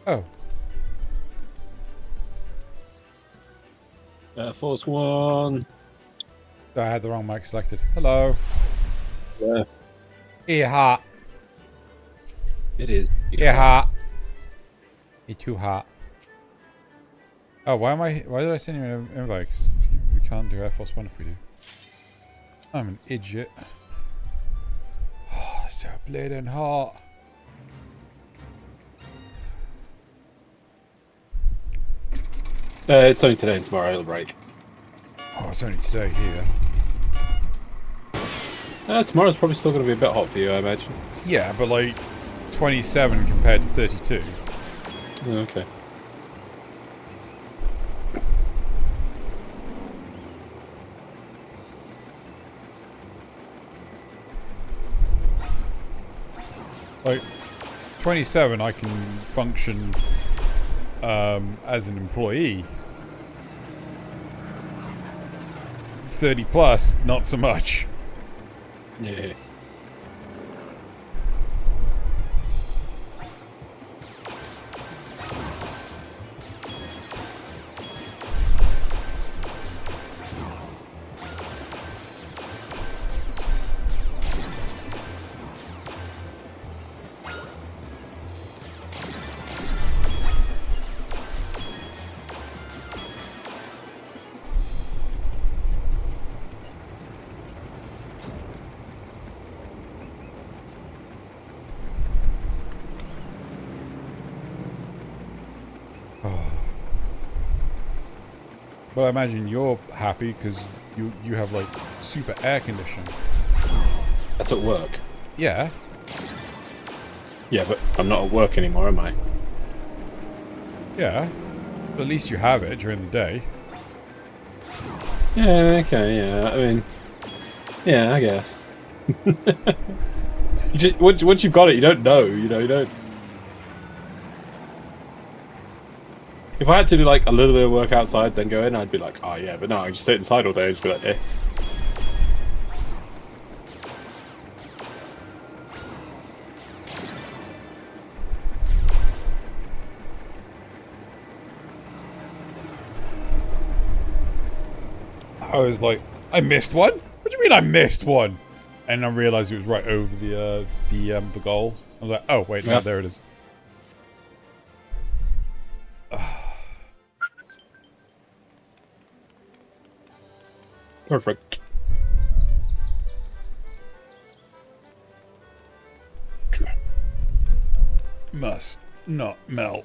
Oh, Air Force One. I had the wrong mic selected. Hello. Yeah, Ear hot. it is. Ear hot. You're too hot. Oh, why did I send you an invite? 'Cause we can't do Air Force One if we do. I'm an idiot. Oh, so bleeding hot. It's only today and tomorrow it'll break. Oh, it's only today here. Tomorrow's probably still going to be a bit hot for you, I imagine. Yeah, but like 27 compared to 32. Okay. Like 27, I can function as an employee. 30 plus, not so much. Yeah. But I imagine you're happy because you have like super air conditioning. That's at work. Yeah. Yeah, but I'm not at work anymore, am I? Yeah. But at least you have it during the day. Yeah, okay, yeah. I mean, yeah, I guess. Once you've got it, you don't know, you don't... If I had to do like a little bit of work outside, then go in, I'd be like, oh yeah, but no, I just sit inside all day and just be like, eh. I was like, I missed one? What do you mean I missed one? And I realized it was right over the goal. I was like, oh wait, no, Yeah. there it is. Perfect. Must not melt.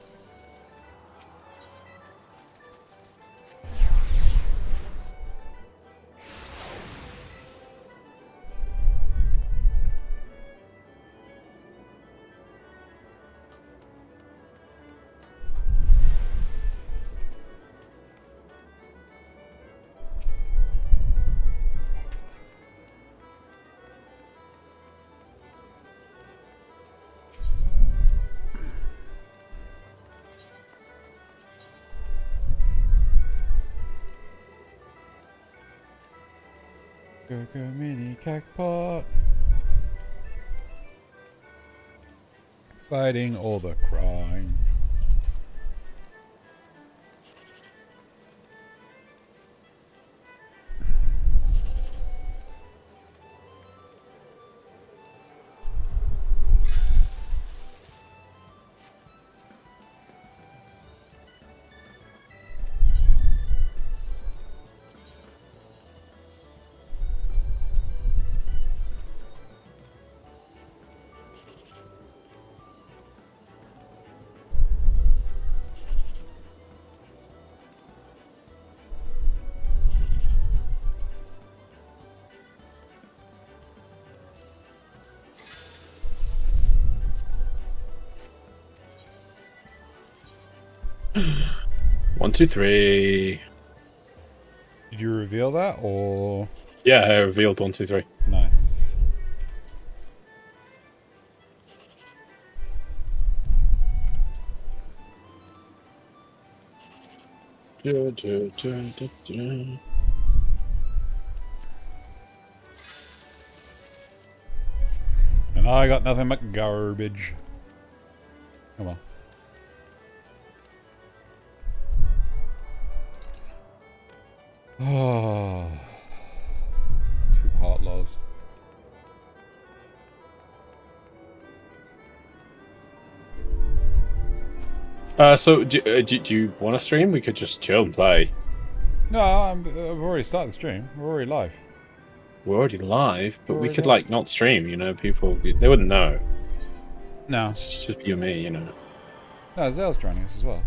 Go mini cacpot. Fighting all the crime. One, two, three. Did you reveal that or? Yeah, I revealed 1, 2, 3. Nice. And I got nothing but garbage. Come on. Oh, 2-part laws. So do you want to stream? We could just chill and play. No, I've already started the stream. We're already live. We're already live, but we Already could live. like not stream. You know, people they wouldn't know. No. It's just you and me. You know. No, Zell's joining us as well.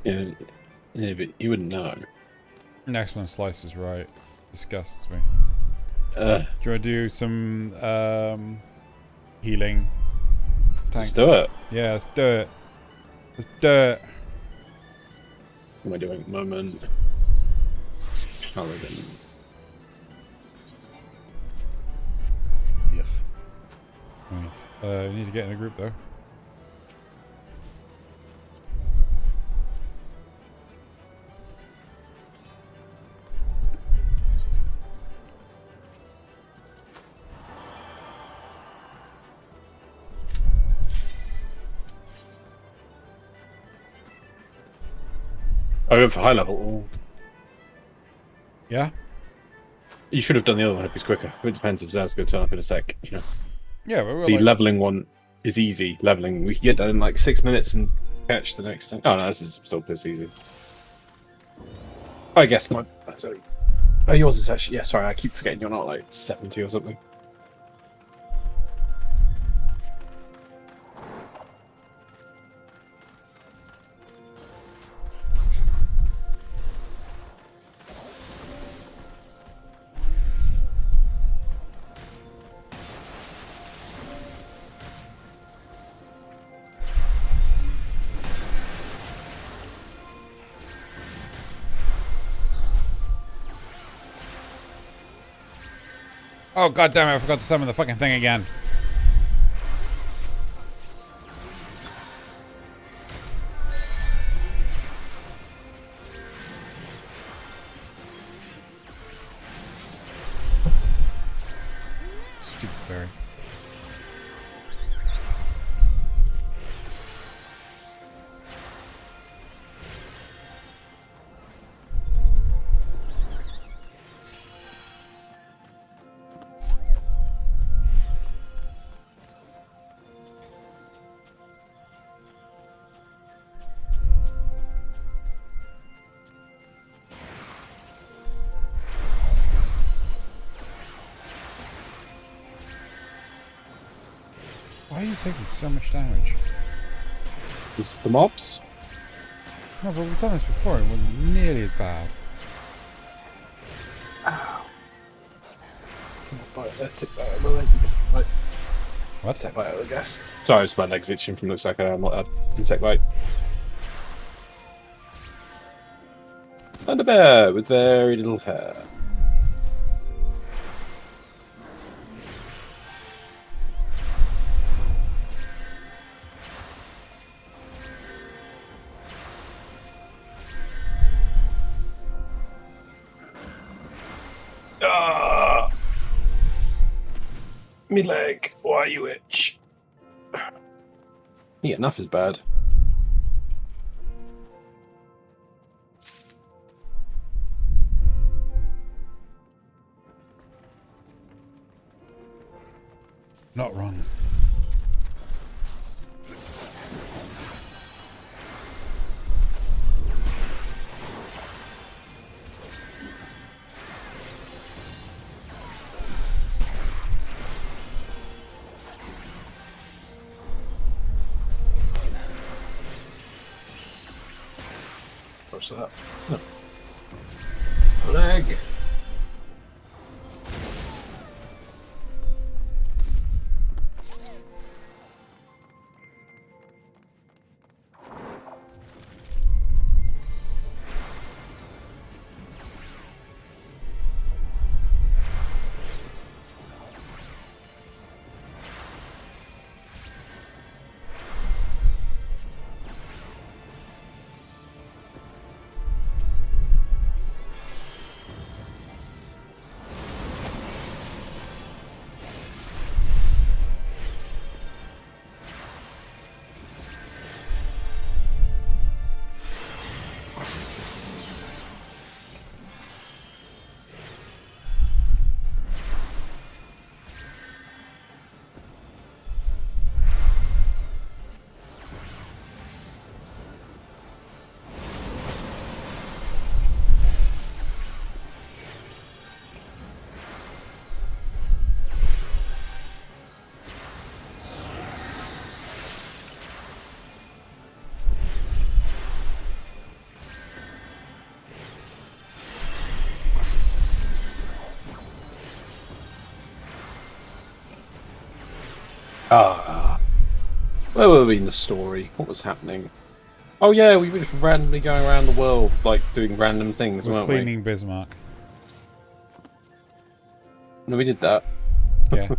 Yeah, yeah, but you wouldn't know. Next one slices right. Disgusts me. Uh, Do you want to do some healing? let's do it. Yeah, let's do it. Let's do it. What am I doing at the moment? It's Paladin. Yuck. Right. We need to get in a group though. I went for high level. Yeah? You should have done the other one if it's quicker. It depends if Zaz's going to turn up in a sec. You know, Yeah, but we're the like... leveling one is easy. Leveling, we can get that in like 6 minutes and catch the next thing. Oh no, this is still piss easy. I guess my sorry. Oh, yours is actually Sorry, I keep forgetting you're not like 70 or something. Oh, goddammit, I forgot to summon the fucking thing again. Stupid fairy. Why are you taking so much damage? This is the mobs. No, but we've done this before. It wasn't nearly as bad. What? Insect bite, I guess. Sorry, it's my legs itching from looks like I'm not an insect bite. And a bear with very little hair. Ah! Me leg, why you itch? Yeah, enough is bad. Not wrong. What's that? Leg. Where were we in the story? What was happening? Oh yeah, we were just randomly going around the world, like doing random things, We're weren't cleaning Bismarck. we? No, we did that. Yeah. But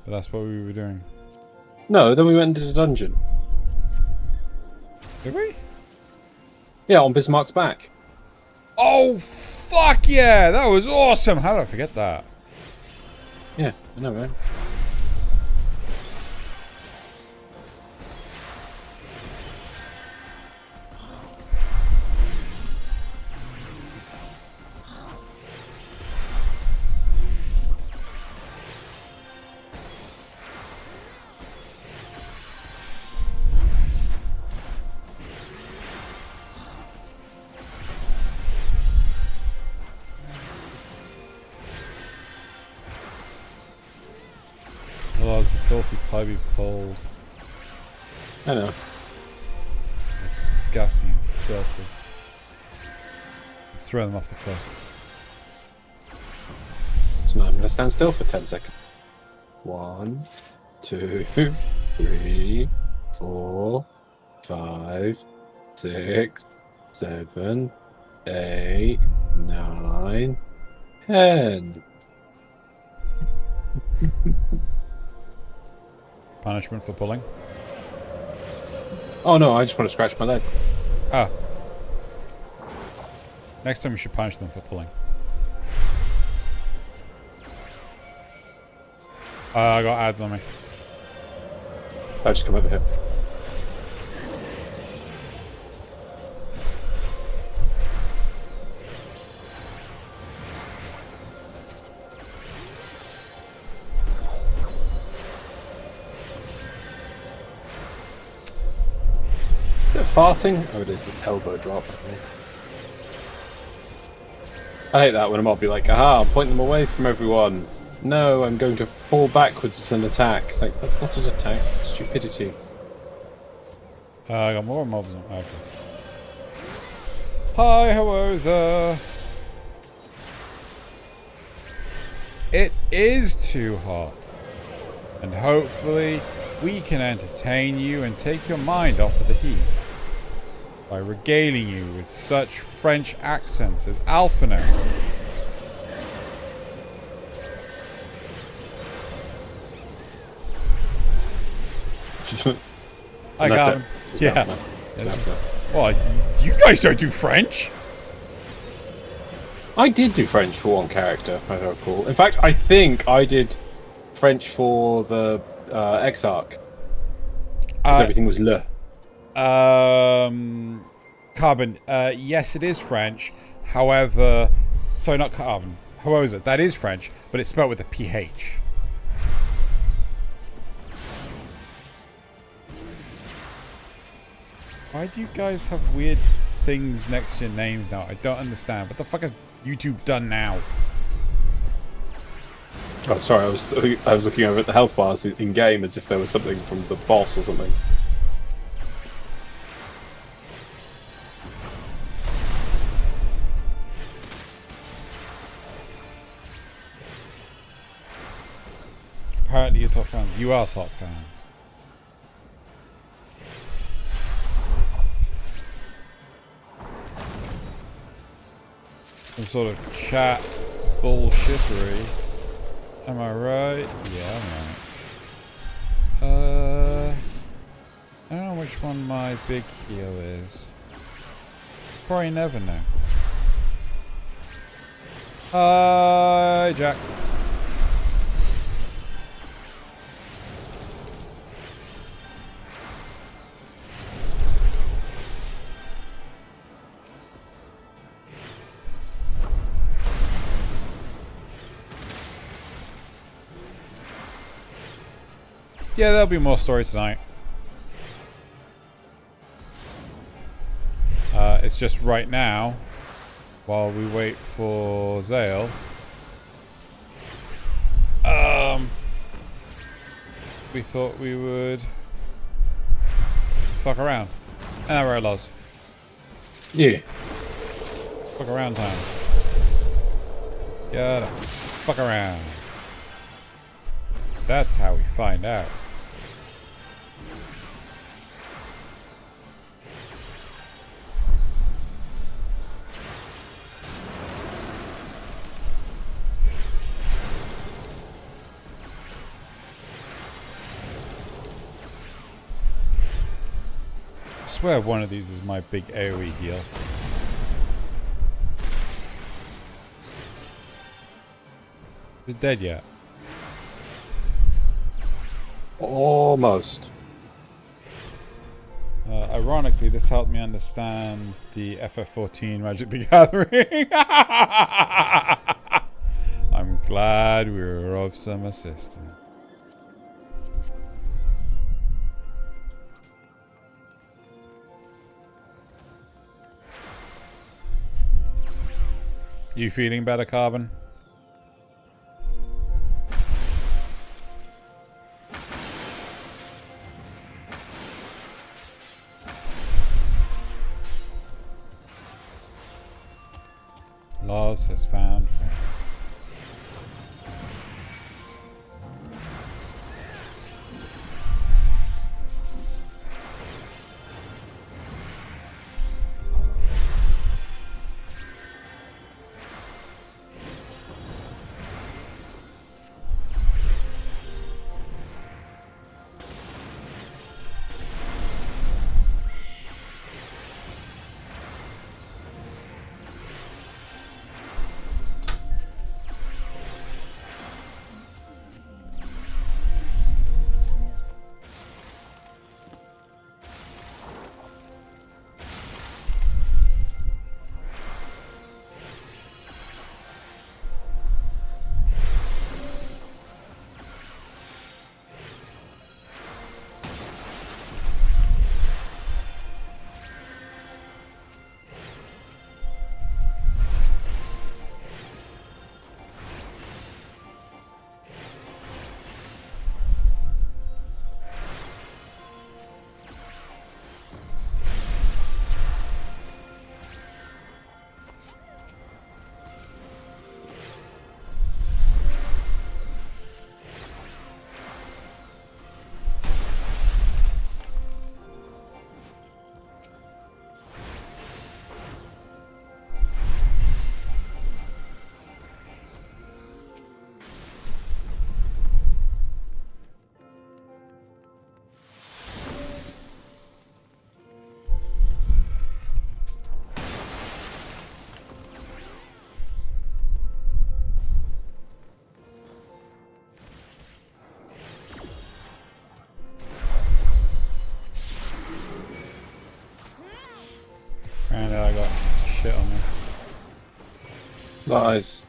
that's what we were doing. No, then we went into the dungeon. Did we? Yeah, on Bismarck's back. Oh, fuck yeah! That was awesome! How did I forget that? Yeah, I know, right? Oh, it's a filthy pie be pulled. I know. Disgusting. Filthy. Throw them off the cliff. So now I'm going to stand still for 10 seconds. 1, 2, 3, 4, 5, 6, 7, 8, 9, 10. Punishment for pulling. Oh no, I just want to scratch my leg. Ah. Next time we should punish them for pulling. I got ads on me. I just come over here. Is it farting? Oh, it is an elbow drop. I hate that when a mob be like, aha, point them away from everyone. No, I'm going to fall backwards as an attack. It's like, that's not an attack, it's stupidity. I got more mobs on. Okay. Hi, Hawoza. It is too hot. And hopefully we can entertain you and take your mind off of the heat by regaling you with such French accents as Alphino. I got him. Yeah. Well, you guys don't do French. I did do French for one character, I recall. In fact, I think I did French for the Exarch. Because everything was le. Carbon. Yes, it is French. However, sorry, not Carbon. Hawoza. That is French, but it's spelled with a PH. Why do you guys have weird things next to your names now? I don't understand. What the fuck has YouTube done now? Oh, sorry, I was looking over at the health bars in game as if there was something from the boss or something. Apparently you're top fans. You are top fans. Some sort of chat bullshittery. Am I right? Yeah, I'm right. I don't know which one my big heal is. Probably never know. Hi, Jack. Yeah, there'll be more story tonight. It's just right now, while we wait for Zale. We thought we would fuck around. And that's where it was. Yeah. Fuck around time. Gotta fuck around. That's how we find out. swear one of these is my big AoE heal. Is dead yet? Almost. Ironically, this helped me understand the FF14 Magic the Gathering. I'm glad we were of some assistance. You feeling better, Carbon? Lars has found friends. And I got shit on me. Nice.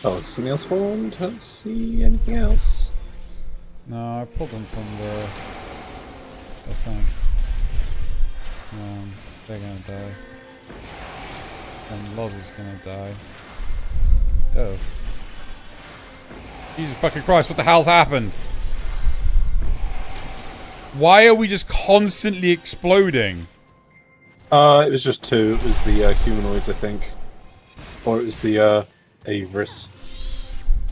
Oh, something else spawned? Don't see anything else. No, I pulled them from the thing. They're gonna die. And Loz is gonna die. Oh. Jesus fucking Christ, what the hell's happened? Why are we just constantly exploding? It was just two. It was the humanoids, I think. Or it was the Avarice.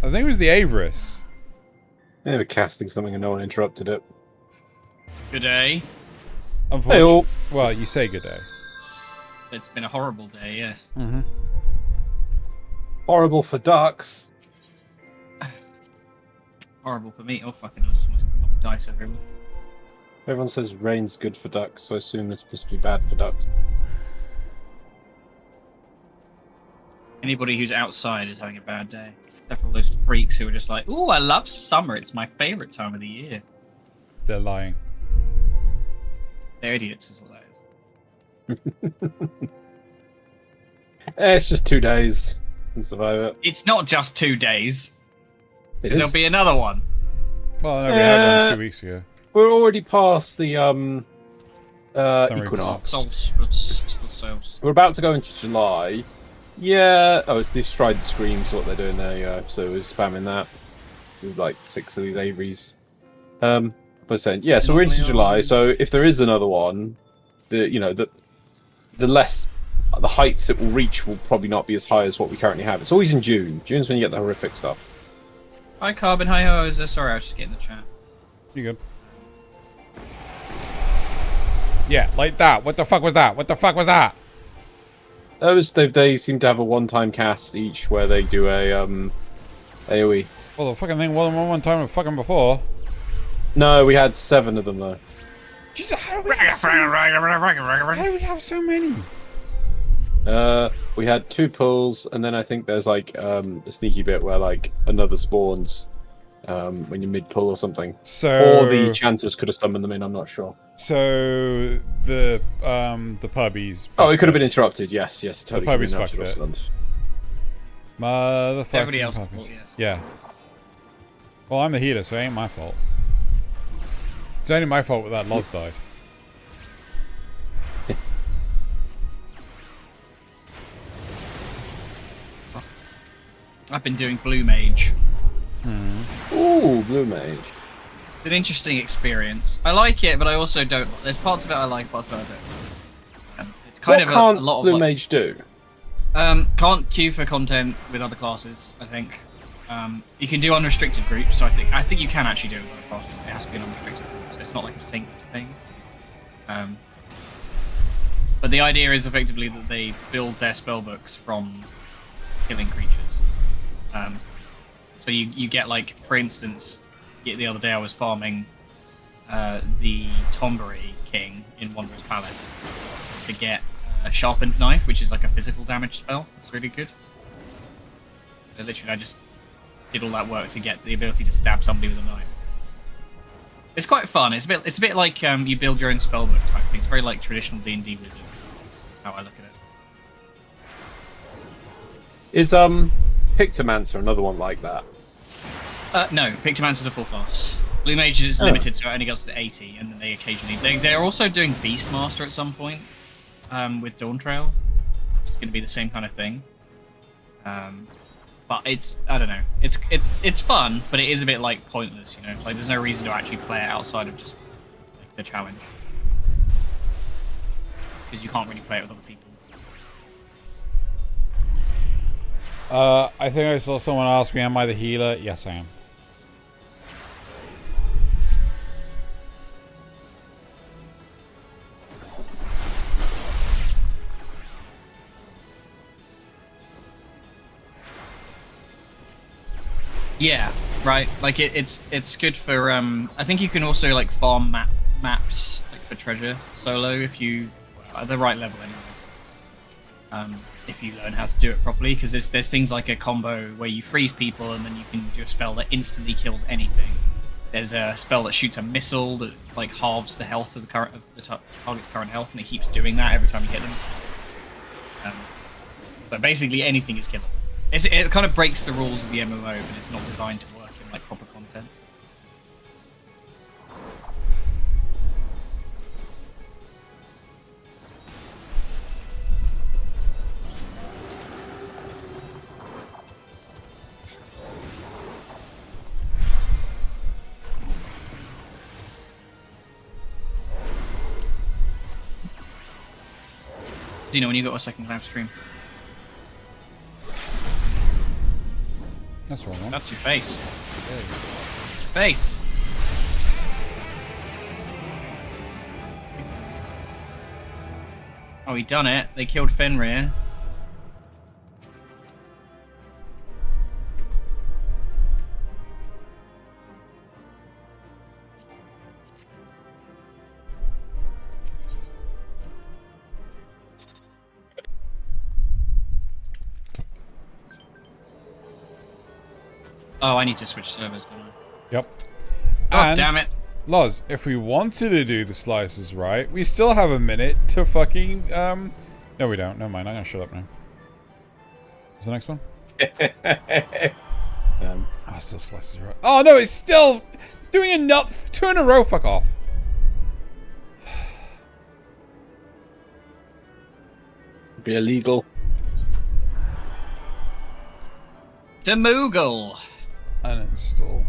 I think it was the Avarice. They were casting something and no one interrupted it. Good day. Unfortunately, Hey all. well, you say good day. It's been a horrible day, yes. Mm-hmm. Horrible for ducks. Horrible for me. Oh, fucking hell, I just want to knock dice everywhere. Everyone says rain's good for ducks, so I assume this must be bad for ducks. Anybody who's outside is having a bad day. Except for all those freaks who are just like, ooh, I love summer. It's my favourite time of the year. They're lying. They're idiots is what that is. It's just 2 days. Can survive it. It's not just 2 days. It There'll is. be another one. Well, no, we had one 2 weeks ago. We're already past the Summer equinox. Solstice. We're about to go into July. Yeah. Oh, it's the Strident Screams, what they're doing there. Yeah. So we're spamming that with like 6 of these Aviaries. But saying, yeah. So we're into July. So if there is another one, the less the heights it will reach will probably not be as high as what we currently have. It's always in June. June's when you get the horrific stuff. Hi, Carbon. Hi, ho. Sorry, I was just getting the chat. You good? Yeah, like that. What the fuck was that? What the fuck was that? They seem to have a one-time cast each where they do a AoE. Well, the fucking thing wasn't one time fucking before. No, we had 7 of them though. Jesus, how do we have so many? We had 2 pulls, and then I think there's like a sneaky bit where like another spawns when you're mid pull or something. So Or the chanters could have summoned them in. I'm not sure. So the puppies. Oh, it could have been interrupted. Yes, yes, totally. The puppies could have been fucked interrupted. Motherfucking Everybody else, puppies. yes. Yeah. Well, I'm the healer, so it ain't my fault. It's only my fault that Loz died. I've been doing Blue Mage. Ooh, Blue Mage. It's an interesting experience. I like it, but I also don't. There's parts of it I like, parts of it I don't. It's kind What of can't a lot of Blue like, Mage do? can't queue for content with other classes. I think you can do unrestricted groups. So I think you can actually do it with other classes. It has to be an unrestricted group. So it's not like a synced thing. But the idea is effectively that they build their spellbooks from killing creatures. So you get like, for instance, the other day I was farming the Tombury King in Wanderer's Palace to get a Sharpened Knife, which is like a physical damage spell. It's really good. So literally, I just did all that work to get the ability to stab somebody with a knife. It's quite fun. It's a bit like you build your own spellbook type thing. It's very like traditional D&D wizard. How I look at it. Is Pictomancer another one like that? No, Pictomancer is a full class. Blue Mage is limited, so it only goes to 80, and then they occasionally... They're also doing Beastmaster at some point with Dawntrail. It's going to be the same kind of thing. But it's... I don't know. It's fun, but it is a bit, like, pointless, you know? Like, there's no reason to actually play it outside of just like, the challenge. Because you can't really play it with other people. I think I saw someone ask me, am I the healer? Yes, I am. Yeah, right. Like it's good for I think you can also like farm maps like for treasure solo if you at the right level anyway. If you learn how to do it properly, because there's things like a combo where you freeze people and then you can do a spell that instantly kills anything. There's a spell that shoots a missile that like halves the health of the target's current health, and it keeps doing that every time you hit them. So basically anything is killable. It kind of breaks the rules of the MMO, but it's not designed to work in like proper content. Do you know when you got a second live stream? That's the wrong one. That's your face. Face. Oh, he done it. They killed Fenrir. Oh, I need to switch servers, don't I? Yep. Oh, And, damn it. Loz, if we wanted to do the slices right, we still have a minute to fucking, No, we don't. Never mind. I'm gonna shut up now. What's the next one? Oh, still slices right. Oh, no, it's still doing enough. 2 in a row. Fuck off. Be illegal. To Moogle. Uninstall.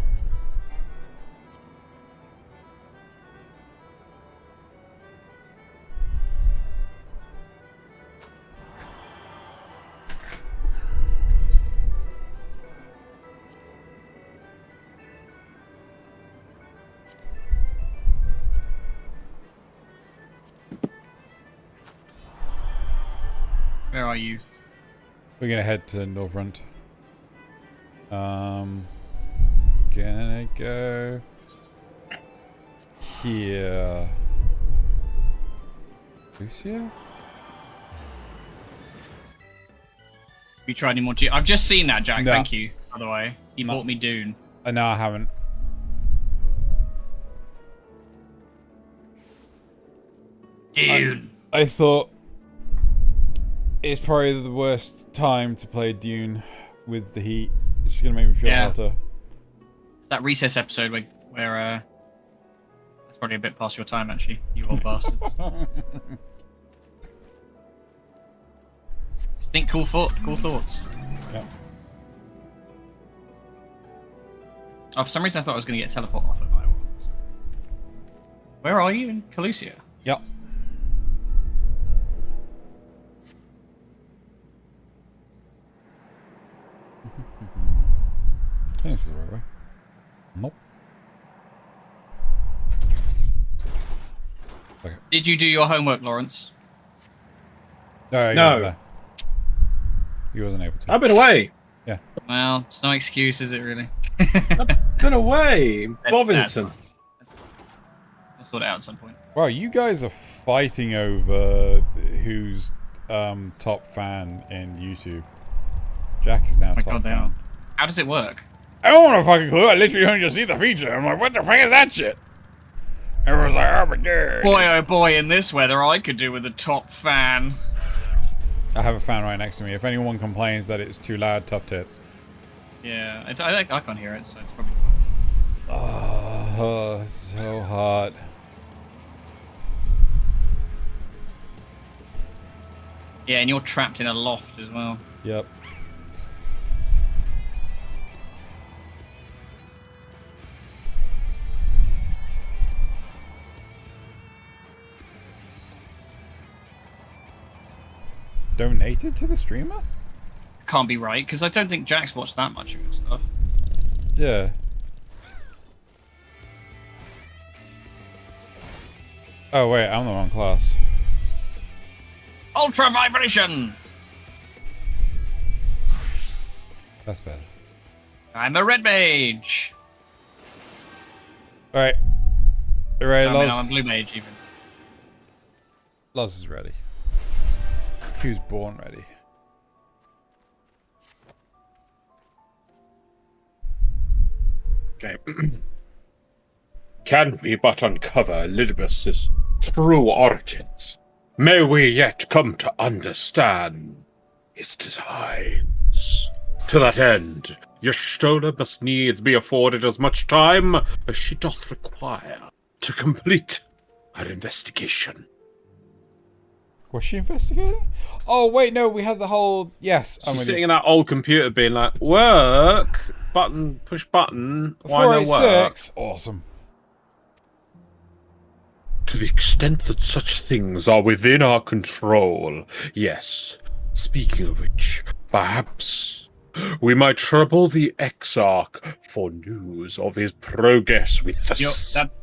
Where are you? We're gonna head to Northrend. Gonna go here. Lucia? You tried any more? I've just seen that, Jack. No. Thank you. By the way, he No. bought me Dune. No, I haven't. Dune. I thought it's probably the worst time to play Dune with the heat. It's just gonna make me feel Yeah. hotter. It's that recess episode where that's probably a bit past your time, actually. You old bastards. Just think cool thoughts. Yeah. Oh, for some reason I thought I was going to get teleport off at Biowar. Where are you in Calusia? Yep. I think this is the right way. Nope. Okay. Did you do your homework, Lawrence? No, he No. wasn't there. He wasn't able to. I've been away. Well, it's no excuse, is it really? Been away. That's Bovington. I'll sort it out at some point. Wow, you guys are fighting over who's top fan in YouTube. Jack is now Oh my top god, they fan. are. How does it work? I don't want a fucking clue. I literally only just see the feature. I'm like, what the fuck is that shit? Everyone's like, oh my god. Boy, oh boy, in this weather, I could do with a top fan. I have a fan right next to me. If anyone complains that it's too loud, tough tits. Yeah, I can't hear it, so it's probably fine. Oh, it's so hot. Yeah, and you're trapped in a loft as well. Yep. Donated to the streamer? Can't be right, because I don't think Jack's watched that much of your stuff. Yeah. Oh wait, I'm the wrong class. Ultra vibration! That's better. I'm a red mage. Alright. You ready, I mean, Loz? I'm a blue mage even. Loz is ready. Who's born ready? Okay. Can we but uncover Elidibus's true origins? May we yet come to understand his designs. To that end, Y'shtola must needs be afforded as much time as she doth require to complete her investigation. Was she investigating? Oh wait, no, we had the whole yes. I'm She's with sitting you. in that old computer being like, work, button, push button, why no work? 486. Awesome. To the extent that such things are within our control, yes. Speaking of which, perhaps we might trouble the Exarch for news of his progress with the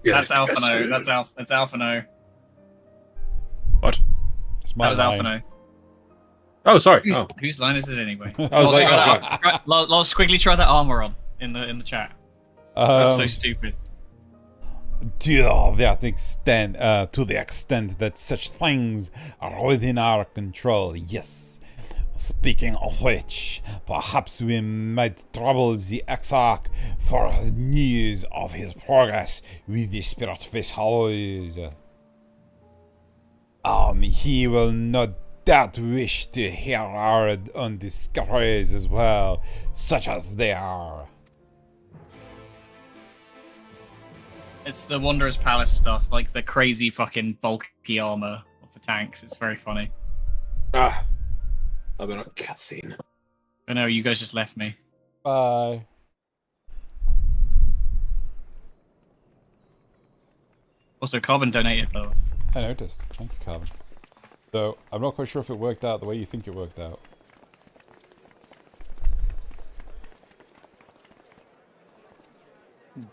That's Alphano. That's Alphano. What? It's my That was line. Alphano. Oh, sorry. Oh. Whose line is it anyway? I was like, oh, gosh. Let's quickly try that armor on in the chat. That's so stupid. To the extent that such things are within our control, yes. Speaking of which, perhaps we might trouble the Exarch for news of his progress with the Spirit Vessels. He will no doubt wish to hear our own discoveries as well, such as they are. It's the Wanderer's Palace stuff, like the crazy fucking bulky armor of the tanks. It's very funny. Ah. I've been on cutscene. I know, you guys just left me. Bye. Also, Carbon donated, though. I noticed. Thank you, Carbon. Though, I'm not quite sure if it worked out the way you think it worked out.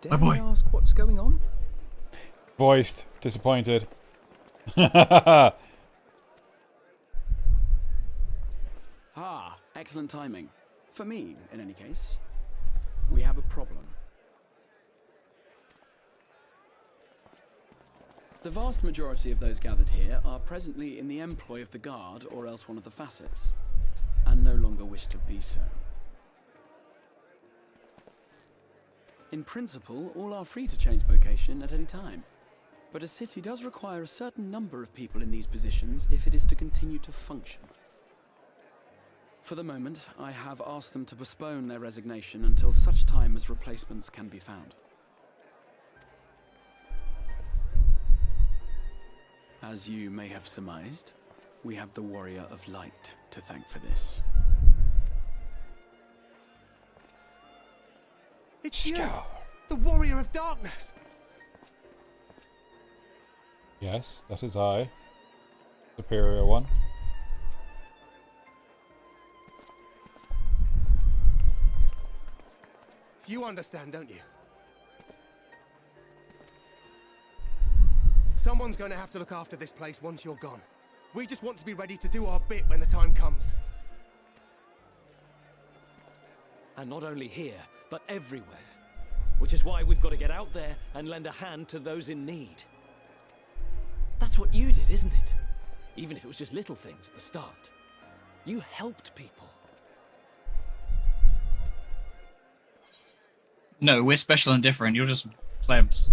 Dare I ask what's going on? Voiced. Disappointed. Ah, excellent timing. For me, in any case. We have a problem. The vast majority of those gathered here are presently in the employ of the Guard or else one of the facets, and no longer wish to be so. In principle, all are free to change vocation at any time, but a city does require a certain number of people in these positions if it is to continue to function. For the moment, I have asked them to postpone their resignation until such time as replacements can be found. As you may have surmised, we have the Warrior of Light to thank for this. It's you! The Warrior of Darkness! Yes, that is I. Superior One. You understand, don't you? Someone's going to have to look after this place once you're gone. We just want to be ready to do our bit when the time comes. And not only here, but everywhere. Which is why we've got to get out there and lend a hand to those in need. That's what you did, isn't it? Even if it was just little things at the start. You helped people. No, we're special and different. You're just plebs.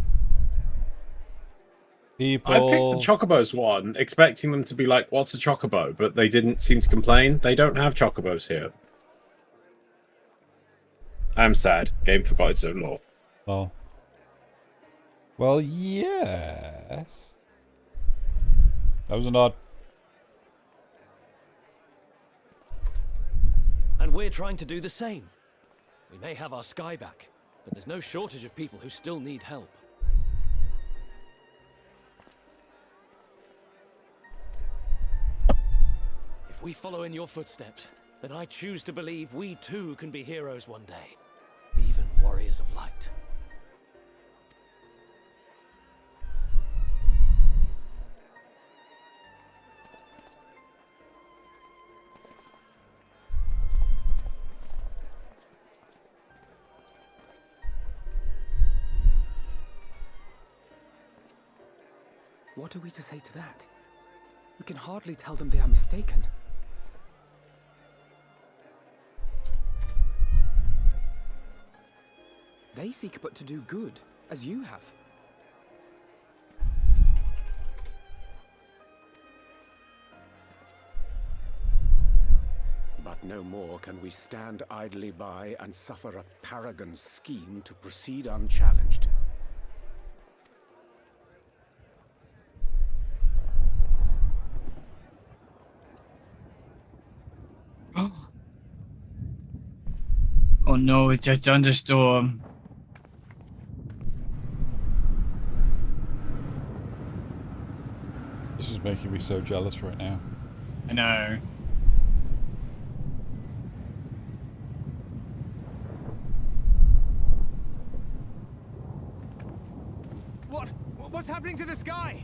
People. I picked the Chocobos one, expecting them to be like, what's a Chocobo? But they didn't seem to complain. They don't have Chocobos here. I'm sad. Game forgot its own law. Oh. Well, yes. That was an odd. And we're trying to do the same. We may have our sky back, but there's no shortage of people who still need help. If we follow in your footsteps, then I choose to believe we too can be heroes one day. Even warriors of light. What are we to say to that? We can hardly tell them they are mistaken. They seek but to do good, as you have. But no more can we stand idly by and suffer a paragon's scheme to proceed unchallenged. Oh no, it's a thunderstorm. This is making me so jealous right now. I know. What's happening to the sky?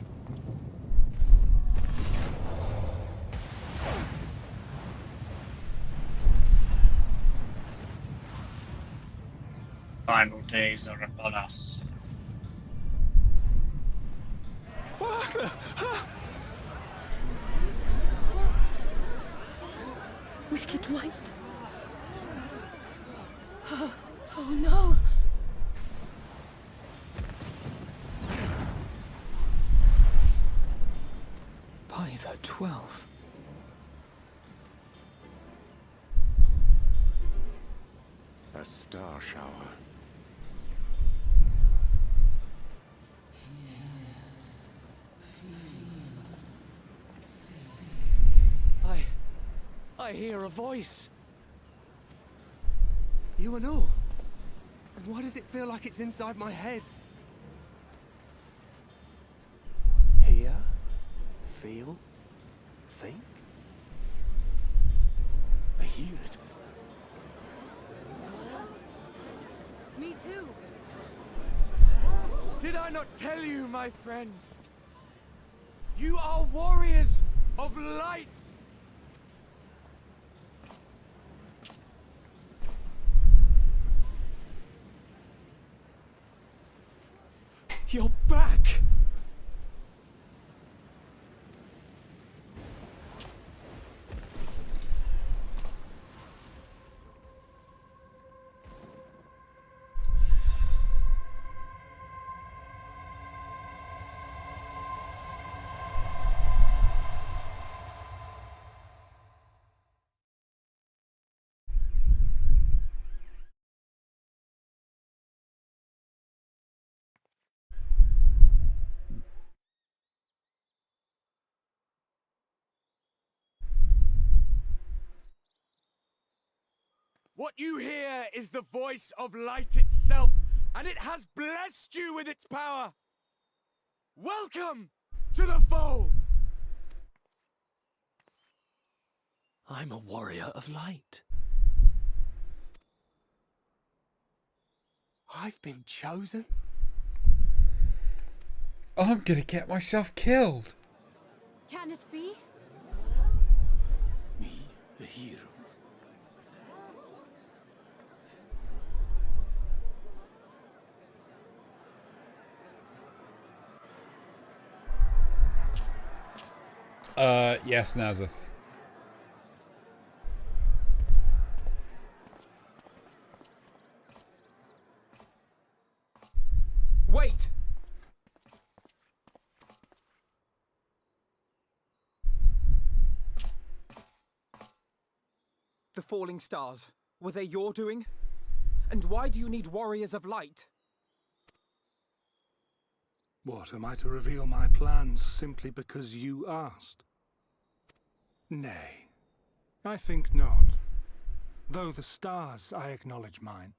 Final days are upon us. Wicked White. Oh no. By the 12. A star shower. I hear a voice. You and all. And why does it feel like it's inside my head? Hear? Feel? Think? I hear it. Me too. Did I not tell you, my friends? You are warriors of light! You're back! What you hear is the voice of light itself, and it has blessed you with its power. Welcome to the fold! I'm a warrior of light. I've been chosen? I'm gonna get myself killed. Can it be? Me, the hero. Yes, Nazeth. Wait! The falling stars, were they your doing? And why do you need warriors of light? What, am I to reveal my plans simply because you asked? Nay, I think not. Though the stars, I acknowledge mine.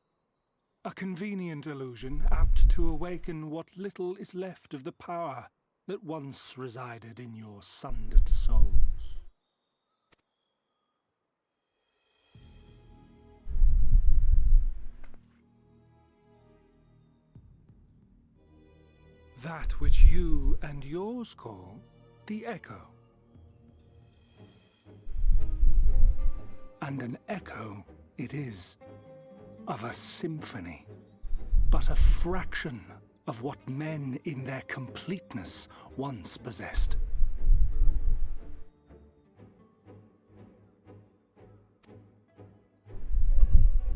A convenient illusion apt to awaken what little is left of the power that once resided in your sundered souls. That which you and yours call the echo. And an echo it is, of a symphony, but a fraction of what men in their completeness once possessed.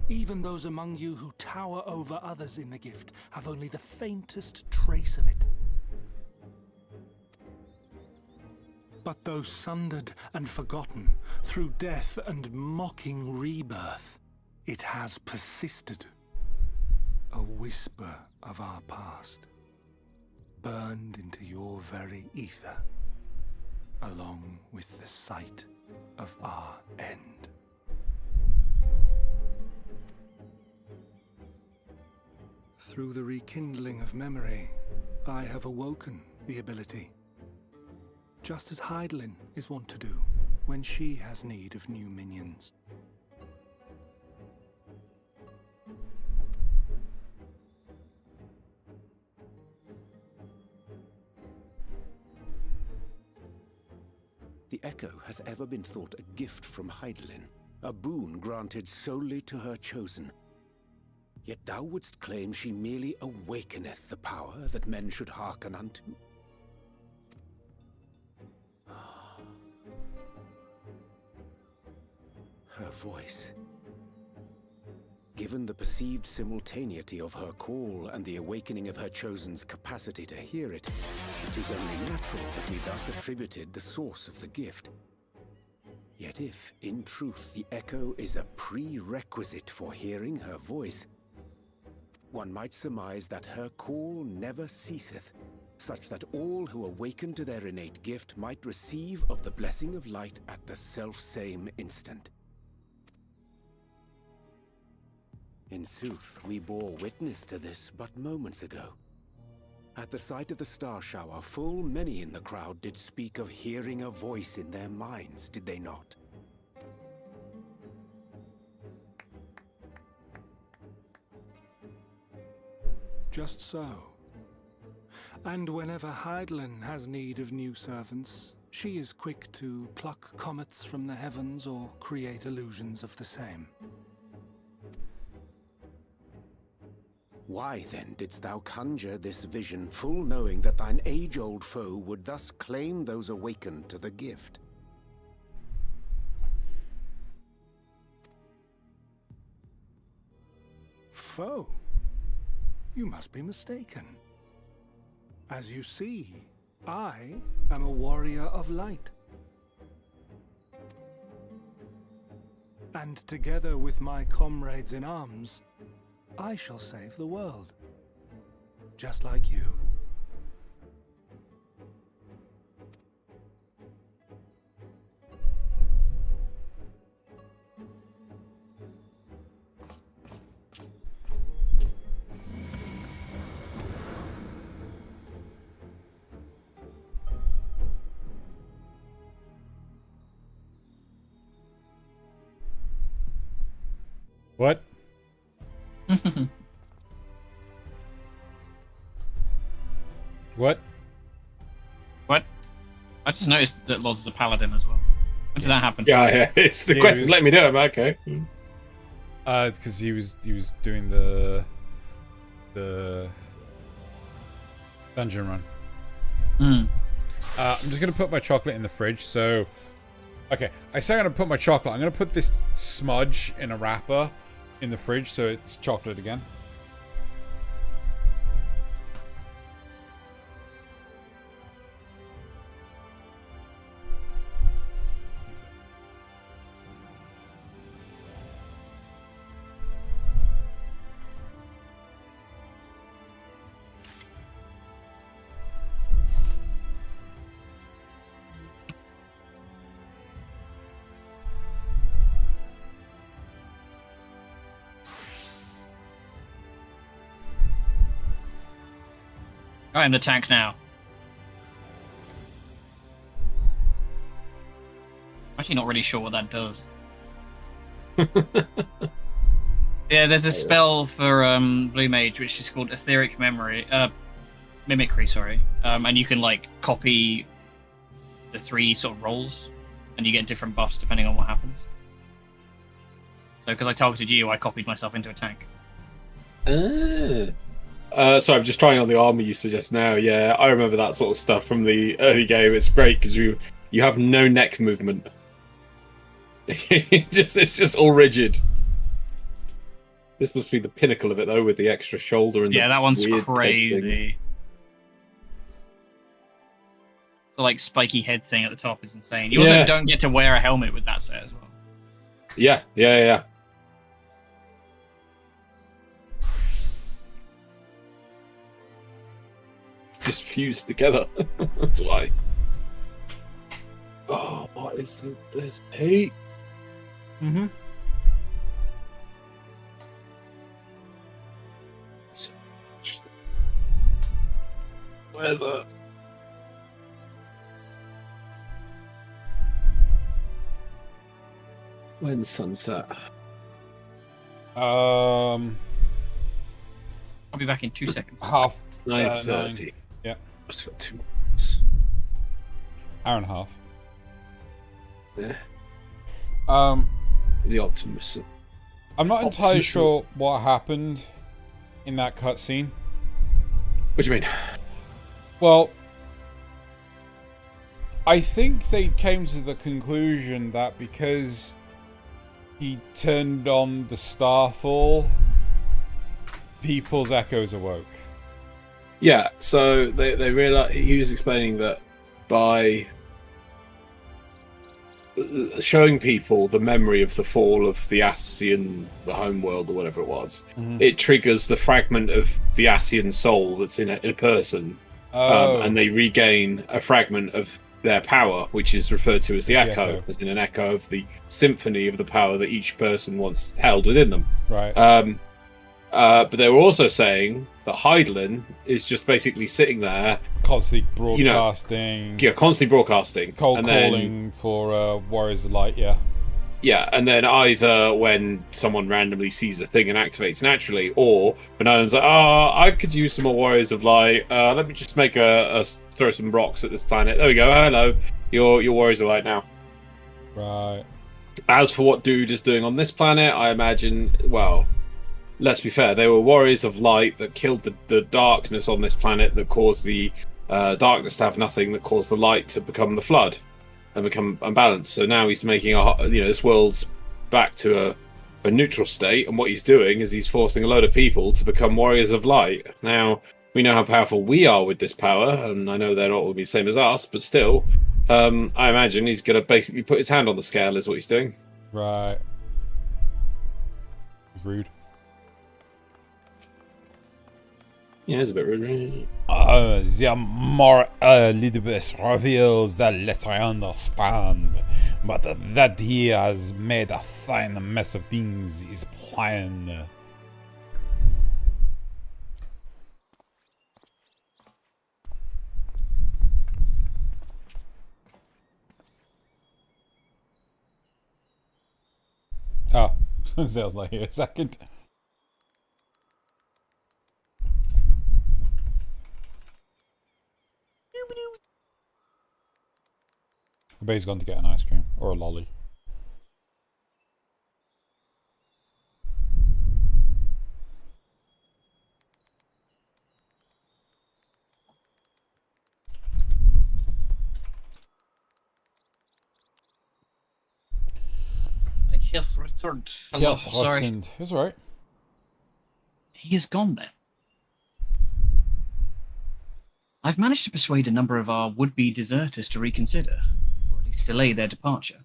Even those among you who tower over others in the gift have only the faintest trace of it. But though sundered and forgotten through death and mocking rebirth, it has persisted. A whisper of our past, burned into your very ether, along with the sight of our end. Through the rekindling of memory, I have awoken the ability, just as Hydaelyn is wont to do when she has need of new minions. The Echo hath ever been thought a gift from Hydaelyn, a boon granted solely to her chosen. Yet thou wouldst claim she merely awakeneth the power that men should hearken unto? Her voice. Given the perceived simultaneity of her call and the awakening of her chosen's capacity to hear it, it is only natural that we thus attributed the source of the gift. Yet if, in truth, the echo is a prerequisite for hearing her voice, one might surmise that her call never ceaseth, such that all who awaken to their innate gift might receive of the blessing of light at the self-same instant. In sooth, we bore witness to this but moments ago. At the sight of the star shower, full many in the crowd did speak of hearing a voice in their minds, did they not? Just so. And whenever Hydaelyn has need of new servants, she is quick to pluck comets from the heavens or create illusions of the same. Why then didst thou conjure this vision, full knowing that thine age-old foe would thus claim those awakened to the gift? Foe? You must be mistaken. As you see, I am a warrior of light. And together with my comrades in arms, I shall save the world. Just like you. What? What? What? I just noticed that Loz is a paladin as well. When did that happen? Yeah. It's the He question. was- Let me know. Okay. It's because he was doing the dungeon run. Hmm. I'm just gonna put my chocolate in the fridge. So, okay, I say I'm gonna put my chocolate. I'm gonna put this smudge in a wrapper in the fridge, so it's chocolate again. I'm in the tank now. I'm actually not really sure what that does. Yeah, there's a spell for Blue Mage which is called Etheric Mimicry, sorry. And you can like copy the 3 sort of rolls, and you get different buffs depending on what happens. So because I targeted you, I copied myself into a tank. So I'm just trying on the armor you suggest now. Yeah, I remember that sort of stuff from the early game. It's great because you have no neck movement. It's just all rigid. This must be the pinnacle of it though, with the extra shoulder and Yeah, the that one's weird head thing. crazy. The like spiky head thing at the top is insane. You also Yeah. don't get to wear a helmet with that set as well. Yeah. Just fused together. That's why. Oh, what is it? There's 8. Mm-hmm. Weather. When's sunset? I'll be back in 2 seconds. Half 9:30. 9. Yeah, I've still got 2 minutes. hour and a half. Yeah. The Optimus. I'm not entirely Optimus. sure what happened in that cutscene. What do you mean? Well, I think they came to the conclusion that because he turned on the Starfall, people's echoes awoke. Yeah, so they realized he was explaining that by showing people the memory of the fall of the Ascian, the homeworld or whatever it was, it triggers the fragment of the Ascian soul that's in a person, and they regain a fragment of their power, which is referred to as the echo, as in an echo of the symphony of the power that each person once held within them. Right. But they were also saying that Hydaelyn is just basically sitting there, constantly broadcasting. constantly broadcasting, Cold and calling for Warriors of Light. Yeah. And then either when someone randomly sees a thing and activates naturally, or when Hydaelyn's like, "Oh, I could use some more Warriors of Light. Let me just make throw some rocks at this planet. There we go. Hello, your Warriors of Light now." Right. As for what Dude is doing on this planet, I imagine, well, let's be fair, they were Warriors of Light that killed the darkness on this planet, that caused the darkness to have nothing, that caused the light to become the flood and become unbalanced. So now he's making this world's back to a neutral state, and what he's doing is he's forcing a load of people to become Warriors of Light. Now, we know how powerful we are with this power, and I know they're not all the same as us, but still, I imagine he's going to basically put his hand on the scale, is what he's doing. Right. Rude. Yeah, it's a bit rude. The more Elidibus reveals, the less I understand. But that he has made a fine mess of things is plain. Oh. Sounds like here a second. I bet he's gone to get an ice cream or a lolly. He hath returned. Hello, Yes, sorry. Hutchins. It's alright. He is gone then. I've managed to persuade a number of our would-be deserters to reconsider, or at least delay their departure.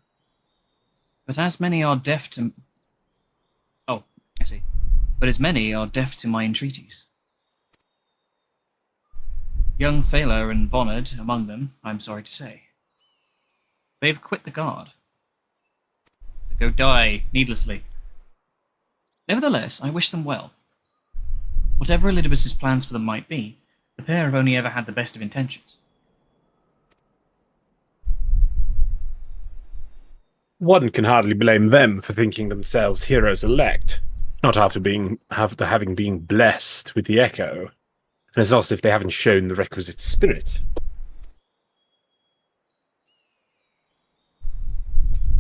But as many are deaf to... Oh, I see. But as many are deaf to my entreaties. Young Thaler and Vonard among them, I'm sorry to say. They've quit the guard. To go die needlessly. Nevertheless, I wish them well. Whatever Elidibus's plans for them might be, the pair have only ever had the best of intentions. One can hardly blame them for thinking themselves heroes elect, not after having been blessed with the Echo, and it's also if they haven't shown the requisite spirit.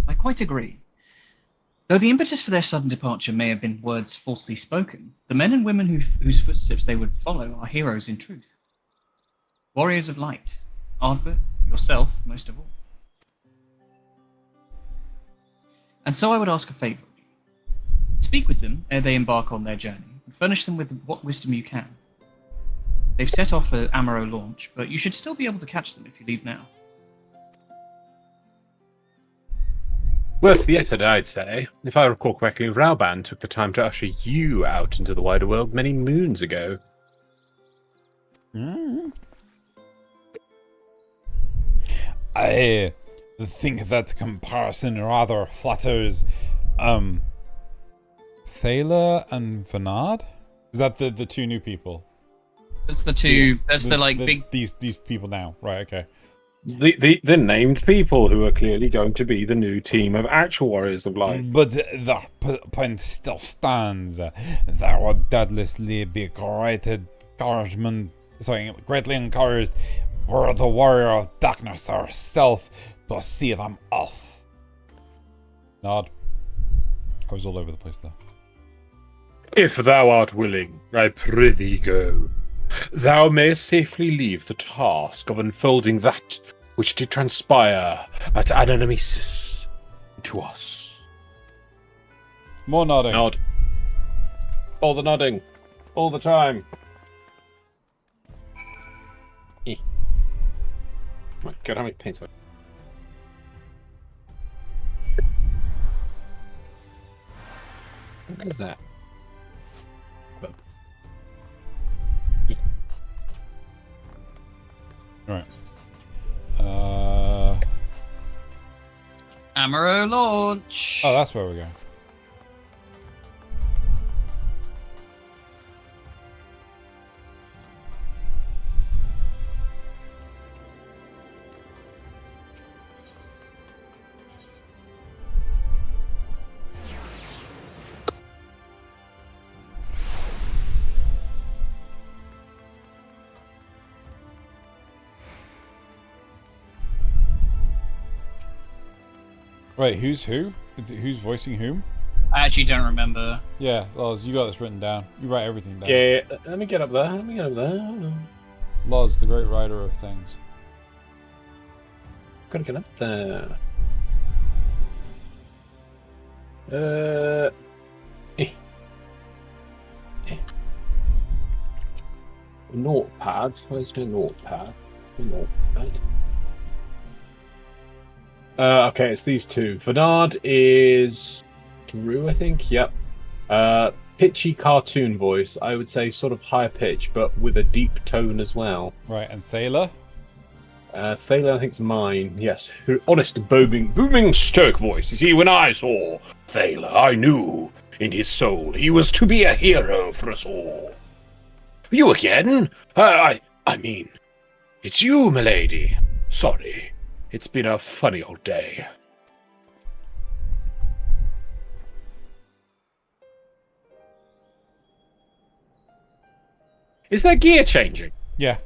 I quite agree. Though the impetus for their sudden departure may have been words falsely spoken, the men and women whose footsteps they would follow are heroes in truth. Warriors of light. Ardbert, yourself, most of all. And so I would ask a favour of you. Speak with them ere they embark on their journey, and furnish them with what wisdom you can. They've set off for Amaro launch, but you should still be able to catch them if you leave now. Worth the effort, I'd say. If I recall correctly, Rauban took the time to usher you out into the wider world many moons ago. I think that comparison rather flatters Thaler and Vanard? Is that the two new people? That's the two. That's the big. These people now, right? Okay. The named people who are clearly going to be the new team of actual Warriors of Light. But the point still stands. There would doubtlessly be greatly encouraged were the Warrior of Darkness herself to see them off. Nod. I was all over the place there. If thou art willing, I prithee go. Thou mayst safely leave the task of unfolding that which did transpire at Anonymisus to us. More nodding. Nod. All the nodding. All the time. Oh my god, how many paints have I... What is that? Right. Amaro launch. Oh, that's where we're going. Wait, who's who? Who's voicing whom? I actually don't remember. Yeah, Loz, you got this written down. You write everything down. Yeah, let me get up there. Loz, the great writer of things. Gotta get up there. Notepad. Where's my notepad? Okay, it's these two. Vanard is Drew, I think. Yep. Pitchy cartoon voice. I would say sort of higher pitch, but with a deep tone as well. Right, and Thaler? Thaler, I think, is mine. Yes. Her honest, booming stoic voice. You see, when I saw Thaler, I knew in his soul he was to be a hero for us all. You again? I mean, it's you, milady. Sorry. It's been a funny old day. Is their gear changing? Yeah.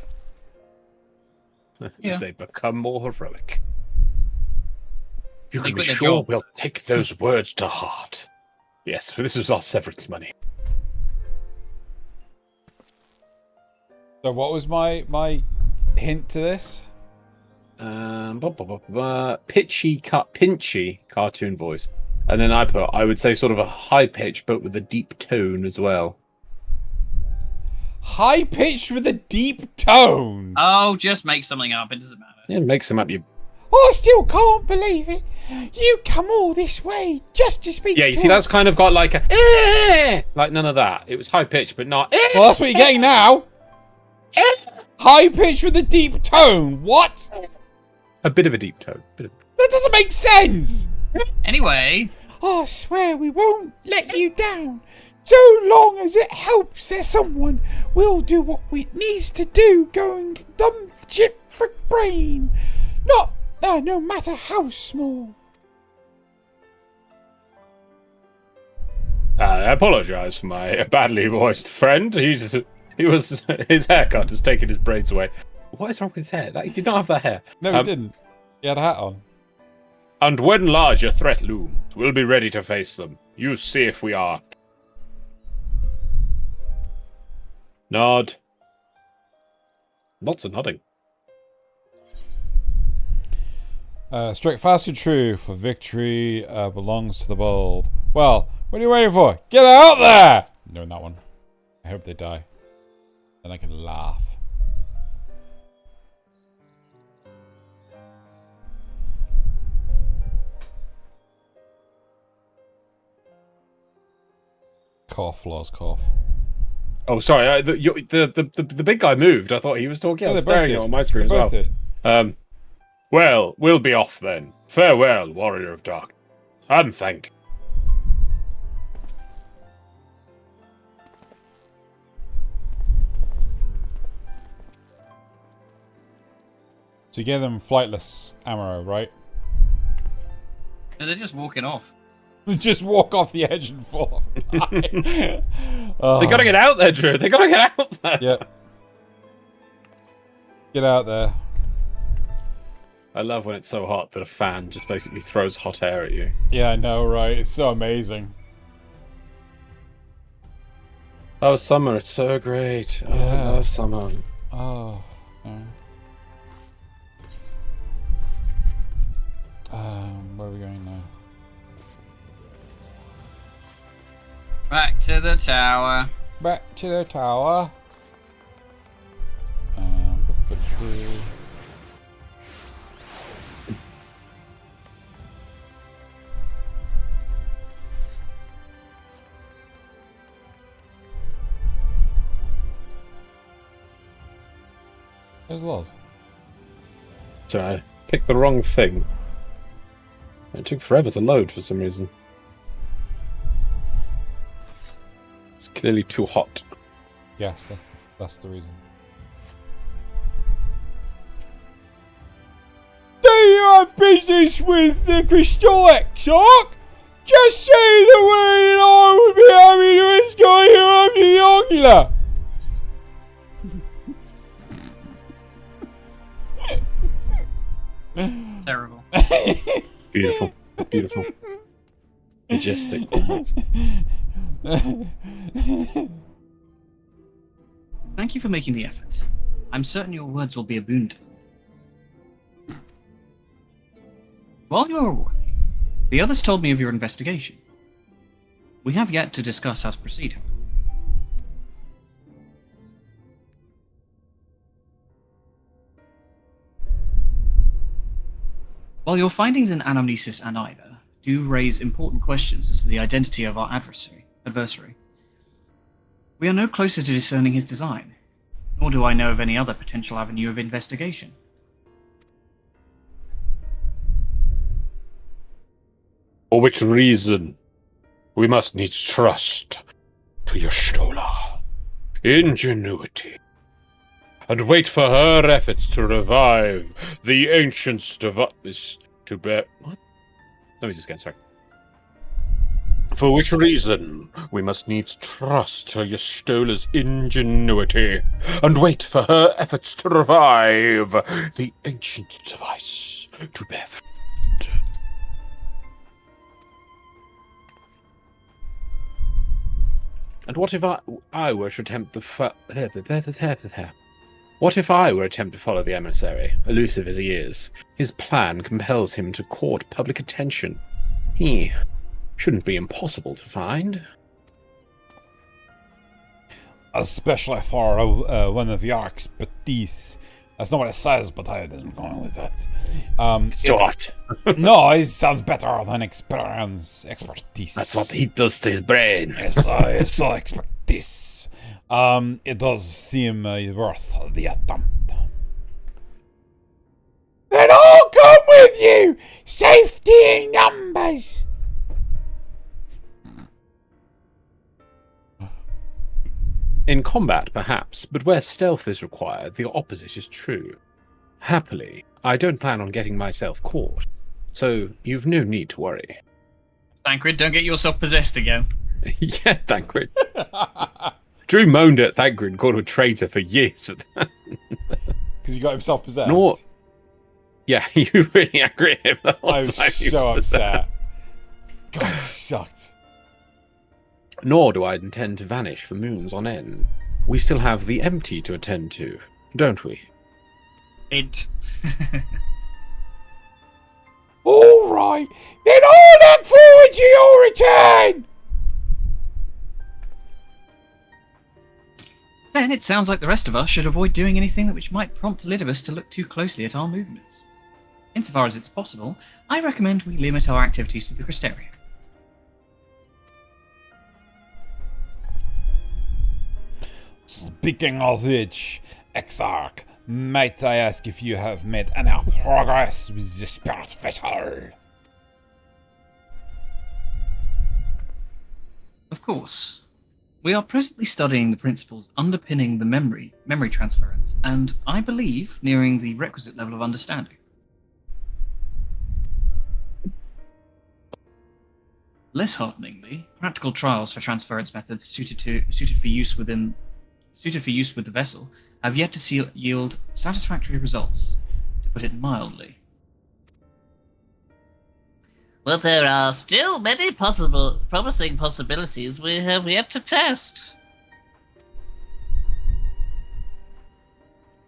Yeah. As they become more heroic. You They can be quit their sure job. we'll take those words to heart. Yes, this is our severance money. So what was my hint to this? Pinchy cartoon voice. And then I would say sort of a high pitch, but with a deep tone as well. High pitched with a deep tone. Oh, just make something up. It doesn't matter. Yeah, it makes them up. You. I still can't believe it. You come all this way just to speak Yeah, to you see, us. that's kind of got like a like none of that. It was high pitched, but not. Well, that's what you're getting now. High pitched with a deep tone. What? A bit of a deep tone. That doesn't make sense. Anyway, I swear we won't let you down. So long as it helps someone, we'll do what we needs to do. Going dumb shit for brain. No matter how small. I apologise for my badly voiced friend. His haircut has taken his braids away. What is wrong with his hair? He did not have that hair. No, he didn't. He had a hat on. And when larger threat looms, we'll be ready to face them. You see if we are. Nod. Lots of nodding. Strike fast and true, for victory belongs to the bold. Well, what are you waiting for? Get out there! I'm doing that one. I hope they die. Then I can laugh. Cough, Laws, cough. Oh, sorry. The big guy moved. I thought he was talking. I was staring at it on my screen as well. Did. Well, we'll be off then. Farewell, warrior of dark, and thank. So you gave them flightless ammo, right? no, they're just walking off. Just walk off the edge and fall off. They gotta get out there, Drew. They gotta get out there. Yep. Get out there. I love when it's so hot that a fan just basically throws hot air at you. Yeah, I know, right? It's so amazing. Oh, summer, it's so great. Oh, I Yeah. love summer. Oh, no. Where are we going now? Back to the tower. Back to the tower. There's love. So I picked the wrong thing. It took forever to load for some reason. It's clearly too hot. Yes, that's the reason. Do you have business with the Crystal Exarch? Just say the word and I would be happy to escort you up to the ocular. Terrible. Beautiful. Beautiful. Majestic almost. Thank you for making the effort. I'm certain your words will be a boon to them. While you were away, the others told me of your investigation. We have yet to discuss how to proceed, however. While your findings in Anamnesis and Ida do raise important questions as to the identity of our adversary, we are no closer to discerning his design, nor do I know of any other potential avenue of investigation. For which reason we must needs trust to Y'shtola, ingenuity, and wait for her efforts to revive the ancient's device to bear. What? Let me just get sorry. For which reason, we must needs trust her Ystola's ingenuity, and wait for her efforts to revive the ancient device to bear fruit. And what if I were to attempt What if I were to attempt to follow the emissary, elusive as he is? His plan compels him to court public attention. He shouldn't be impossible to find. Especially for one of your expertise. That's not what it says, but I didn't go with that. What? No, it sounds better than expertise. That's what he does to his brain. It's so expertise. It does seem worth the attempt. Then I'll come with you! Safety in numbers! In combat, perhaps, but where stealth is required, the opposite is true. Happily, I don't plan on getting myself caught, so you've no need to worry. Thancred, don't get yourself possessed again. Yeah, Thancred. Drew moaned at Thancred, called him a traitor for years. Because he got himself possessed. Yeah, you really angry at him the whole I was time he so was upset. God, it sucked. Nor do I intend to vanish for moons on end. We still have the empty to attend to, don't we? All right, then I'll look forward to your return. Then it sounds like the rest of us should avoid doing anything which might prompt Elidibus to look too closely at our movements. Insofar as it's possible, I recommend we limit our activities to the Crystarium. Speaking of which, Exarch, might I ask if you have made any progress with the spirit vessel? Of course. We are presently studying the principles underpinning the memory transference, and I believe nearing the requisite level of understanding. Less hearteningly, practical trials for transference methods suited for use with the vessel have yet to yield satisfactory results, to put it mildly. But there are still many promising possibilities we have yet to test.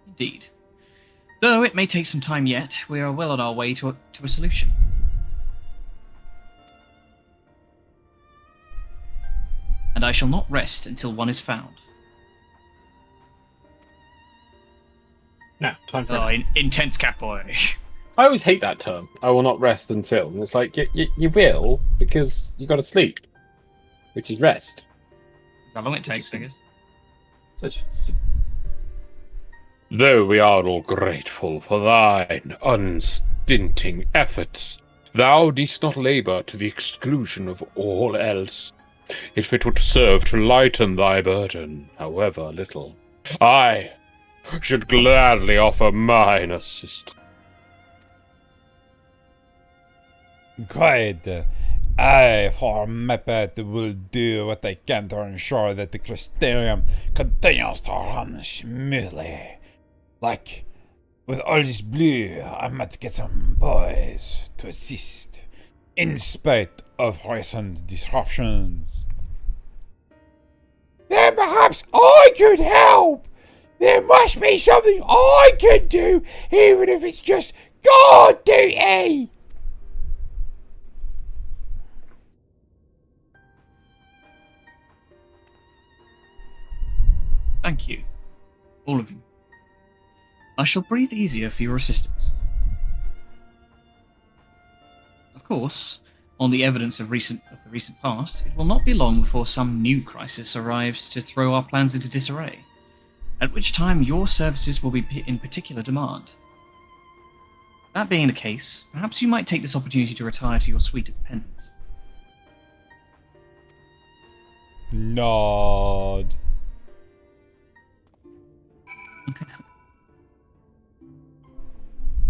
Indeed. Though it may take some time yet, we are well on our way to a solution. And I shall not rest until one is found. Now, time for intense cat boy. I always hate that term. I will not rest until. And it's like, you will, because you got to sleep, which is rest. How long it takes, I guess. Though we are all grateful for thine unstinting efforts, thou didst not labour to the exclusion of all else. If it would serve to lighten thy burden, however little, I should gladly offer mine assistance. Great. I, for my part, will do what I can to ensure that the Crystarium continues to run smoothly. Like, with all this blue, I might get some boys to assist, in spite of recent disruptions. Then perhaps I could help! There must be something I can do, even if it's just guard duty! Thank you, all of you. I shall breathe easier for your assistance. Of course, on the evidence of the recent past, it will not be long before some new crisis arrives to throw our plans into disarray, at which time your services will be in particular demand. That being the case, perhaps you might take this opportunity to retire to your suite at the Pendants. Nod.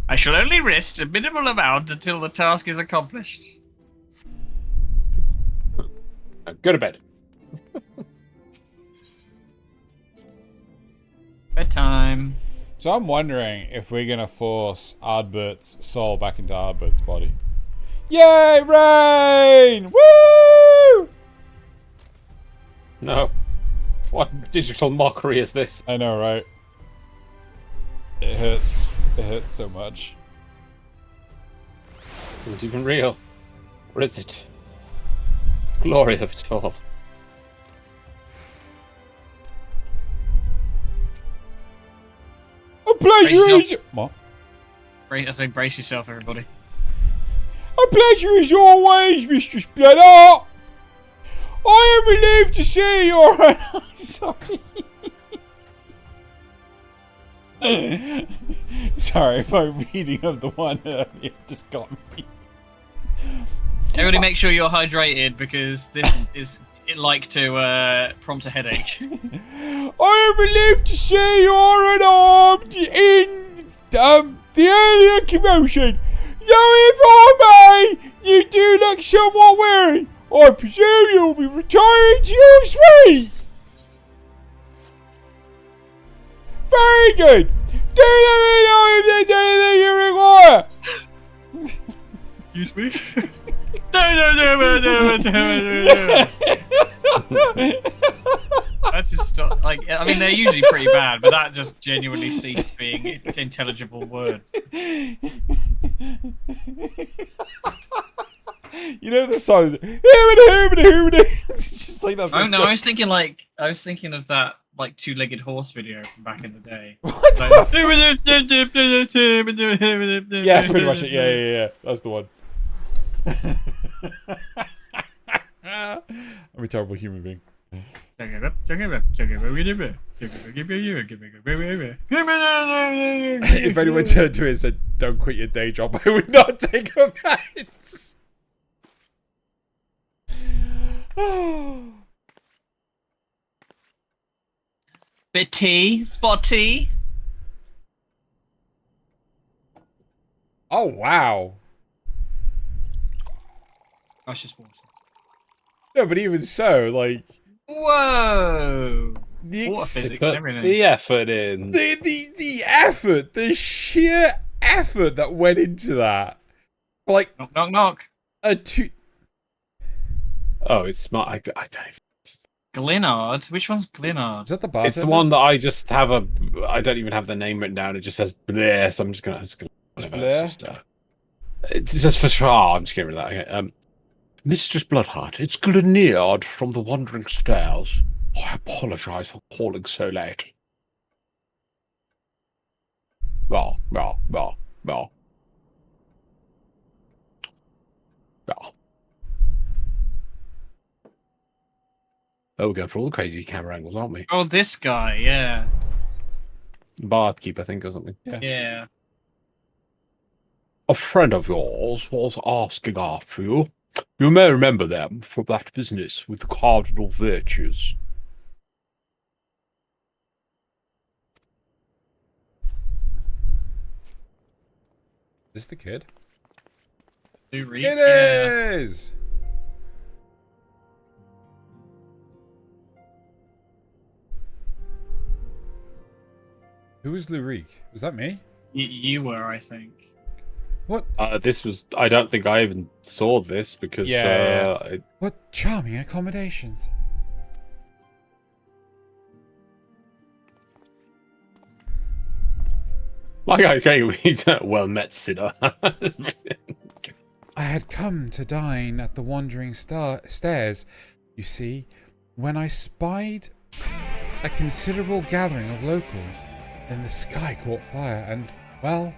I shall only rest a minimal amount until the task is accomplished. Go to bed. Bedtime. So I'm wondering if we're gonna force Ardbert's soul back into Ardbert's body. Yay, rain! Woo! No. What digital mockery is this? I know, right? It hurts. It hurts so much. Is it even real? Or is it? Glory of it all. A pleasure is... What? I say brace yourself, everybody. A pleasure as always, Mistress Bloodheart. I am relieved to see you're... Sorry. Sorry, my reading of the one earlier just got me. Everybody make sure you're hydrated because this is like to prompt a headache. I am relieved to see you're unarmed in the earlier commotion. Though if I may, you do look somewhat weary. I presume you'll be retiring to your suite. Very good. Do let me know if there's anything you require. Excuse me? That just stop. Like, I mean, they're usually pretty bad, but that just genuinely ceased being intelligible words. You know the songs. It's just like that. Oh no, I was thinking of that like two-legged horse video from back in the day. Yeah, that's pretty much it. Yeah. That's the one. I'm a terrible human being. If anyone turned to it and said, "Don't quit your day job," I would not take offense. Bit of tea, spot tea. Oh wow! That's just water. No, but even so, like, whoa! the Water physics and Put everything. the effort in. the effort, the sheer effort that went into that, like Knock, knock, knock. a two. Oh, it's smart. I don't even. Glenard? Which one's Glenard? Is that the bartender? It's the one that I just have a. I don't even have the name written down. It just says Blair, so I'm just gonna. Whatever, Blair? It's just for sure. I'm just getting rid of that. Okay. Mistress Bloodheart, it's Glenard from the Wandering Stars. I apologise for calling so late. Well. Oh, we're going for all the crazy camera angles, aren't we? Oh, this guy, yeah. Barkeep, I think, or something. Yeah. A friend of yours was asking after you. You may remember them from that business with the cardinal virtues. Is this the kid? Lurik, It yeah. is! Who was Lurik? Was that me? You were, I think. What? This was. I don't think I even saw this because. What charming accommodations. Okay, we well met, sinner. I had come to dine at the Wandering Stairs, you see, when I spied a considerable gathering of locals. Then the sky caught fire and, well...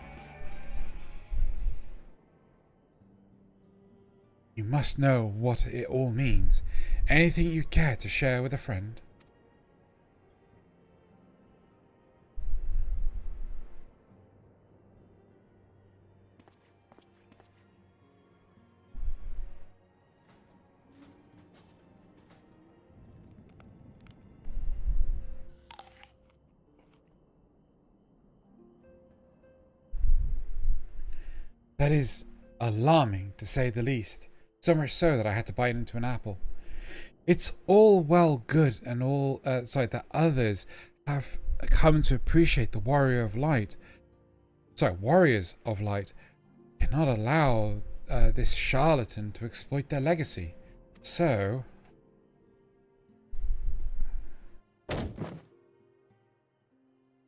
You must know what it all means. Anything you care to share with a friend? That is alarming, to say the least. So much so that I had to bite into an apple. It's all well good and all that others have come to appreciate the warriors of light cannot allow this charlatan to exploit their legacy. So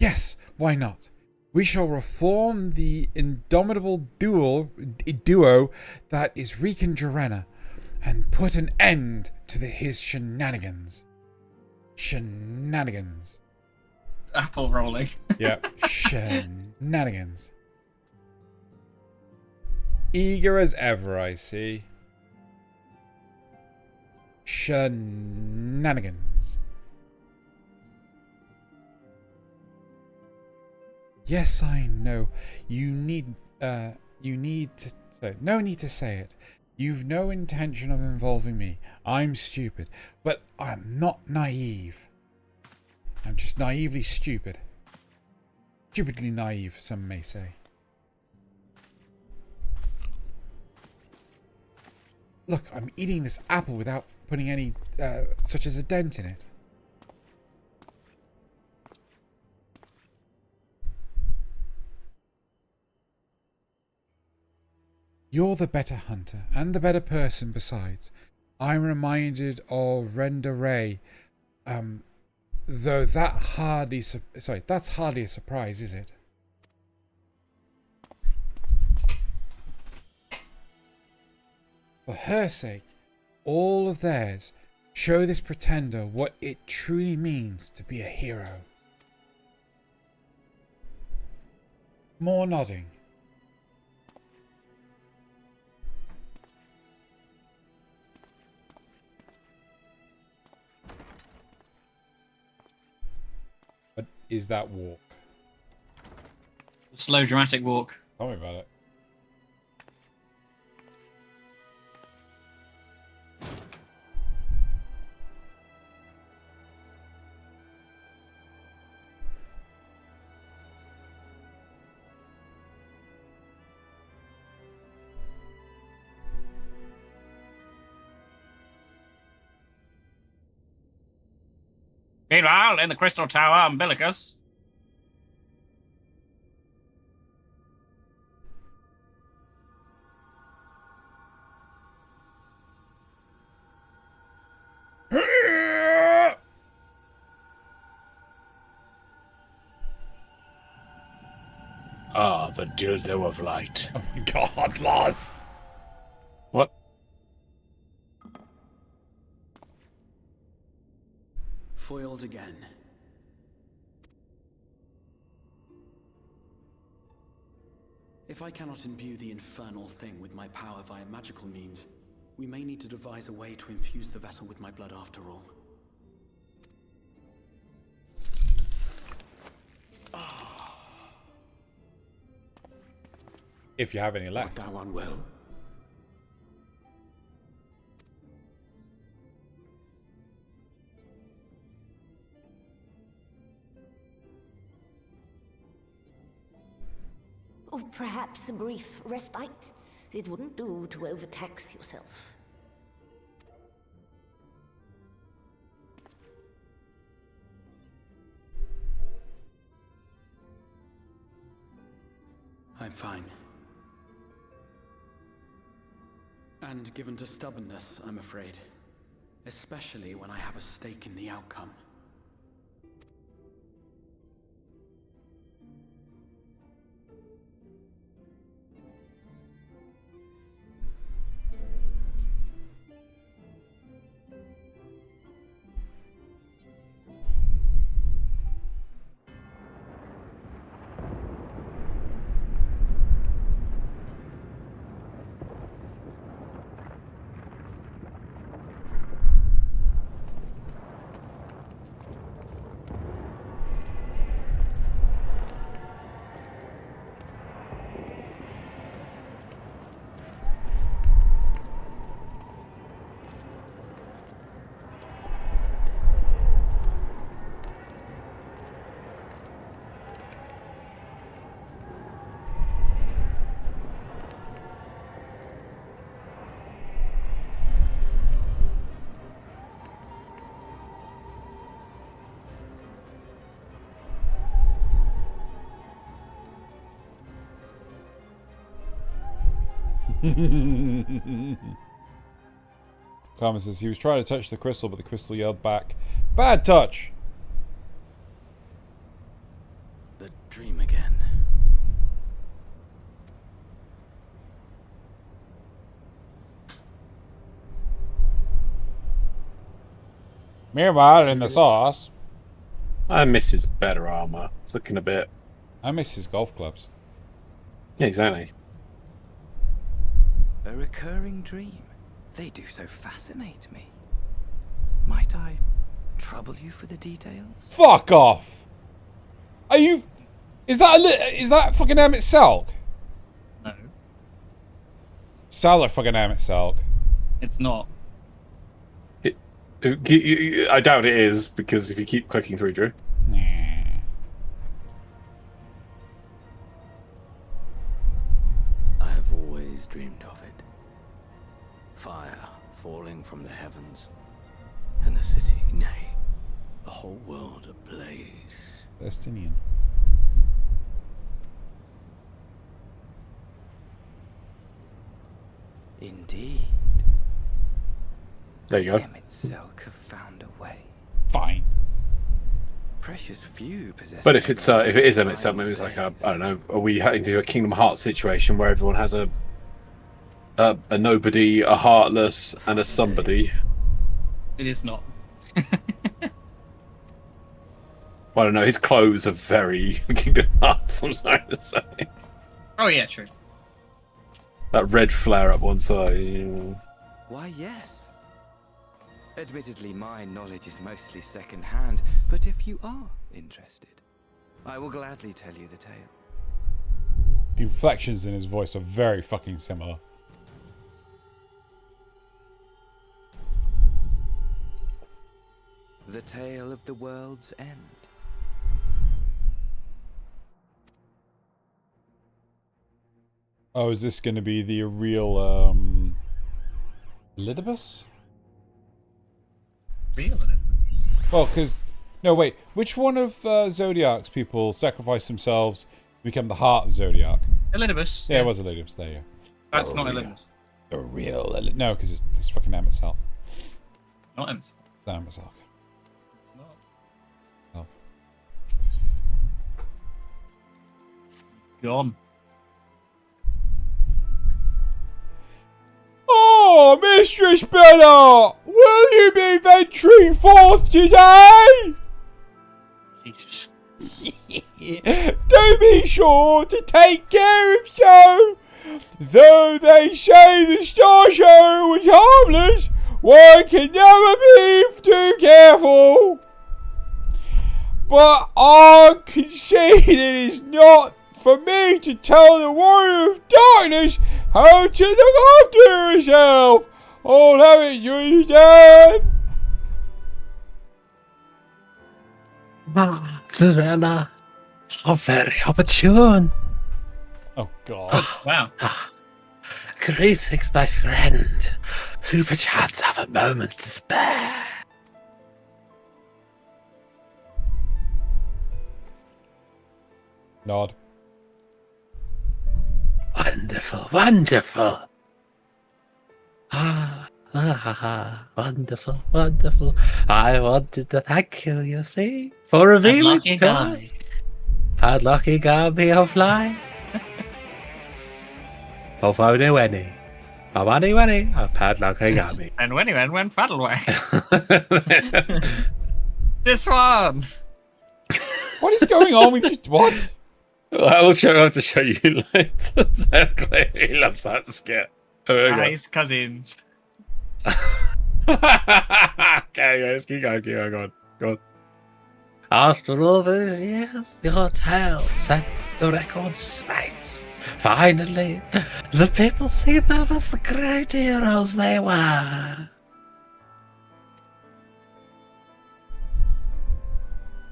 yes, why not? We shall reform the indomitable duo that is Riken Jarena and put an end to his shenanigans. Shenanigans. Apple rolling. Yep, shenanigans. Eager as ever, I see. Shenanigans. Yes, I know. You need to say, no need to say it. You've no intention of involving me. I'm stupid, but I'm not naive. I'm just naively stupid. Stupidly naive, some may say. Look, I'm eating this apple without putting any such as a dent in it. You're the better hunter, and the better person besides. I'm reminded of Renda Ray, though that's hardly a surprise, is it? For her sake, all of theirs, show this pretender what it truly means to be a hero. More nodding. What is that walk? Slow, dramatic walk. Tell me about it. Meanwhile, in the Crystal Tower, Umbilicus. Ah, the dildo of light. Oh my god, Lars! What? Foiled again. If I cannot imbue the infernal thing with my power via magical means, we may need to devise a way to infuse the vessel with my blood after all. If you have any left. Art thou unwell? Or perhaps a brief respite? It wouldn't do to overtax yourself. I'm fine. And given to stubbornness, I'm afraid. Especially when I have a stake in the outcome. Carmen says he was trying to touch the crystal, but the crystal yelled back, "Bad touch!" The dream again. Meanwhile, in the sauce, I miss his better armor. It's looking a bit. I miss his golf clubs. Yeah, exactly. A recurring dream. They do so fascinate me. Might I trouble you for the details? Fuck off! Are you? Is that fucking Emmett Selk? No, Sound like fucking Emmett Selk. it's not. I doubt it is, because if you keep clicking through, Drew. Nah. I have always dreamed of it. Fire falling from the heavens, and the city, nay, the whole world ablaze. Palestinian. Indeed. There you go. Emmett Selk have found a way. Fine. Precious few possess. But if it's if it is Emmett Selk, maybe it's like a, I don't know. Are we heading to a Kingdom Hearts situation where everyone has a nobody, a heartless, and a somebody? It is not. Well, I don't know. His clothes are very Kingdom Hearts. I'm sorry to say. Oh yeah, true. That red flare up one side. Why, yes. Admittedly, my knowledge is mostly second-hand, but if you are interested, I will gladly tell you the tale. The inflections in his voice are very fucking similar. The tale of the world's end. Oh, is this going to be the real, Elidibus? Real in it. Well, because... No, wait. Which one of Zodiac's people sacrificed themselves to become the heart of Zodiac? Elidibus. Yeah, it was Elidibus. There you go. That's not Elidibus. The real No, because it's fucking Emmett Selk. Not him. It's Emmett Selk. It's not. Oh. Gone. Oh, Mistress Bella! Will you be venturing forth today? Jesus. Do be sure to take care of you. Though they say the Star Show was harmless, one can never be too careful. But I concede it is not for me to tell the Warrior of Darkness how to look after herself. I'll have it, you understand? Serena, how very opportune. Oh, God. Wow. Greetings, my friend. Do perchance have a moment to spare? Nod. Wonderful, wonderful. Wonderful, wonderful. I wanted to thank you, you see, for revealing to us Padlocking Army of Light. Fofoni Weni. Pawani Weni, a Padlocking Army. And when he went faddle away. This one. What is going on with you? What? Well, I will have to show you later. So clearly he loves that skit. Nice cousins. Okay, let's keep going, go on. After all these years, your tale set the record straight. Finally, the people see them as the great heroes they were.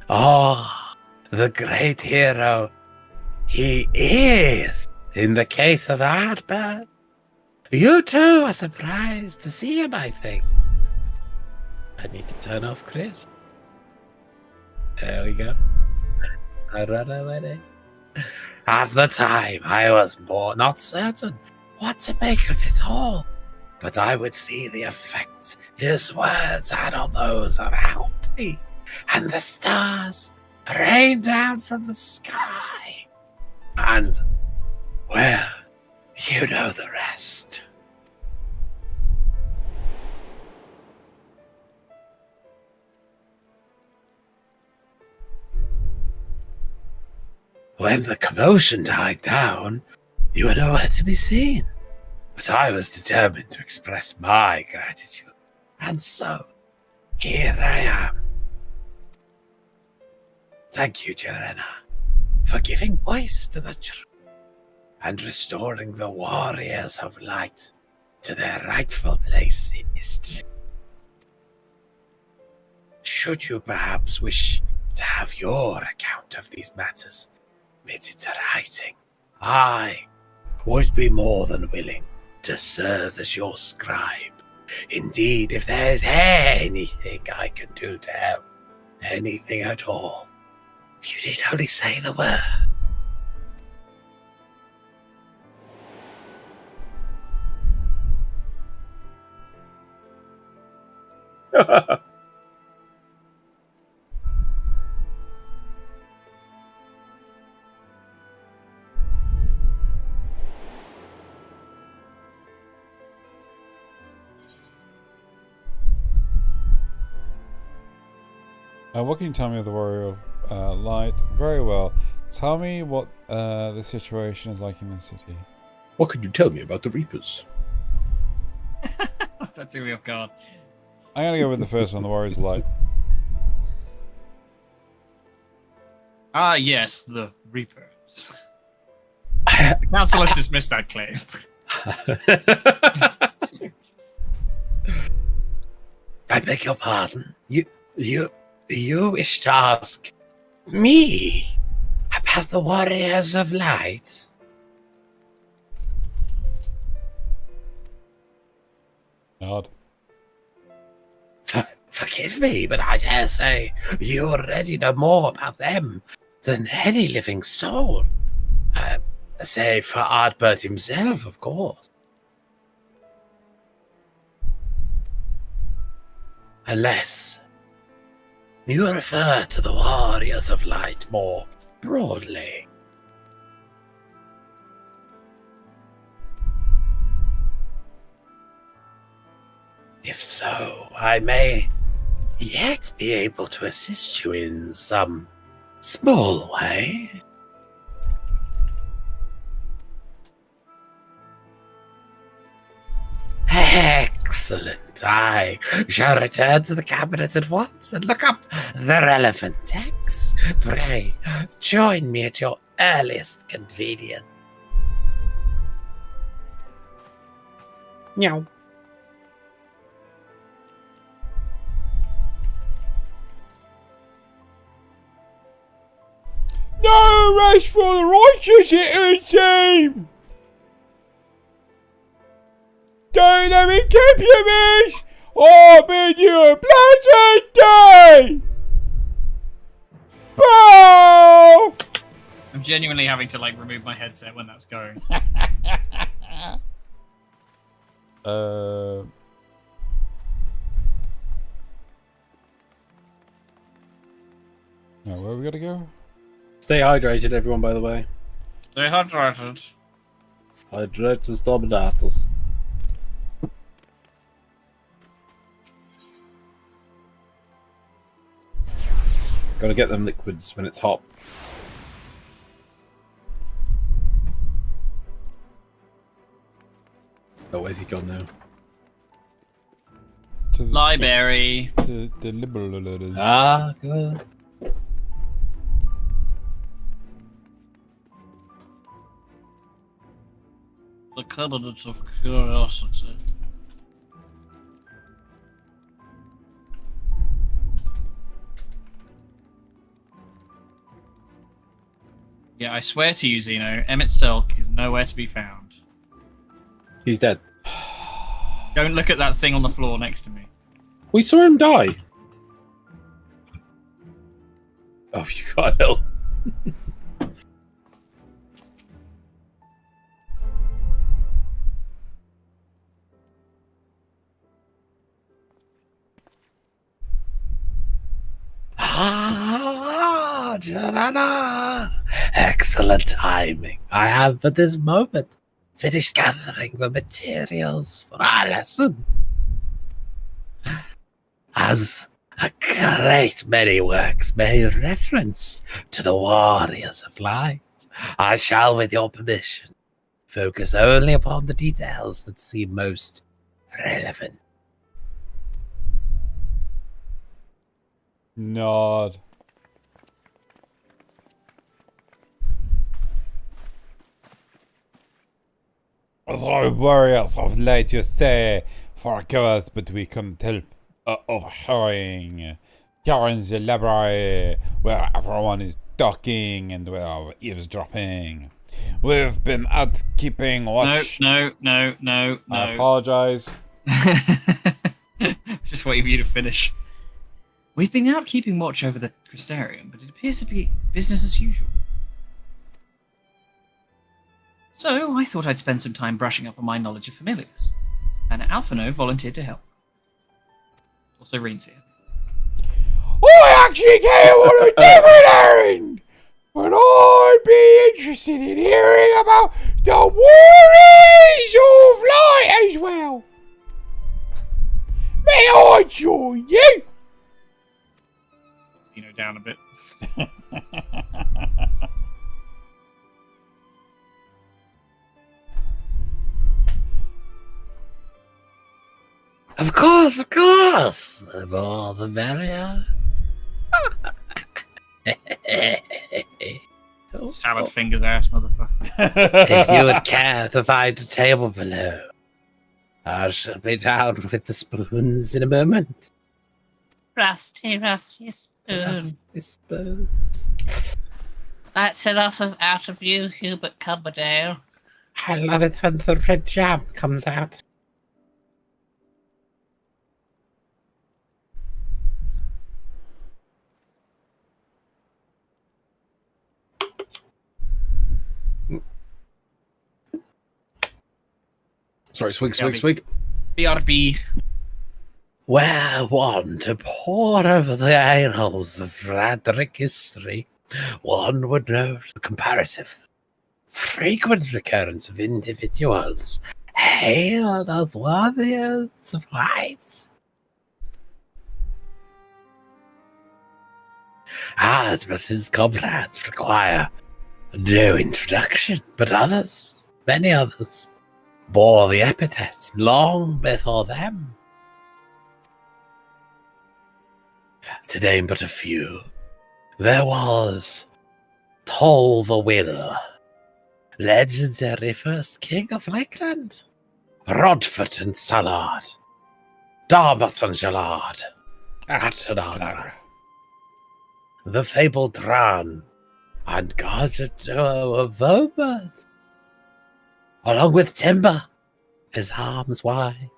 Oh, the great hero he is in the case of Ardbird. You too are surprised to see him, I think. I need to turn off Chris. There we go. I run away. At the time, I was not certain what to make of it all, but I would see the effect his words had on those around me, and the stars rain down from the sky. And, well, you know the rest. When the commotion died down, you were nowhere to be seen. But I was determined to express my gratitude. And so, here I am. Thank you, Jarena, for giving voice to the truth and restoring the warriors of light to their rightful place in history. Should you perhaps wish to have your account of these matters made into writing, I would be more than willing to serve as your scribe. Indeed, if there's anything I can do to help, anything at all, you need only say the word. What can you tell me of the Warrior of Light? Very well. Tell me what the situation is like in the city. What could you tell me about the Reapers? That took me off guard. I'm gonna go with the first one, the Warriors of Light. Ah, yes, the Reapers. The council has dismissed that claim. I beg your pardon. You wish to ask me about the Warriors of Light? Nod. Forgive me, but I dare say you already know more about them than any living soul. Save for Ardbert himself, of course. Unless you refer to the Warriors of Light more broadly. If so, I may yet be able to assist you in some small way. Excellent. I shall return to the cabinet at once and look up the relevant texts. Pray, join me at your earliest convenience. Meow. No rest for the righteous, it team! Don't let me keep you, miss! I bid you a blessed day! Bow! I'm genuinely having to like remove my headset when that's going. Now, where we gotta go? Stay hydrated, everyone, by the way. Stay hydrated. Hydratus dominatus. Gotta get them liquids when it's hot. Oh, where's he gone now? To the Library. To the liberals. Ah, good. The Cabinet of Curiosity. Yeah, I swear to you, Zeno, Emmett Silk is nowhere to be found. He's dead. Don't look at that thing on the floor next to me. We saw him die. Oh, you got help. much an honor. Excellent timing. I have at this moment finished gathering the materials for our lesson. As a great many works bear reference to the warriors of light, I shall, with your permission, focus only upon the details that seem most relevant. Nod. The warriors of light, you say, forgive us, but we couldn't help overhearing. Here in the library, where everyone is talking and we're eavesdropping. We've been out keeping watch. No. I apologize. Just waiting for you to finish. We've been out keeping watch over the Crystarium, but it appears to be business as usual. So I thought I'd spend some time brushing up on my knowledge of familiars, and Alphino volunteered to help. Also, Reen's here. I actually came on a different errand, but I'd be interested in hearing about the warriors of light as well. May I join you? Down a bit. Of course. The more the merrier. Salad fingers ass, motherfucker. If you would care to find a table below, I shall be down with the spoons in a moment. Rusty spoon. Rusty spoons. That's enough out of you, Hubert Cumberdale. I love it when the red jam comes out. Sorry, swig. BRB. Where one to pore over the annals of Radric history, one would note the comparative, frequent recurrence of individuals hailed as warriors of light. Admiral's comrades require no introduction, but others, many others, bore the epithet long before them. To name but a few, there was Tol the Will, legendary first king of Lakeland, Rodford and Salard, Darmot and Jalard, Atanagra, the fabled Dran, and Gargeto of Vermont, along with Timber, his arms wide.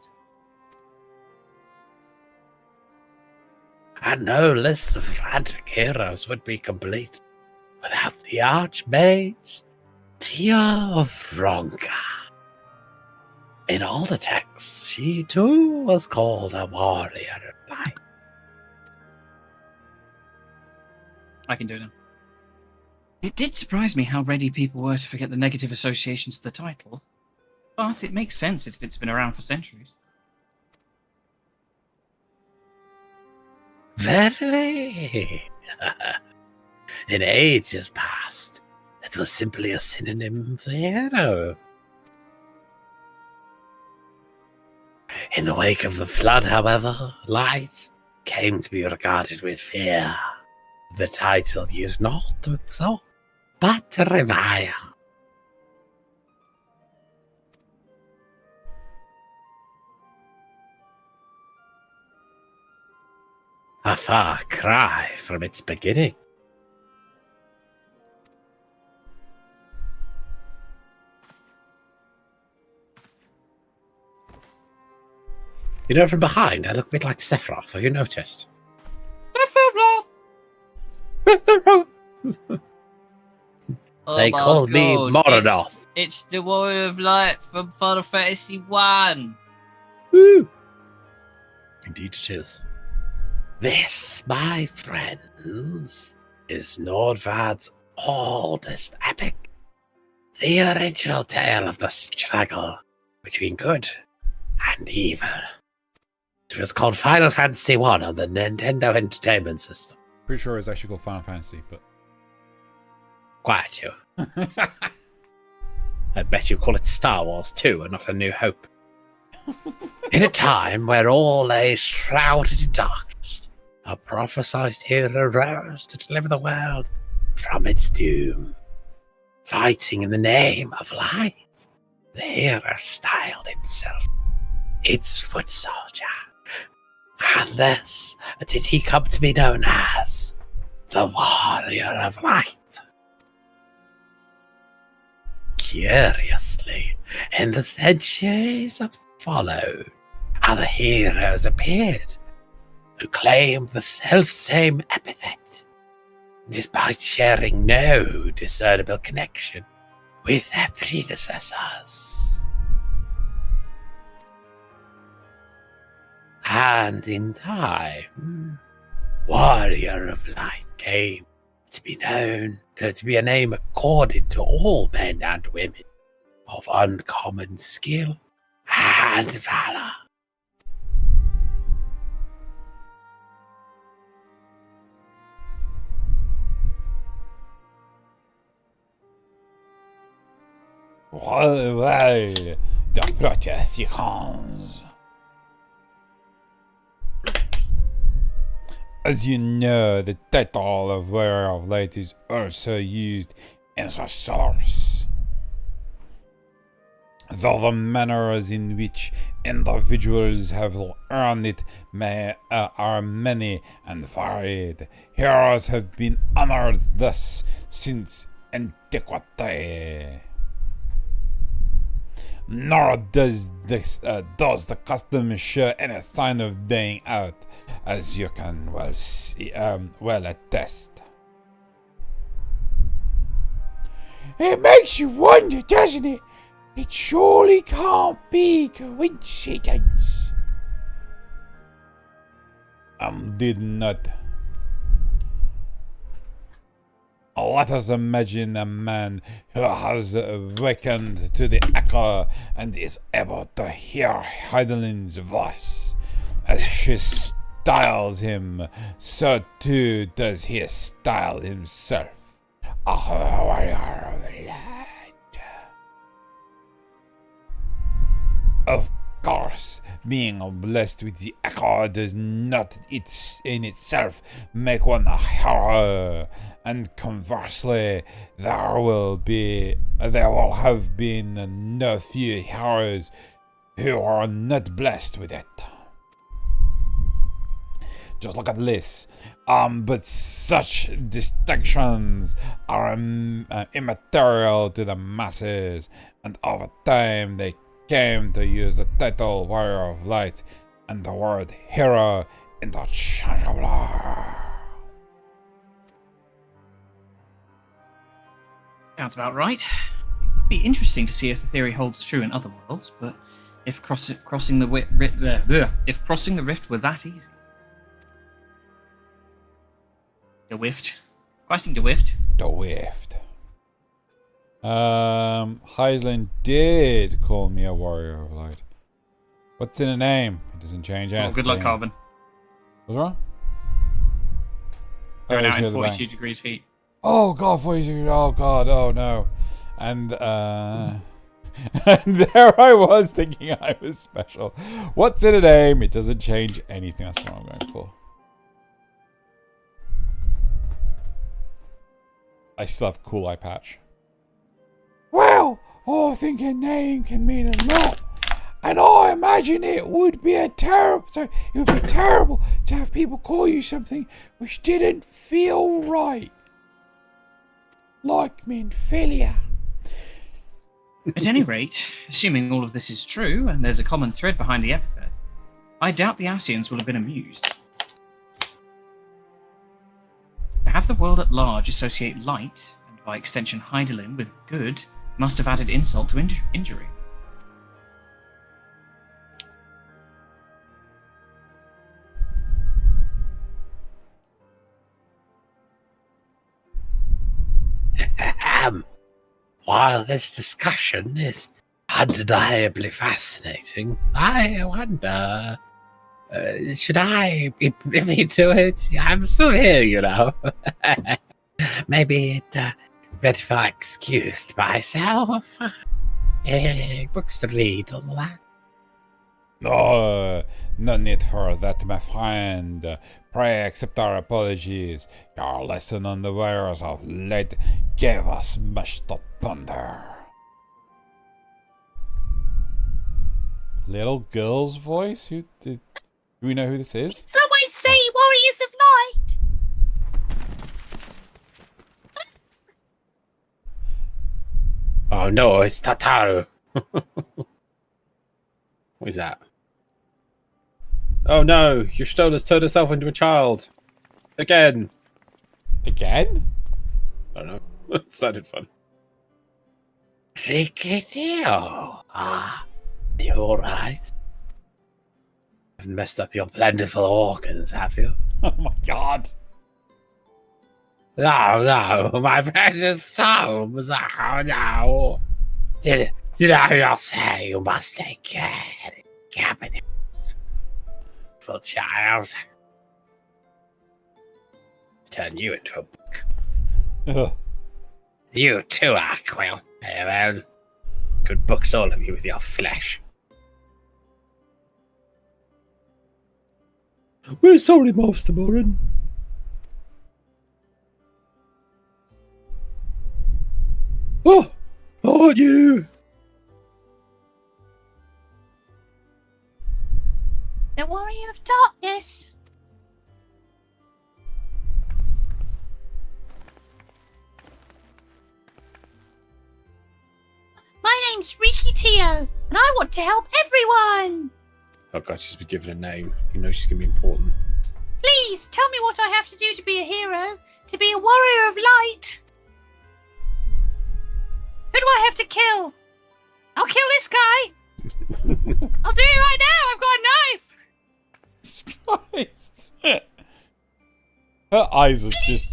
And no list of frantic heroes would be complete without the Archmage, Tia of Ronka. In all the texts, she too was called a warrior of light. I can do it now. It did surprise me how ready people were to forget the negative associations to the title, but it makes sense if it's been around for centuries. Verily. In ages past, it was simply a synonym for hero. In the wake of the flood, however, light came to be regarded with fear. The title used not to exalt, but to revile. A far cry from its beginning. You know, from behind, I look a bit like Sephiroth. Have you noticed? Oh They my call me God, Morodoth. It's the Warrior of Light from Final Fantasy 1. Woo! Indeed it is. This, my friends, is Nordvad's oldest epic. The original tale of the struggle between good and evil. It was called Final Fantasy I on the Nintendo Entertainment System. Pretty sure it's actually called Final Fantasy, but... Quiet you. I bet you call it Star Wars 2 and not A New Hope. In a time where all lay shrouded in darkness, a prophesied hero rose to deliver the world from its doom. Fighting in the name of light, the hero styled himself its foot soldier. And thus did he come to be known as the Warrior of Light. Curiously, in the centuries that followed, other heroes appeared who claimed the self-same epithet, despite sharing no discernible connection with their predecessors. And in time, Warrior of Light came to be known to be a name accorded to all men and women of uncommon skill and valor. Well, the Protethicons. As you know, the title of Warrior of Light is also used in the source. Though the manners in which individuals have earned it are many and varied, heroes have been honored thus since antiquity. Nor does the custom show any sign of dying out, as you can well attest. It makes you wonder, doesn't it? It surely can't be coincidence. Did not. Let us imagine a man who has awakened to the echo and is able to hear Heidelin's voice. As she styles him, so too does he style himself. A warrior of light. Of course, being blessed with the echo does not in itself make one a hero, and conversely, there will have been no few heroes who are not blessed with it. Just look at this. But such distinctions are immaterial to the masses, and over time they came to use the title Warrior of Light and the word hero interchangeably. Sounds about right. It would be interesting to see if the theory holds true in other worlds, but if crossing the rift were that easy. The Wift. Crossing the Wift. The Wift. Heidelin did call me a Warrior of Light. What's in a name? It doesn't change anything. Oh, good luck, Carbon. What's wrong? Going out in 42 degrees heat. Oh god, 42, oh god, oh no. And and there I was thinking I was special. What's in a name? It doesn't change anything. That's what I'm going for. I still have cool eye patch. Well, I think a name can mean a lot. And I imagine it would be terrible to have people call you something which didn't feel right. Like Minfilia. At any rate, assuming all of this is true, and there's a common thread behind the epithet, I doubt the Ascians will have been amused. To have the world at large associate light, and by extension Heidelin, with good, must have added insult to injury. While this discussion is undeniably fascinating, I wonder, should I be privy to it? I'm still here, you know. Maybe it better if I excused myself. Books to read, all that. Oh, no need for that, my friend. Pray accept our apologies. Your lesson on the wares of light gave us much to ponder. Little girl's voice? Do we know who this is? Someone say Warriors of Light! Oh no, it's Tataru. What is that? Oh no, your stone has turned herself into a child. Again. Again? I don't know. It sounded fun. Rikitio. Ah, you alright? Haven't messed up your plentiful organs, have you? Oh my god. No, my precious stones. Oh no. Did I not say you must take care of the cabinet? For child. Turn you into a book. Ugh. You too, Aquil. Hey, man. Good books, all of you, with your flesh. We're sorry, Master Morin. Oh, are you? The Warrior of Darkness. My name's Rikitio, and I want to help everyone. Oh god, she's been given a name. You know she's going to be important. Please, tell me what I have to do to be a hero, to be a warrior of light. Who do I have to kill? I'll kill this guy. I'll do it right now. I've got a knife. Christ. Her eyes are just...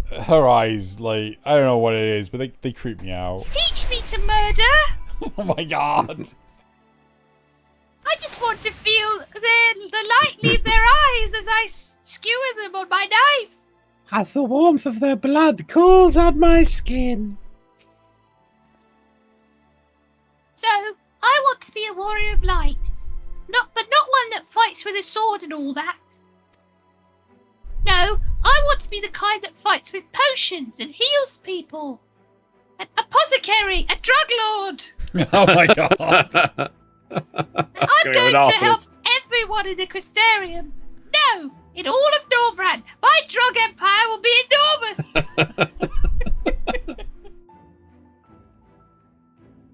Her eyes, like, I don't know what it is, but they creep me out. Teach me to murder. Oh my god. I just want to feel the light leave their eyes as I skewer them on my knife. As the warmth of their blood cools on my skin. So, I want to be a warrior of light. But not one that fights with a sword and all that. No, I want to be the kind that fights with potions and heals people. An apothecary, a drug lord. Oh my god. I'm going to help everyone in the Crystarium. No, in all of Norvrand, my drug empire will be enormous.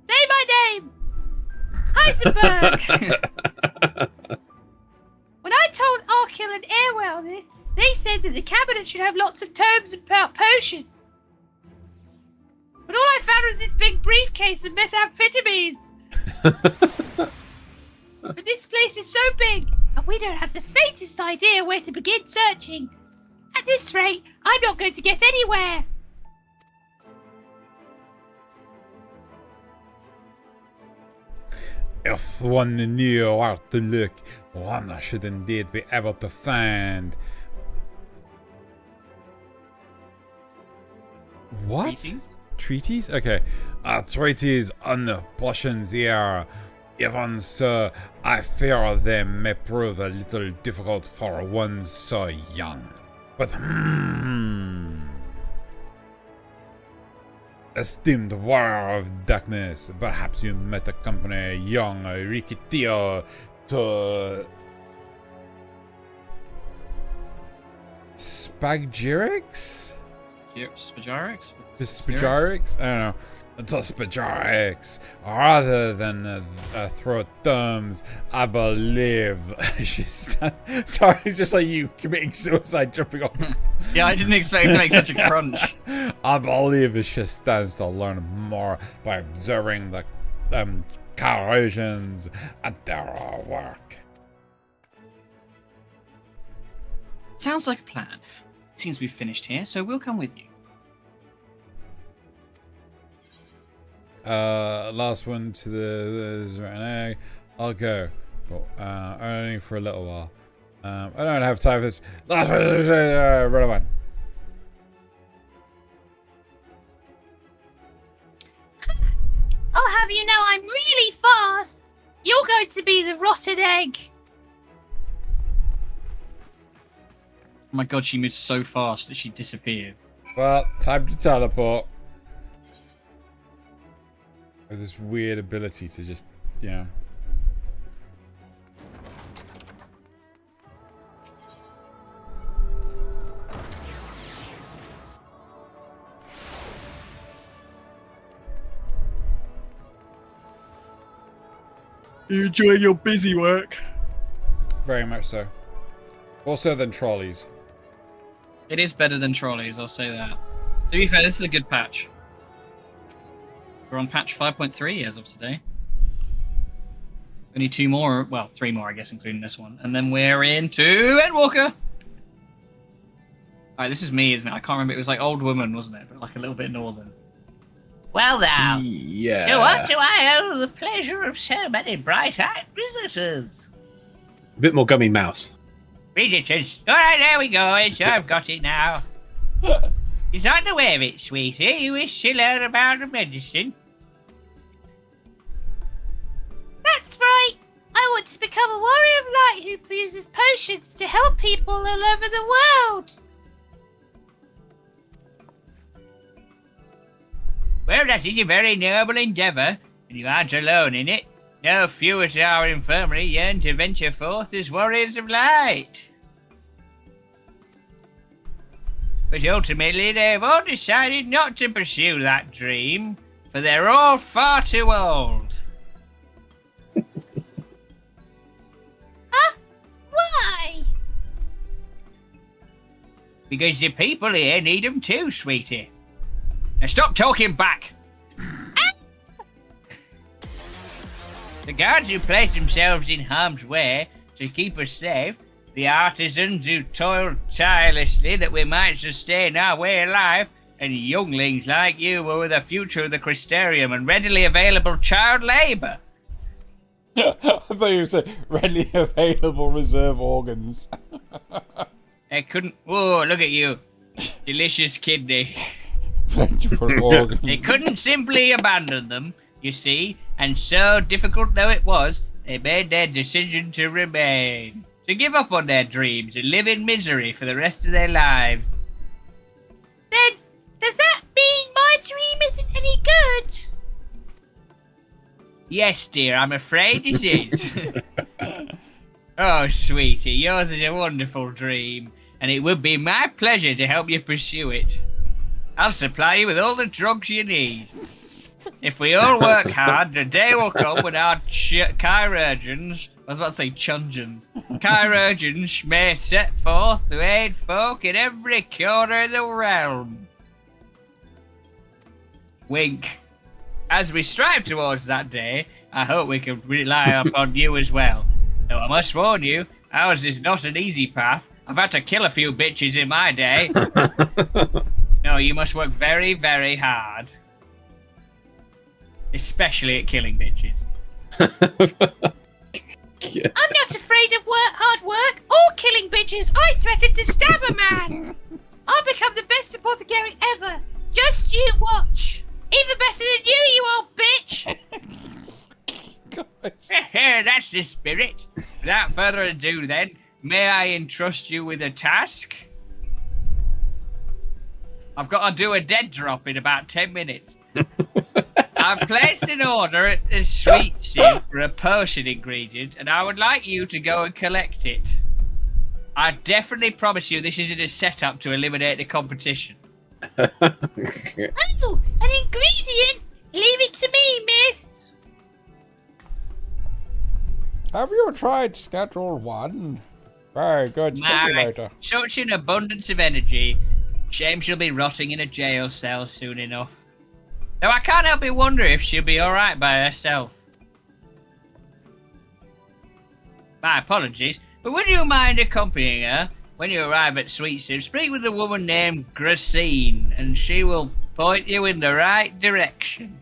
Say my name. Heisenberg. When I told Arkil and Airwell this, they said that the cabinet should have lots of tomes and potions. But all I found was this big briefcase of methamphetamines. But this place is so big, and we don't have the faintest idea where to begin searching. At this rate, I'm not going to get anywhere. If one knew where to look, one should indeed be able to find... What? Treaties? Treaties? Okay. Treaties on the potions here. Even so, I fear they may prove a little difficult for one so young. But esteemed warrior of darkness, perhaps you might accompany young Rikitio to Spagyrix? Spagyrix? Spagyrix? I don't know. To Spagyrix. Rather than throw terms, I believe she's... Sorry, it's just like you committing suicide jumping off. Yeah, I didn't expect to make such a crunch. I believe she stands to learn more by observing the corrosions at their work. Sounds like a plan. Seems we've finished here, so we'll come with you. last one to the right now. I'll go, but only for a little while. I don't have time for this. Last one, run one. I'll have you know I'm really fast. You're going to be the rotten egg. Oh my god, she moved so fast that she disappeared. Well, time to teleport. With this weird ability to just, you know. You enjoy your busy work? Very much so. Also than trolleys. It is better than trolleys, I'll say that. To be fair, this is a good patch. We're on patch 5.3 as of today. Only 2 more, well, 3 more, I guess, including this one. And then we're into Endwalker! Alright, this is me, isn't it? I can't remember. It was like Old Woman, wasn't it? But like a little bit northern. Well now, Yeah. to what do I owe the pleasure of so many bright-eyed visitors? A bit more gummy mouth. Visitors. Alright, there we go. I've got it now. Is on the way of it, sweetie. You wish to learn about the medicine? That's right. I want to become a warrior of light who uses potions to help people all over the world. Well, that is a very noble endeavour, and you aren't alone in it. No few at our infirmary yearn to venture forth as warriors of light. But ultimately, they've all decided not to pursue that dream, for they're all far too old. Huh? Why? Because the people here need them too, sweetie. Now stop talking back! The guards who place themselves in harm's way to keep us safe, the artisans who toil tirelessly that we might sustain our way of life, and younglings like you who are the future of the Crystarium and readily available child labour. I thought you said readily available reserve organs. They couldn't... Whoa, look at you. Delicious kidney. Plentiful organs. They couldn't simply abandon them, you see, and so difficult though it was, they made their decision to remain. To give up on their dreams and live in misery for the rest of their lives. Then, does that mean my dream isn't any good? Yes, dear, I'm afraid it is. Oh, sweetie, yours is a wonderful dream, and it would be my pleasure to help you pursue it. I'll supply you with all the drugs you need. If we all work hard, the day will come when our chirurgeons, I was about to say chungeons, chirurgeons may set forth to aid folk in every corner of the realm. Wink. As we strive towards that day, I hope we can rely upon you as well. Though I must warn you, ours is not an easy path. I've had to kill a few bitches in my day. No, you must work very, very hard. Especially at killing bitches. Yeah. I'm not afraid of hard work or killing bitches. I threatened to stab a man. I'll become the best apothecary ever. Just you watch. Even better than you old bitch. That's the spirit. Without further ado then, may I entrust you with a task? I've got to do a dead drop in about 10 minutes. I've placed an order at the sweet sieve for a potion ingredient, and I would like you to go and collect it. I definitely promise you this isn't a setup to eliminate the competition. Oh, an ingredient? Leave it to me, miss. Have you tried Schedule 1? Very good simulator. Such an abundance of energy. Shame she'll be rotting in a jail cell soon enough. Though I can't help but wonder if she'll be alright by herself. My apologies, but would you mind accompanying her? When you arrive at Sweet Sieve, speak with a woman named Gracine, and she will point you in the right direction.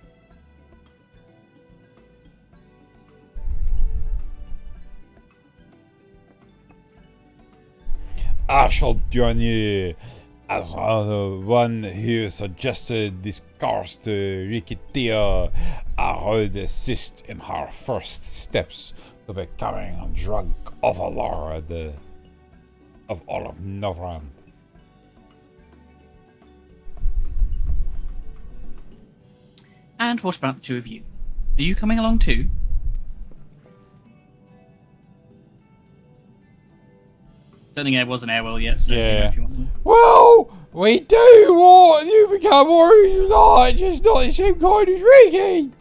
I shall join you as the one who suggested this course to Rikitia. I would assist in her first steps to becoming a drug overlord of all of Northrend. And what about the two of you? Are you coming along too? Don't think there was an Airwell yet, so if you want to. Well, we do want you to become warrior you like, just not the same kind as Ricky.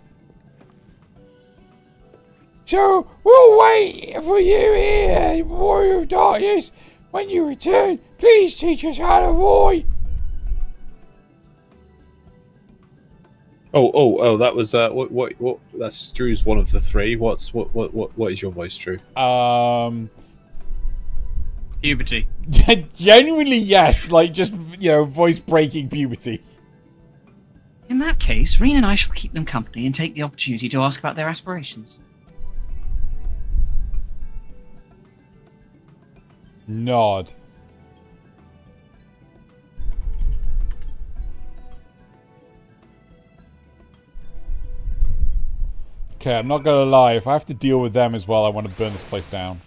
So we'll wait for you here, Warrior of Darkness. When you return, please teach us how to avoid. Oh! That was what? That's Drew's one of the three. What is your voice, Drew? Puberty. Genuinely, yes. Like just voice breaking puberty. In that case, Reen and I shall keep them company and take the opportunity to ask about their aspirations. Nod. Okay, I'm not gonna lie. If I have to deal with them as well, I want to burn this place down.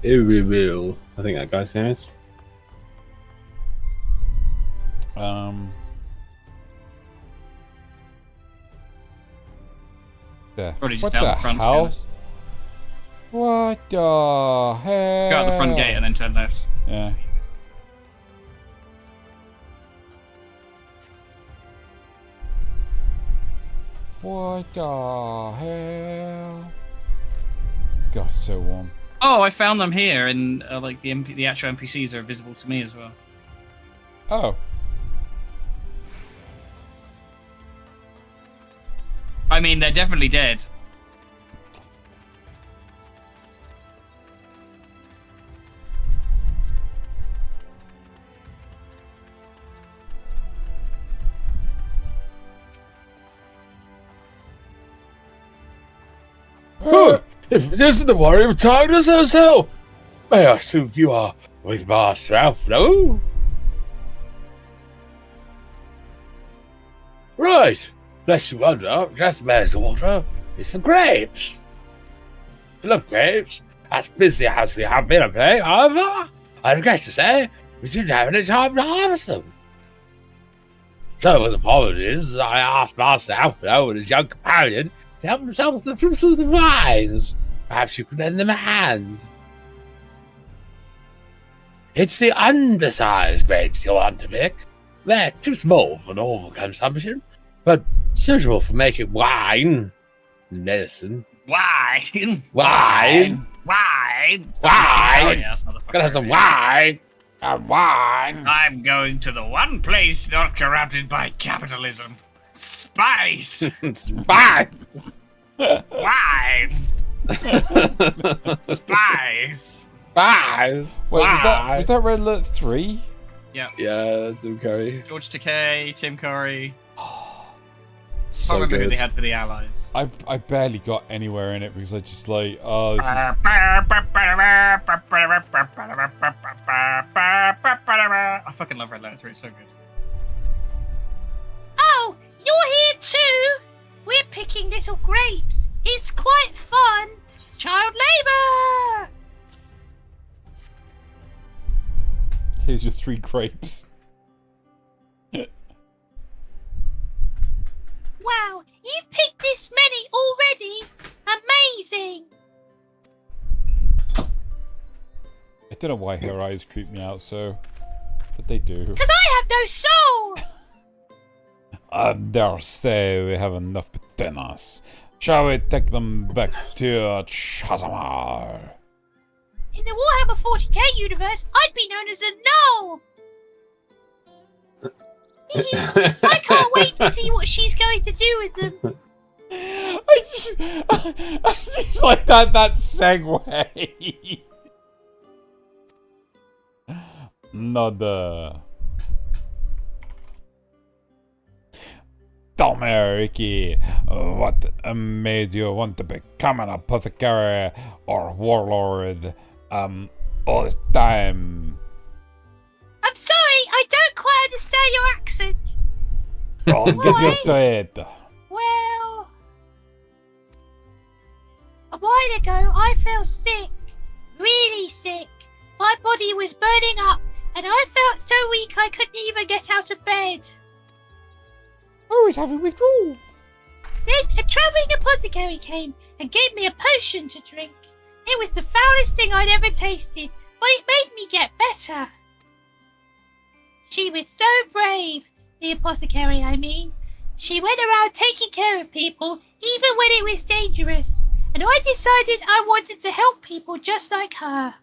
We will. I think that guy's name is. There. Probably just What out the the front, to be hell? honest. What the hell? Go out the front gate and then turn left. Yeah. What the hell? God, it's so warm. Oh, I found them here, and like the actual NPCs are visible to me as well. Oh. I mean, they're definitely dead. If this is the Warrior of Darkness herself, may I assume you are with Master Alfredo? Right. Lest you wonder, just bears the water is some grapes. You love grapes. As busy as we have been of late, however, I regret to say, we didn't have any time to harvest them. So, with apologies, I asked Master Alfredo and his young companion to help themselves to the fruits of the vines. Perhaps you could lend them a hand. It's the undersized grapes you'll want to pick. They're too small for normal consumption, but suitable for making wine, medicine. Wine. Wine. Wine. Wine. Yes, Gonna have some wine. Wine. I'm going to the one place not corrupted by capitalism. Spice. Spice. Wine. Spice. Five. Wait, was that Red Alert 3? Yeah. Yeah, Tim Curry. George Takei, Tim Curry. So I can't remember who good. they had for the allies. I barely got anywhere in it because I just like, oh, this is... I fucking love Red Alert 3, it's so good. Oh, you're here too? We're picking little grapes. It's quite fun. Child labour! Here's your 3 grapes. Wow, you've picked this many already. Amazing. I don't know why her eyes creep me out so, but they do. Because I have no soul. I dare say we have enough between us. Shall we take them back to Chazamar? In the Warhammer 40k universe, I'd be known as a null. I can't wait to see what she's going to do with them. I just like that segue. Nada. Tell me, Ricky, what made you want to become an apothecary or warlord? all this time? I'm sorry, I don't quite understand your accent. Oh, get used to it. Well, a while ago I felt sick. Really sick. My body was burning up, and I felt so weak I couldn't even get out of bed. I was having withdrawal. Then a travelling apothecary came and gave me a potion to drink. It was the foulest thing I'd ever tasted, but it made me get better. She was so brave, the apothecary I mean. She went around taking care of people even when it was dangerous, and I decided I wanted to help people just like her.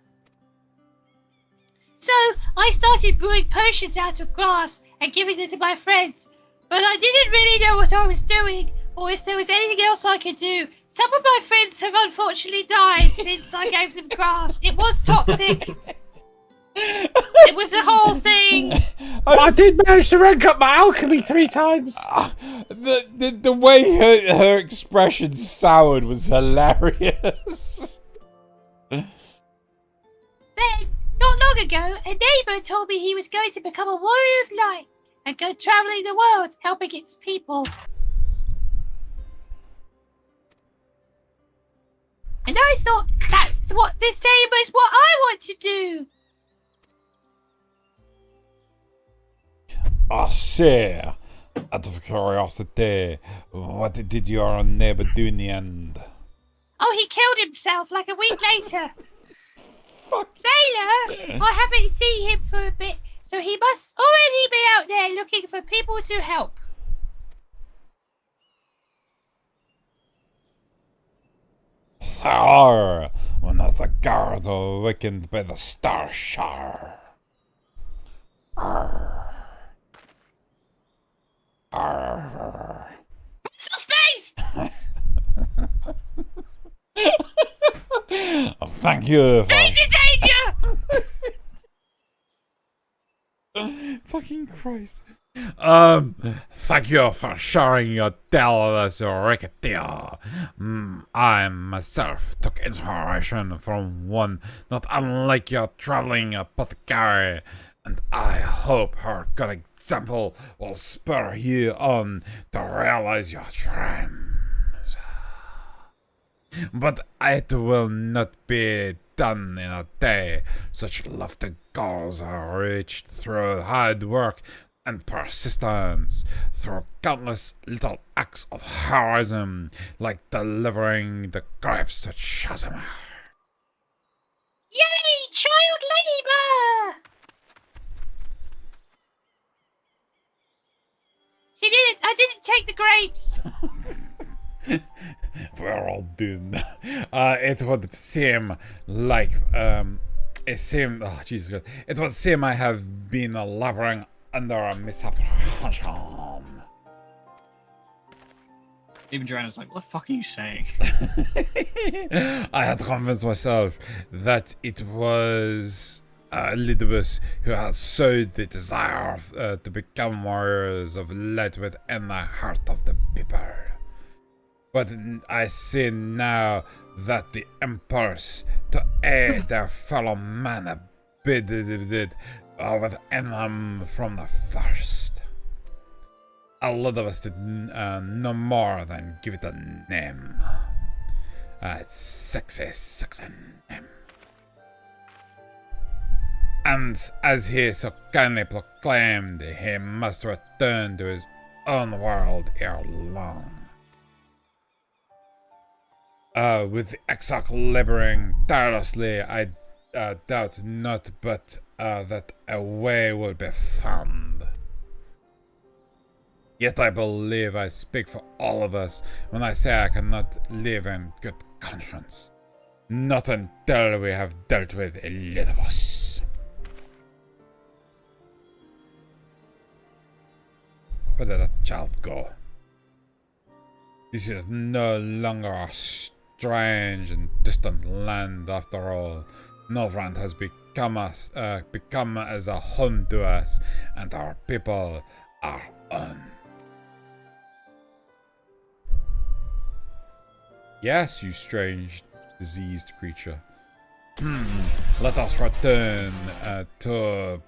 So I started brewing potions out of grass and giving them to my friends, but I didn't really know what I was doing or if there was anything else I could do. Some of my friends have unfortunately died since I gave them grass. It was toxic. It was a whole thing. I did manage to rank up my alchemy 3 times. The way her expression soured was hilarious. Then, not long ago, a neighbour told me he was going to become a warrior of light and go travelling the world helping its people. And I thought that's what the same as what I want to do. I say, out of curiosity, what did your neighbor do in the end? Oh, he killed himself like a week later. Layla, I haven't seen him for a bit, so he must already be out there looking for people to help. Thar, one of the guards awakened by the star shard. Arr. Arr. Space! Oh, thank you for... Danger! Fucking Christ. Thank you for sharing your tales, Ricketeer. I myself took inspiration from one not unlike your traveling apothecary, and I hope her good example will spur you on to realize your dreams. But it will not be done in a day. Such lofty goals are reached through hard work and persistence, through countless little acts of heroism, like delivering the grapes to Chasimer. Yay, child labour! I didn't take the grapes. We're all doomed. It would seem like, it seemed, oh Jesus Christ, it would seem I have been laboring under a misapprehension. Even Joanna's like, what the fuck are you saying? I had convinced myself that it was Elidibus who had sowed the desire to become warriors of light within the heart of the people. But I see now that the impulse to aid their fellow man within them from the first. Elidibus did no more than give it a name. It's sexy name. And as he so kindly proclaimed, he must return to his own world ere long. With the exarch laboring tirelessly, I doubt not but that a way will be found. Yet I believe I speak for all of us when I say I cannot live in good conscience. Not until we have dealt with Elidibus. Where did that child go? This is no longer a strange and distant land after all. Northrend has become as a home to us, and our people are own. Yes, you strange, diseased creature. Let us return to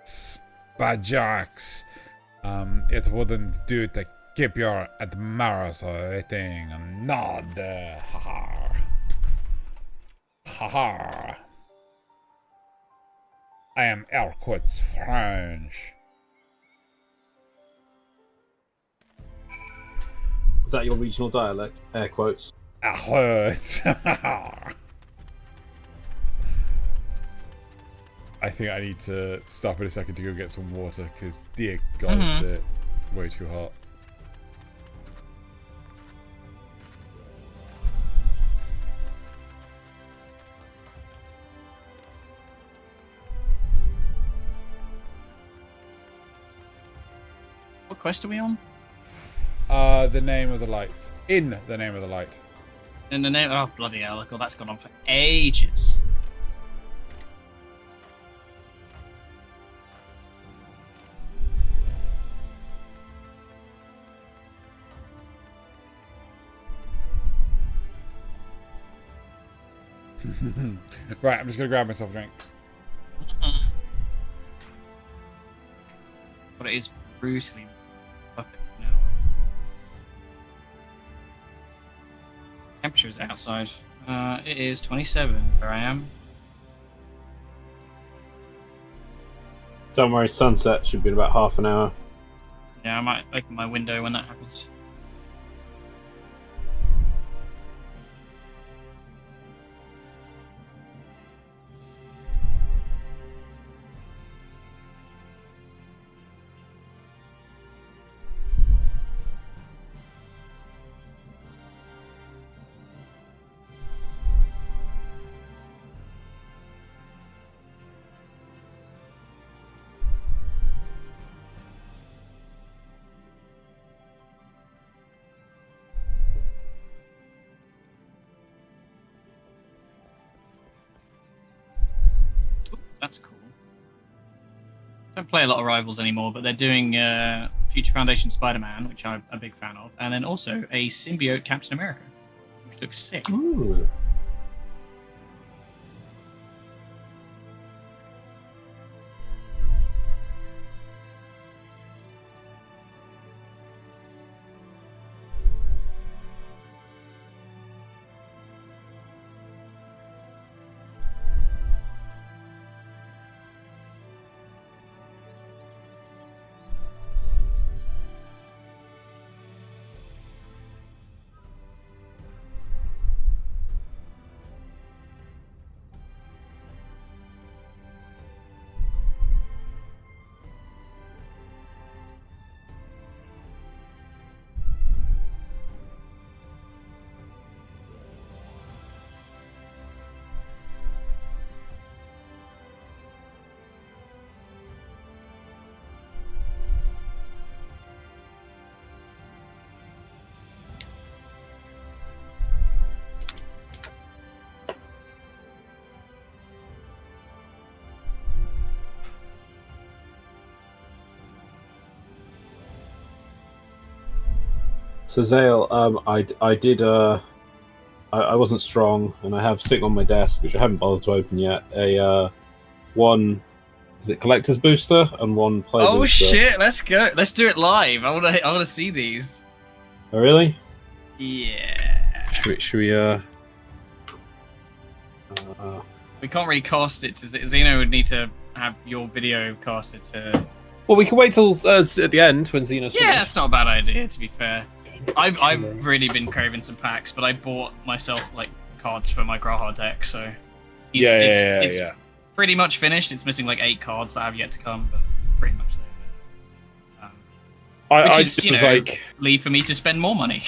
Spajax. It wouldn't do to keep your admirers waiting. Nod. Ha-ha. Ha-ha. I am Elquit's French. Is that your regional dialect? Air quotes. Elquit. I think I need to stop in a second to go get some water, because dear God, it's way too hot. What quest are we on? The Name of the Light. In the Name of the Light. In the name. Oh bloody hell! Look, that's gone on for ages. Right, I'm just gonna grab myself a drink. But it is brutally fucking now. Temperature's outside. It is 27 where I am. Don't worry, sunset should be in about half an hour. Yeah, I might open my window when that happens. That's cool. Don't play a lot of Rivals anymore, but they're doing Future Foundation Spider-Man, which I'm a big fan of, and then also a symbiote Captain America, which looks sick. Ooh. So Zale, I did I wasn't strong, and I have sitting on my desk, which I haven't bothered to open yet, a one, is it collector's booster and one play Oh booster. shit! Let's go. Let's do it live. I wanna see these. Oh really? Yeah. Should we We can't really cast it to Xeno. Would need to have your video casted to. Well, we can wait till at the end when Xeno's Yeah, finished. that's not a bad idea. To be fair, I've really been craving some packs, but I bought myself like cards for my Graha deck, so it's yeah. pretty much finished. It's missing like 8 cards that have yet to come, but pretty much there. Which I is, just you was know, like, leave for me to spend more money.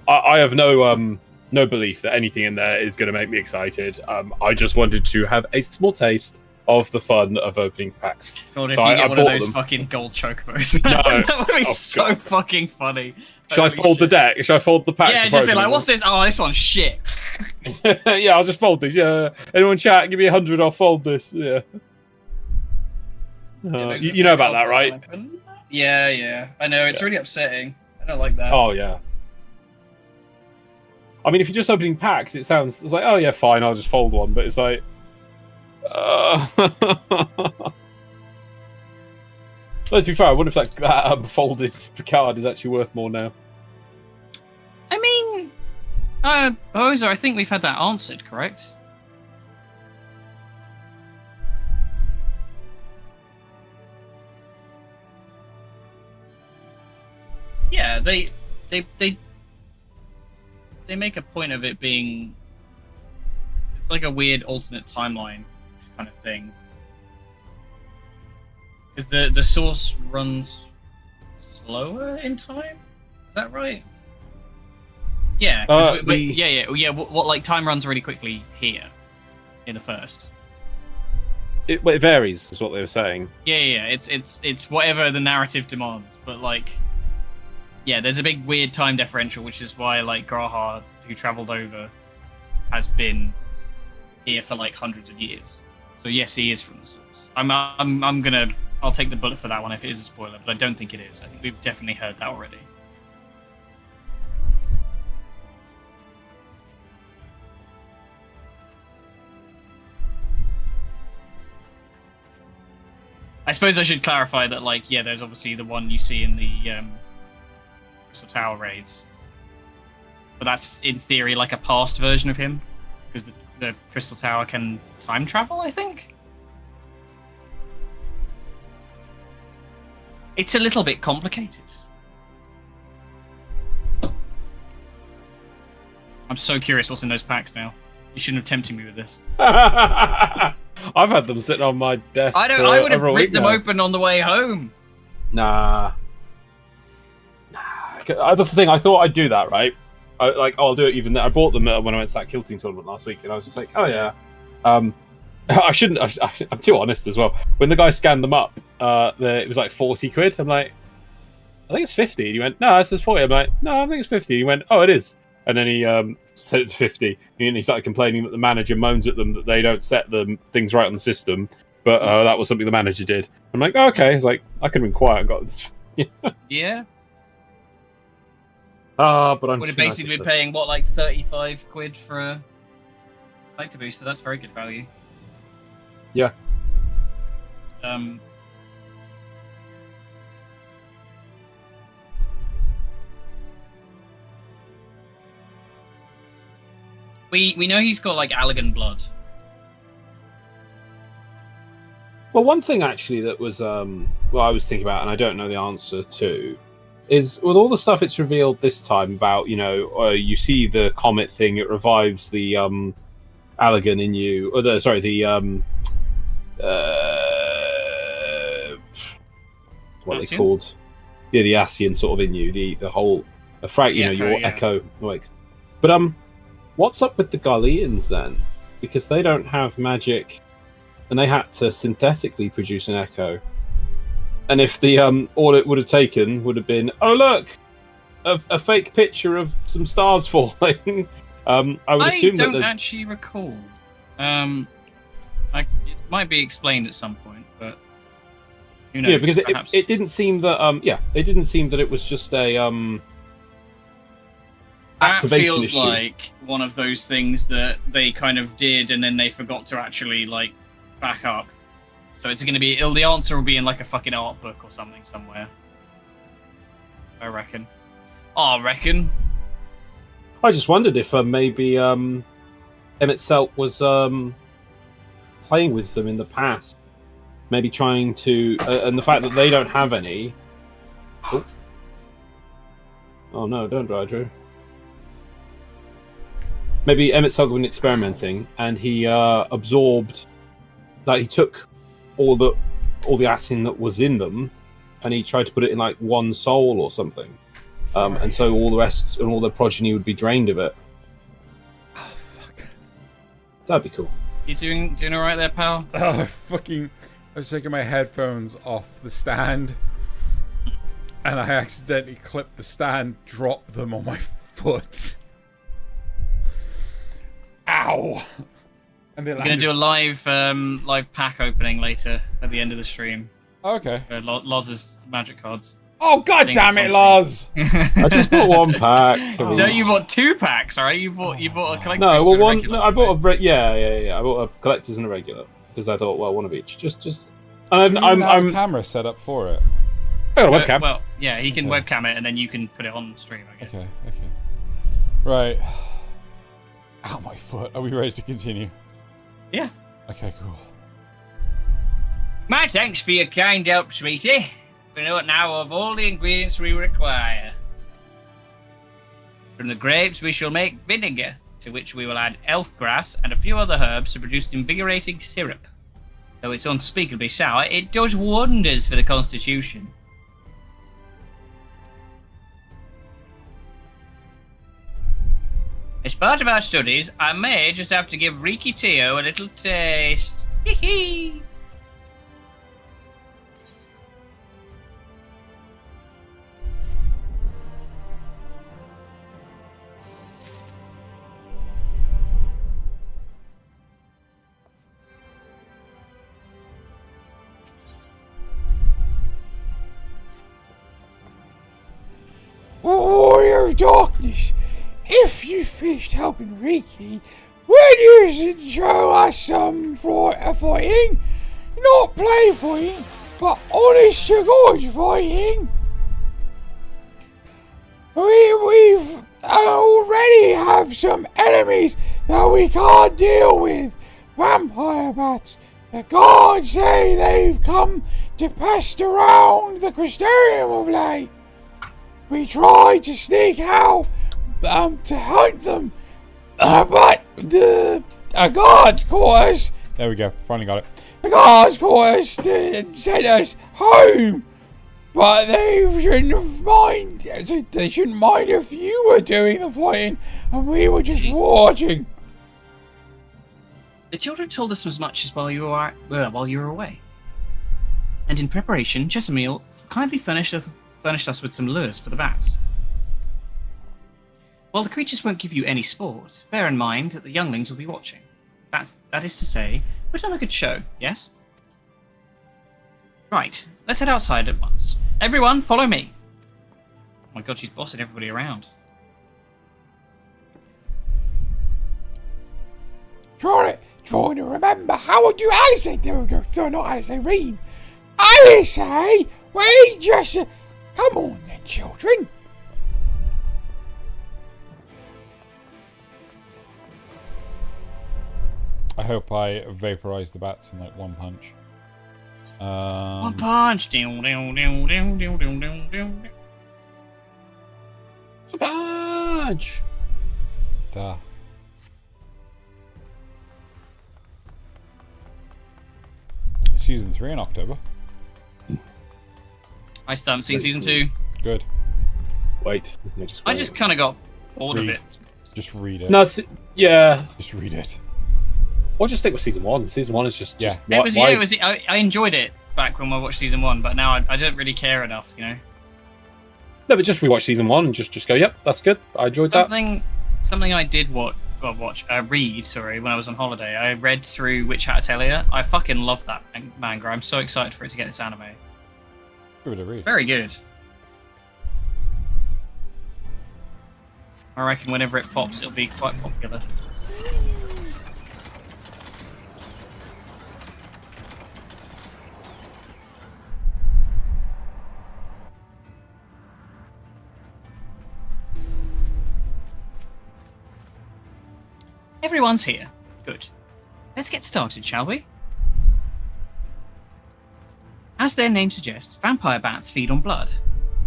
I have no belief that anything in there is going to make me excited. I just wanted to have a small taste of the fun of opening packs. God, if So you I get one of bought those them. fucking gold chocobos, No. that would be Oh, so God. fucking funny. Should I fold the deck? Should I fold the packs? Yeah, before just be like, opening what's this? Oh, this one's shit. them? Yeah, I'll just fold these. Yeah, anyone chat? Give me 100. I'll fold this. Yeah. Those You are know about cards that, right? to open. Yeah. I know. It's really upsetting. I don't like that. Oh yeah. I mean, if you're just opening packs, it's like, oh yeah, fine, I'll just fold one. But it's like, let's be fair. I wonder if that folded card is actually worth more now. I mean, Bozer, I think we've had that answered, correct? Yeah, they make a point of it being, it's like a weird alternate timeline kind of thing. Because the source runs slower in time? Is that right? Yeah. What like time runs really quickly here in the first. It varies, is what they were saying. Yeah. It's whatever the narrative demands, but like, yeah, there's a big weird time differential, which is why like Graha, who travelled over, has been here for like hundreds of years. So yes, he is from the source. I'll take the bullet for that one if it is a spoiler, but I don't think it is. I think we've definitely heard that already. I suppose I should clarify that, like, yeah, there's obviously the one you see in the Crystal Tower raids, but that's in theory like a past version of him, because the Crystal Tower can time travel, I think. It's a little bit complicated. I'm so curious what's in those packs now. You shouldn't have tempted me with this. I've had them sitting on my desk. I would have ripped them open on the way home. Nah. That's the thing. I thought I'd do that, right? I'll do it even. I bought them when I went to that Kill Team tournament last week, and I was just like, oh yeah. I shouldn't. I'm too honest as well. When the guy scanned them up, it was like 40 quid. I'm like, I think it's 50. And he went, no, it says 40. I'm like, no, I think it's 50. He went, oh, it is. And then he set it to 50. And he started complaining that the manager moans at them that they don't set the things right on the system. But that was something the manager did. I'm like, oh, okay. It's like, I could have been quiet and got this. Yeah. But I'm would have basically been paying what, like 35 quid for a collector booster. That's very good value. Yeah. We know he's got like Allagan blood. Well, one thing actually that was I was thinking about, and I don't know the answer to, is with all the stuff it's revealed this time about, you see the comet thing, it revives the Allagan in you, or the what are they called? Yeah, the Ascian sort of in you, the whole your echo. But what's up with the Garleans then? Because they don't have magic, and they had to synthetically produce an echo. And if the all it would have taken would have been, oh look, a fake picture of some stars falling. I would assume that I don't actually recall. It might be explained at some point, but who knows? Yeah, because it didn't seem that it didn't seem that it was just a that activation feels issue. like one of those things that they kind of did and then they forgot to actually like back up. So it's going to be the answer will be in like a fucking art book or something somewhere. I reckon. I just wondered if maybe Emmett Selt was playing with them in the past, maybe trying to, and the fact that they don't have any. Oh no! Don't die, Drew. Maybe Emmett Selt was experimenting, and he absorbed, like he took all the acid that was in them, and he tried to put it in like one soul or something. And so all the rest and all the progeny would be drained of it. Oh fuck! That'd be cool. You doing all right there, pal? Oh I was taking my headphones off the stand, and I accidentally clipped the stand, dropped them on my foot. Ow! And we're gonna do a live pack opening later at the end of the stream. Okay. Loz's magic cards. Oh, god damn it, Lars! I just bought 1 pack. No, you bought 2 packs, alright? You bought a collector's No, well, and a one. regular, No, I bought a yeah. I bought a collector's and a regular because I thought, well, one of each. Just. And Do you even have a camera set up for it? I got a webcam. Well, yeah, he can Okay. webcam it and then you can put it on stream, I guess. Okay. Right. Ow, my foot. Are we ready to continue? Yeah. Okay, cool. My thanks for your kind help, sweetie. We know now of all the ingredients we require. From the grapes we shall make vinegar, to which we will add elf grass and a few other herbs to produce invigorating syrup. Though it's unspeakably sour, it does wonders for the constitution. As part of our studies, I may just have to give Riki Teo a little taste. Hee hee! Warrior of Darkness, if you finished helping Riki, would you show us some fighting? Not play fighting, but honest to God fighting. We've already have some enemies that we can't deal with. Vampire bats. The gods say they've come to pest around the Crystarium of late. We tried to sneak out to hunt them, but the guards caught us. There we go. Finally got it. The guards caught us and sent us home. But they shouldn't mind. They shouldn't mind if you were doing the fighting and we were just watching. The children told us as much as while you were away. And in preparation, Chesamil kindly furnished us with some lures for the bats. While the creatures won't give you any sport, bear in mind that the younglings will be watching. That is to say, put on a good show, yes? Right, let's head outside at once. Everyone, follow me. Oh my god, she's bossing everybody around. Trying to remember how would you Alice say? There we go. No, not Alice, Irene. Alice, eh? We just... come on then, children. I hope I vaporize the bats in like one punch. One punch. Punch. Duh. Season 3 in October. I still haven't seen season 2. Good. Wait. I just kind of got bored of it. Just read it. No, yeah. Just read it. Or just stick with season 1. Season 1 is just I enjoyed it back when I watched season 1, but now I don't really care enough, you know. No, but just rewatch season 1 and just go, yep, that's good. I enjoyed that. Something I did read, when I was on holiday. I read through Witch Hat Atelier. I fucking love that manga. I'm so excited for it to get its anime. Give it a read. Very good. I reckon whenever it pops, it'll be quite popular. Everyone's here. Good. Let's get started, shall we? As their name suggests, vampire bats feed on blood,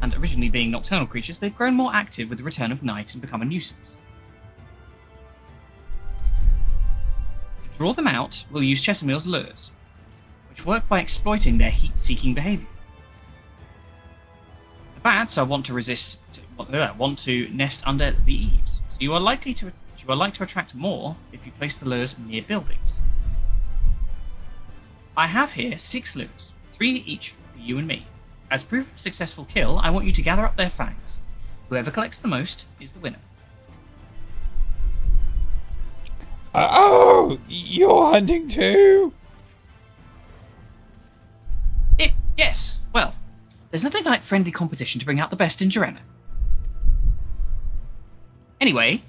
and originally being nocturnal creatures, they've grown more active with the return of night and become a nuisance. To draw them out, we'll use Chesamil's lures, which work by exploiting their heat-seeking behavior. The bats are want to nest under the eaves, so you are likely to attract more if you place the lures near buildings. I have here 6 lures, 3 each for you and me. As proof of successful kill, I want you to gather up their fangs. Whoever collects the most is the winner. Oh, you're hunting too? Yes, well, There's nothing like friendly competition to bring out the best in Joanna. Anyway,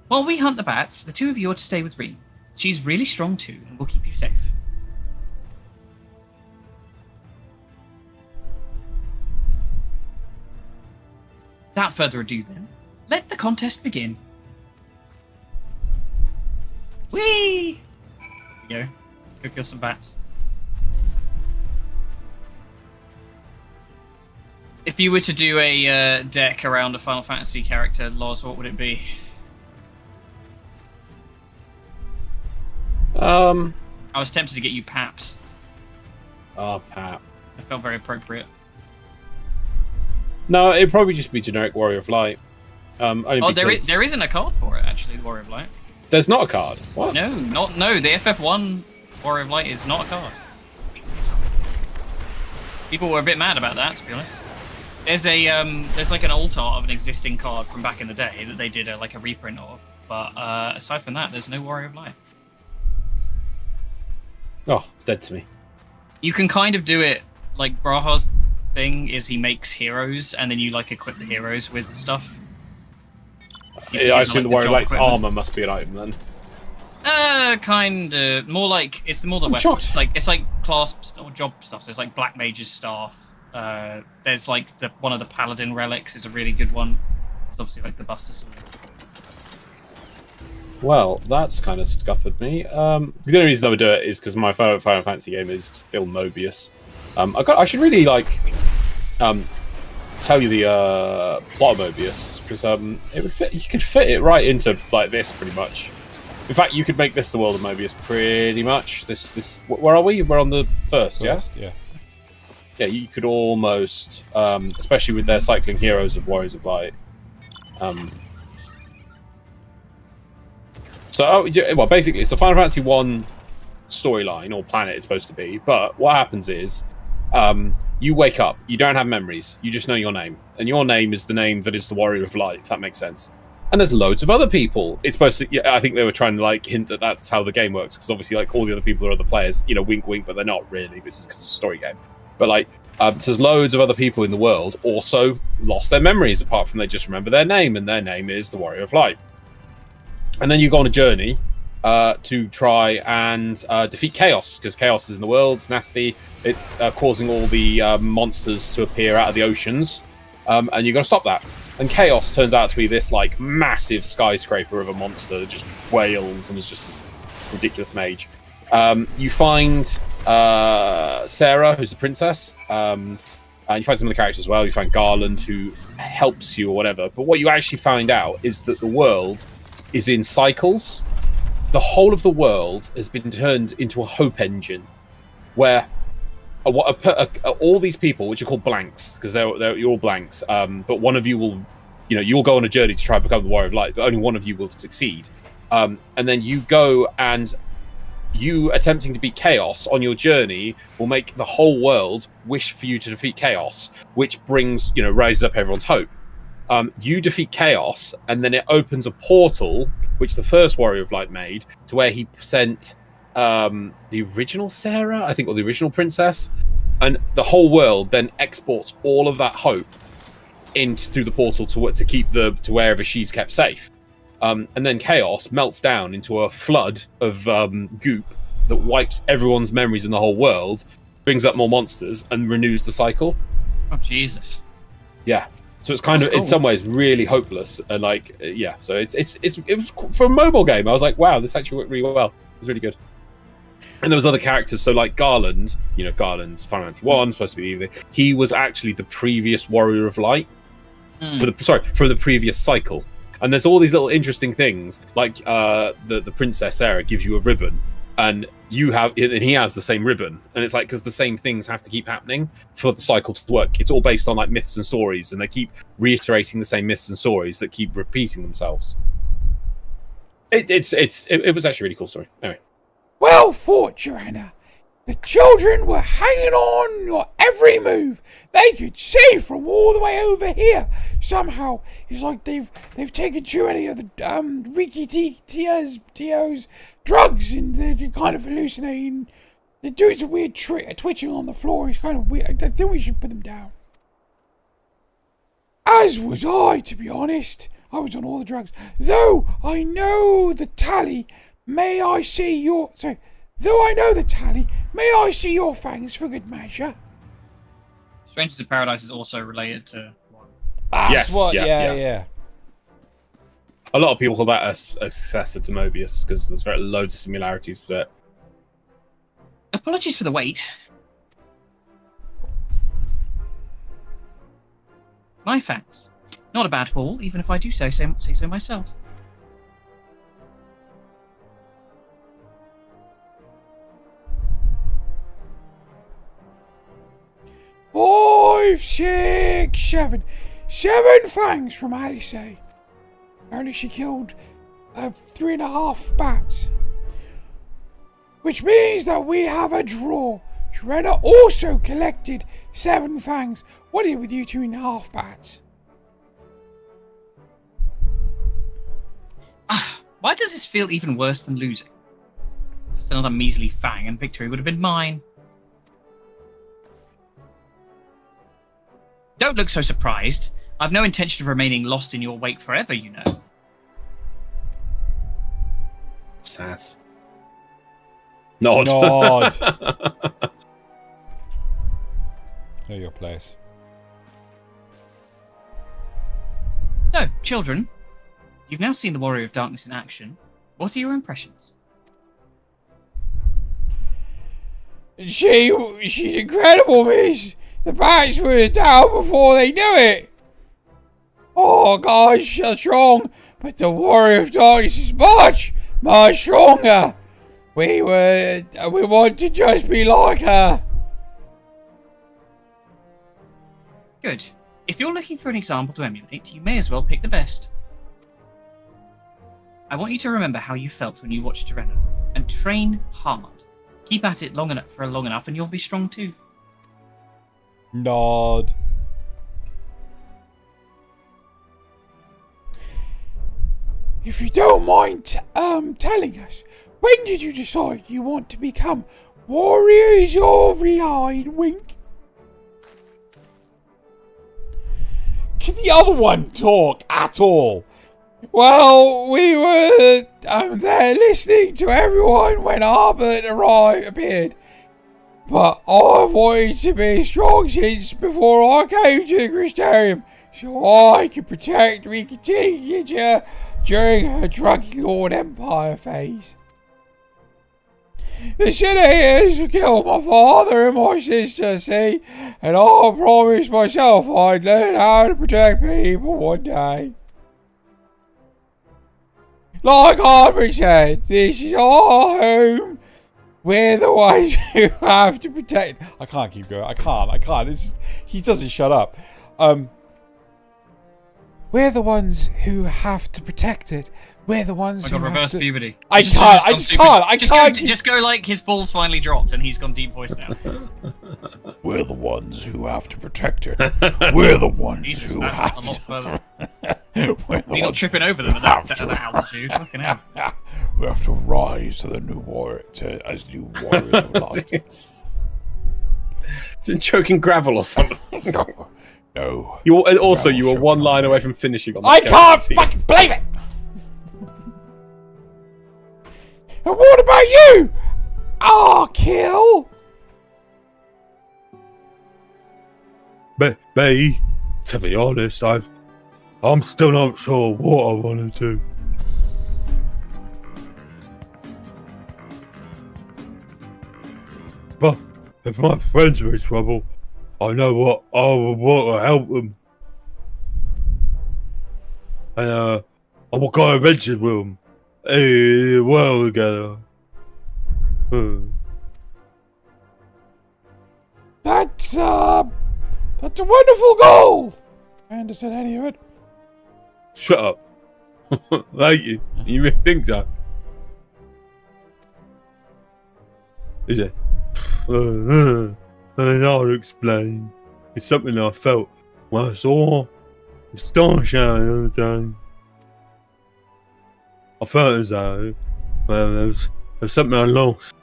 while we hunt the bats, the two of you are to stay with Reem. She's really strong too, and will keep you safe. Without further ado then, let the contest begin. Whee! There you go. Go kill some bats. If you were to do a deck around a Final Fantasy character, Loz, what would it be? I was tempted to get you Paps. Oh, Pap. It felt very appropriate. No, it'd probably just be generic Warrior of Light. Oh, there isn't a card for it actually. The Warrior of Light. There's not a card. What? No. The FF1 Warrior of Light is not a card. People were a bit mad about that, to be honest. There's like an alt art of an existing card from back in the day that they did like a reprint of. But aside from that, there's no Warrior of Light. Oh, it's dead to me. You can kind of do it like Braha's thing is he makes heroes and then you like equip the heroes with stuff. I assume the Warrior of Light's armor must be an item then. Kind of more like it's more the weapon. Shocked. It's like class or job stuff. So it's like Black Mage's staff. There's like one of the Paladin relics is a really good one. It's obviously like the Buster Sword. Well, that's kind of scuppered me. The only reason I would do it is because my Final Fantasy game is still Mobius. I should really tell you the plot of Mobius because it would fit. You could fit it right into like this pretty much. In fact, you could make this the world of Mobius pretty much. This where are we? We're on the first, yeah. Yeah, you could almost, especially with their cycling heroes of Warriors of Light. Well, basically, it's the Final Fantasy 1 storyline, or planet it's supposed to be. But what happens is, you wake up, you don't have memories, you just know your name. And your name is the name that is the Warrior of Light, if that makes sense. And there's loads of other people. It's supposed to, I think they were trying to like hint that that's how the game works, because obviously like all the other people are other players, wink wink, but they're not really, this is because it's a story game. But like, so there's loads of other people in the world also lost their memories, apart from they just remember their name, and their name is the Warrior of Light. And then you go on a journey to try and defeat Chaos, because Chaos is in the world, it's nasty, it's causing all the monsters to appear out of the oceans, and you've got to stop that. And Chaos turns out to be this like massive skyscraper of a monster that just wails and is just this ridiculous mage. You find Sarah, who's the princess, and you find some of the characters as well. You find Garland, who helps you or whatever. But what you actually find out is that the world is in cycles. The whole of the world has been turned into a hope engine, where all these people, which are called blanks, because you're all blanks, but one of you will, you'll go on a journey to try and become the Warrior of Light, but only one of you will succeed. And then you go, and you attempting to beat Chaos on your journey will make the whole world wish for you to defeat Chaos, which brings, raises up everyone's hope. You defeat Chaos, and then it opens a portal, which the first Warrior of Light made, to where he sent the original Sarah, I think, or the original princess, and the whole world then exports all of that hope through the portal to keep to wherever she's kept safe. And then Chaos melts down into a flood of goop that wipes everyone's memories in the whole world, brings up more monsters, and renews the cycle. Oh, Jesus. Yeah. So it's kind of, in some ways, really hopeless. And so it was for a mobile game. I was like, wow, this actually worked really well. It was really good. And there was other characters. So like Garland, Garland, Final Fantasy 1, supposed to be he was actually the previous Warrior of Light for the previous cycle. And there's all these little interesting things, like the Princess Sarah gives you a ribbon, and he has the same ribbon, and it's like because the same things have to keep happening for the cycle to work. It's all based on like myths and stories, and they keep reiterating the same myths and stories that keep repeating themselves. It was actually a really cool story. Anyway, well thought, Joanna. The children were hanging on your every move. They could see from all the way over here. Somehow, it's like they've taken too many of the Riki Tio's drugs, and they're kind of hallucinating. They're doing some weird twitching on the floor. It's kind of weird. I think we should put them down. As was I, to be honest. I was on all the drugs. Though I know the tally, may I see your... Sorry. Though I know the tally, may I see your fangs for good measure? Strangers of Paradise is also related to... That's what, yeah. A lot of people call that a successor to Mobius, because there's loads of similarities with it. Apologies for the wait. My fangs. Not a bad haul, even if I do say so myself. Five, 6, 7. 7 fangs from Alice. Apparently she killed 3.5 bats. Which means that we have a draw. Shredder also collected 7 fangs. What are you with you 2.5 bats? Why does this feel even worse than losing? Just another measly fang and victory would have been mine. Don't look so surprised. I've no intention of remaining lost in your wake forever, you know. Sass. Nod. Know your place. So, children, you've now seen the Warrior of Darkness in action. What are your impressions? She's incredible, miss. The bats were down before they knew it. Oh, gosh, she's strong. But the Warrior of Darkness is much, much stronger. We want to just be like her. Good. If you're looking for an example to emulate, you may as well pick the best. I want you to remember how you felt when you watched Terena, and train hard. Keep at it long enough and you'll be strong too. Nod. If you don't mind telling us, when did you decide you want to become Warriors of Light? Wink. Can the other one talk at all? Well, we were there listening to everyone when Albert appeared. But I've wanted to be strong since before I came to the Crystarium, so I could protect Rikki during her Druggy Lord Empire phase. The Senators killed my father and my sister, see, and I promised myself I'd learn how to protect people one day. Like Albert said, this is our home. We're the ones who have to protect. I can't keep going. I can't. He doesn't shut up. We're the ones who have to protect it. We're the ones who reverse have to... puberty. I can't. Just go like his balls finally dropped and he's gone deep voice now. We're the ones who have to protect it. We're the ones Jesus, who that's have a lot to... further. We're the Is he not ones tripping over them at that altitude? Fucking hell. We have to rise to the new warrior, as new warriors of light. It's been choking gravel or something. No. You were one line away from finishing on that. I can't fucking believe it! And what about you? Kill? Me, to be honest, I'm still not sure what I want to do. But if my friends are in trouble, I know what I will want to help them. And I will go adventure with them. Well together. That's a wonderful goal. I understand any of it. Shut up. Thank you. You really think so? Is it? I'll explain. It's something I felt when I saw the star shower the other day. I felt as though there was something I lost,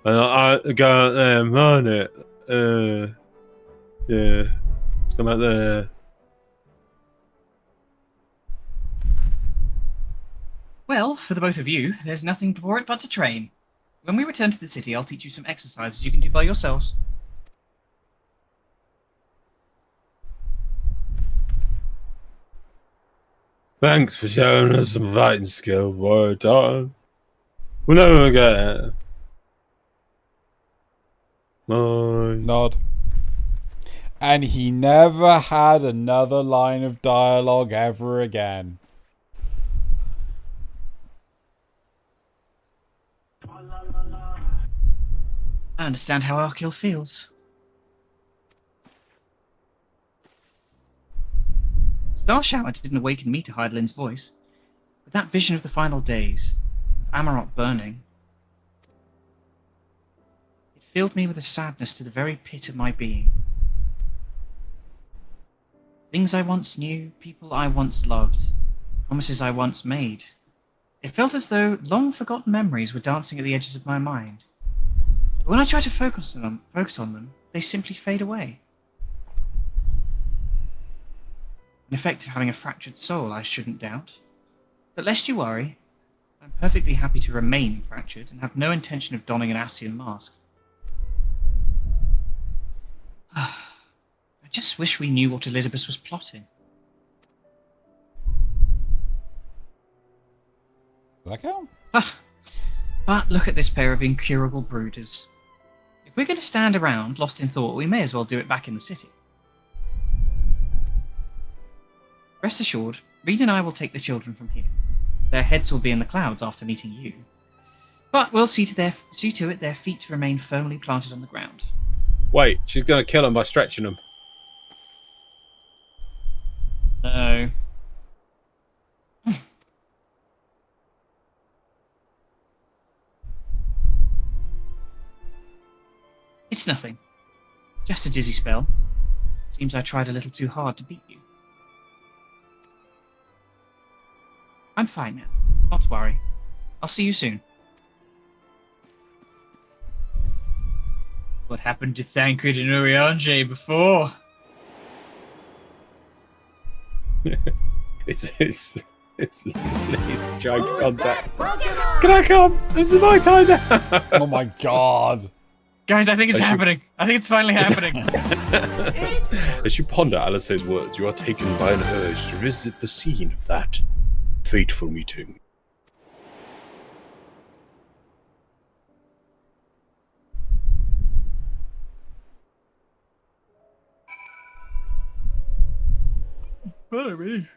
and I had to go out there and find it. Yeah, something out there. Well, for the both of you, there's nothing before it but to train. When we return to the city, I'll teach you some exercises you can do by yourselves. Thanks for showing us some fighting skill, warrior daughter. We'll never forget it. Bye. Nod. And he never had another line of dialogue ever again. I understand how Arkil feels. Star Shower didn't awaken me to Hydaelyn's voice, but that vision of the final days, of Amarok burning, it filled me with a sadness to the very pit of my being. Things I once knew, people I once loved, promises I once made. It felt as though long-forgotten memories were dancing at the edges of my mind. But when I try to focus on them, they simply fade away. An effect of having a fractured soul, I shouldn't doubt. But lest you worry, I'm perfectly happy to remain fractured and have no intention of donning an Ascian mask. I just wish we knew what Elidibus was plotting. Does that count? But look at this pair of incurable brooders. If we're going to stand around, lost in thought, we may as well do it back in the city. Rest assured, Reed and I will take the children from here. Their heads will be in the clouds after meeting you. But we'll see to it their feet remain firmly planted on the ground. Wait, she's going to kill him by stretching him. No. It's nothing. Just a dizzy spell. Seems I tried a little too hard to beat you. I'm fine now. Not to worry. I'll see you soon. What happened to Thancred and Urianger before? It's trying to contact. Can I come? This is my time now. Oh my god. Guys, I think it's happening. I think it's finally happening. As you ponder Alistair's words, you are taken by an urge to visit the scene of that fateful meeting. Follow me.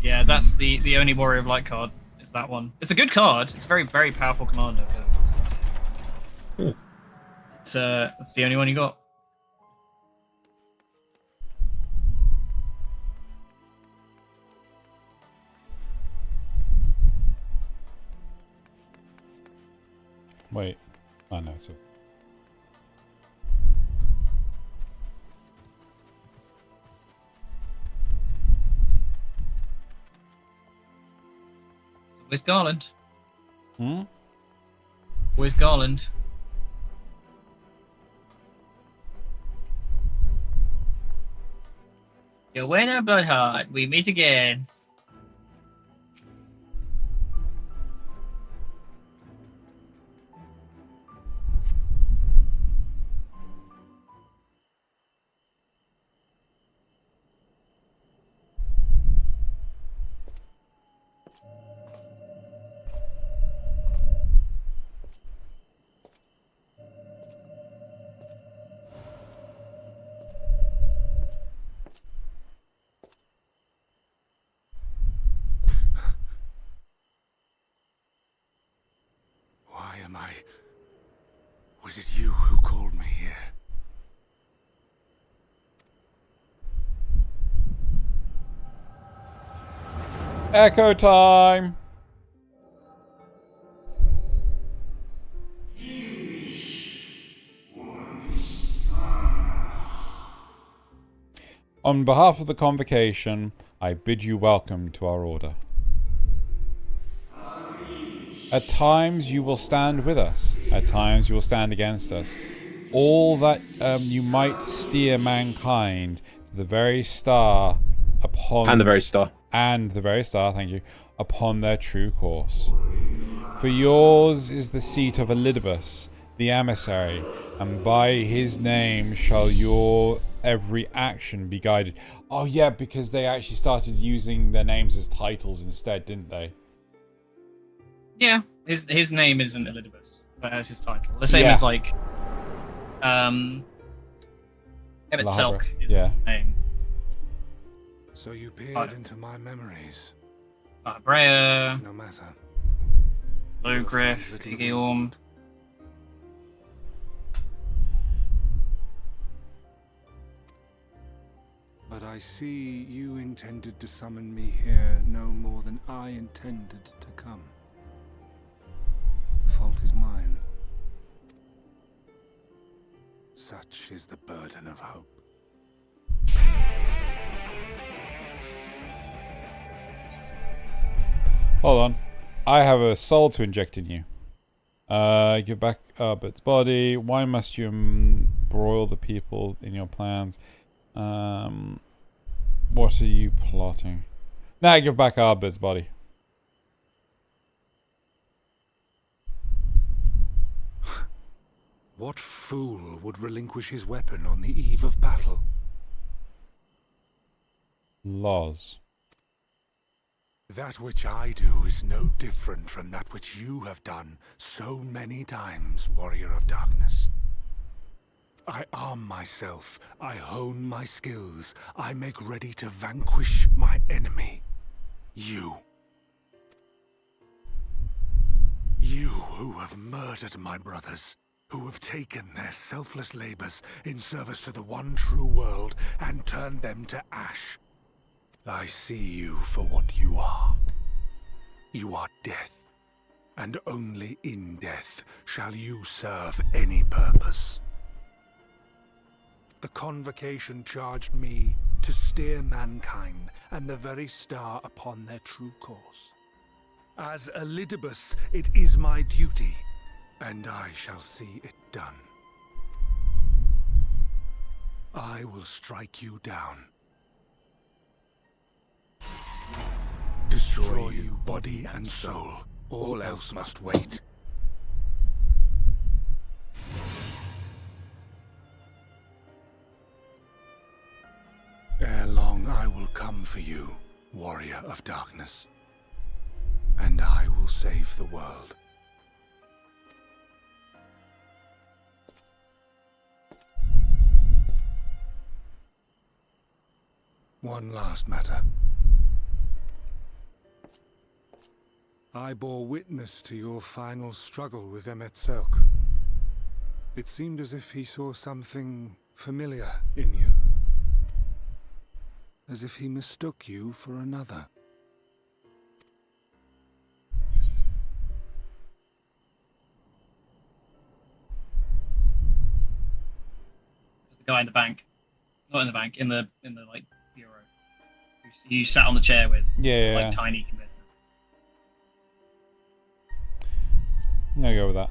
Yeah, that's the only Warrior of Light card. Is that one? It's a good card. It's a very, very powerful commander. But it's the only one you got. Wait. Oh no, so. Where's Garland? Hmm? Where's Garland? Your winner, Bloodheart. We meet again. Why am I... Was it you who called me here? Echo time! On behalf of the Convocation, I bid you welcome to our order. At times you will stand with us, at times you will stand against us. All that you might steer mankind to the very star upon And the very star. And the very star, thank you, upon their true course. For yours is the seat of Elidibus, the emissary, and by his name shall your every action be guided. Oh yeah, because they actually started using their names as titles instead, didn't they? Yeah, his name isn't Elidibus, but as his title. The same as like Emmett Selk is his name. So you peered into my memories. Brea, No matter. Logriff, Igeorm. But I see you intended to summon me here no more than I intended to come. The fault is mine. Such is the burden of hope. Hold on. I have a soul to inject in you. Give back its body. Why must you embroil the people in your plans? What are you plotting? Now give back Arbit's body. What fool would relinquish his weapon on the eve of battle? Laws. That which I do is no different from that which you have done so many times, Warrior of Darkness. I arm myself, I hone my skills, I make ready to vanquish my enemy. You. You who have murdered my brothers, who have taken their selfless labors in service to the one true world and turned them to ash. I see you for what you are. You are death, and only in death shall you serve any purpose. The Convocation charged me to steer mankind and the very star upon their true course. As Elidibus, it is my duty, and I shall see it done. I will strike you down. Destroy you, body and soul. All else must wait. Ere long I will come for you, Warrior of Darkness. And I will save the world. One last matter. I bore witness to your final struggle with Emmett Selk. It seemed as if he saw something familiar in you. As if he mistook you for another. The guy in the bank. Not in the bank, in the like bureau. Who you sat on the chair with. Yeah. Like tiny convinced. I'm gonna go with that.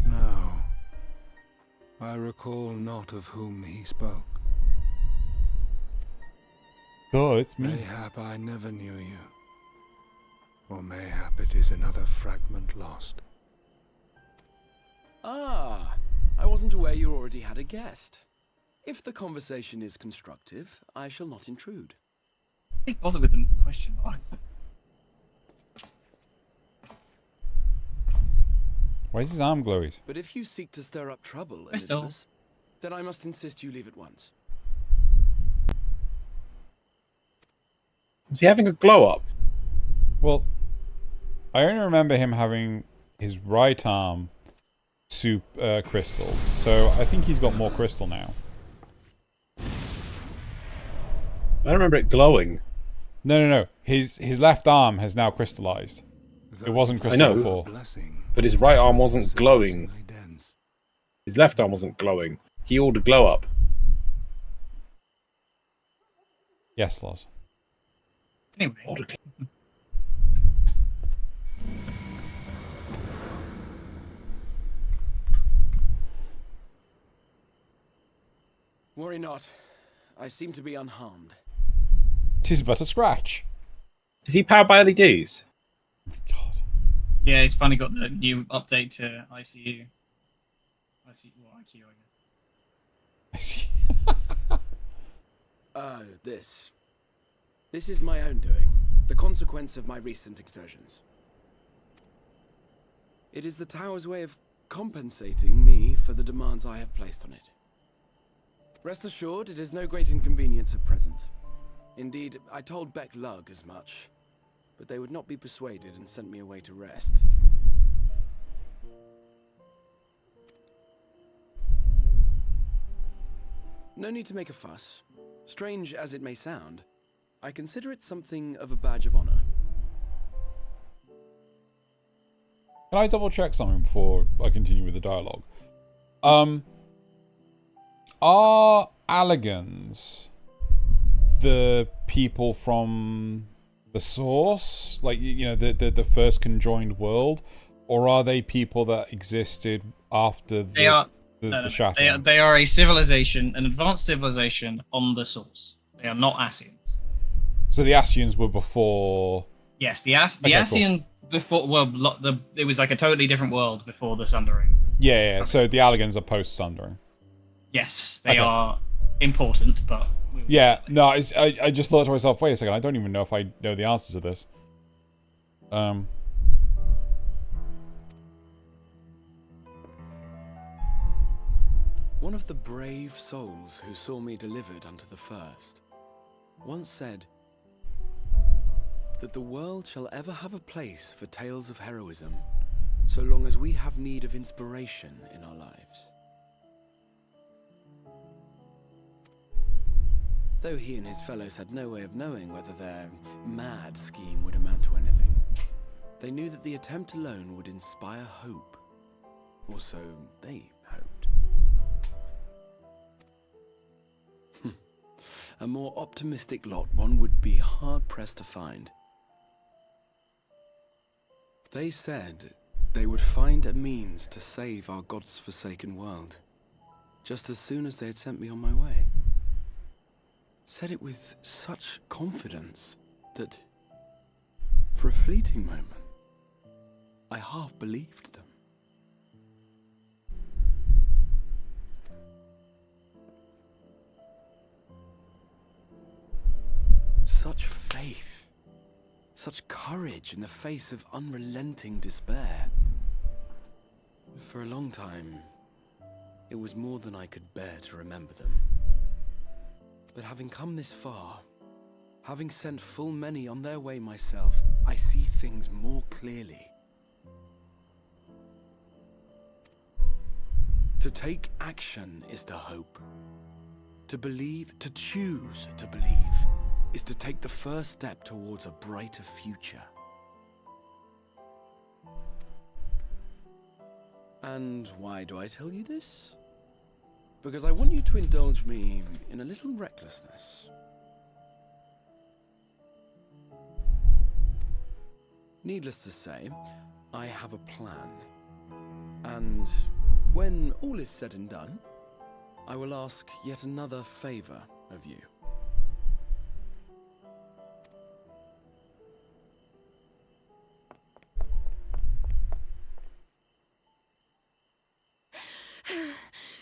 No. I recall not of whom he spoke. Oh, it's me. Mayhap I never knew you. Or mayhap it is another fragment lost. Ah, I wasn't aware you already had a guest. If the conversation is constructive, I shall not intrude. Don't bother with the question mark. Why is his arm glowy? But if you seek to stir up trouble, Crystal. Elizabeth, then I must insist you leave at once. Is he having a glow up? Well, I only remember him having his right arm crystal, so I think he's got more crystal now. I remember it glowing. No. His left arm has now crystallized. It wasn't crystal before. But his right arm wasn't glowing. His left arm wasn't glowing. He ordered glow up. Yes, Loz. Anyway. Worry not. I seem to be unharmed. 'Tis but a scratch. Is he powered by LEDs? Yeah, he's finally got the new update to ICU. IQ, I guess. This is my own doing. The consequence of my recent exertions. It is the tower's way of compensating me for the demands I have placed on it. Rest assured, it is no great inconvenience at present. Indeed, I told Beck Lug as much, but they would not be persuaded and sent me away to rest. No need to make a fuss. Strange as it may sound, I consider it something of a badge of honor. Can I double check something before I continue with the dialogue? Are Allegans the people from the source? Like, you know, the first conjoined world? Or are they people that existed after the shattering? They are a civilization, an advanced civilization on the source. They are not Ascians. So the Ascians were before... Yes, the Ascian before... Well, it was like a totally different world before the Sundering. Yeah. So the Allegans are post-Sundering. Yes, they are important, but... Yeah, no, I just thought to myself, wait a second, I don't even know if I know the answer to this. One of the brave souls who saw me delivered unto the first once said that the world shall ever have a place for tales of heroism so long as we have need of inspiration in our lives. Though he and his fellows had no way of knowing whether their mad scheme would amount to anything, they knew that the attempt alone would inspire hope. Or so they hoped. A more optimistic lot one would be hard-pressed to find. They said they would find a means to save our God's forsaken world, just as soon as they had sent me on my way. Said it with such confidence that, for a fleeting moment, I half believed them. Such faith, such courage in the face of unrelenting despair. For a long time, it was more than I could bear to remember them. But having come this far, having sent full many on their way myself, I see things more clearly. To take action is to hope. To believe, to choose to believe, is to take the first step towards a brighter future. And why do I tell you this? Because I want you to indulge me in a little recklessness. Needless to say, I have a plan. And when all is said and done, I will ask yet another favor of you.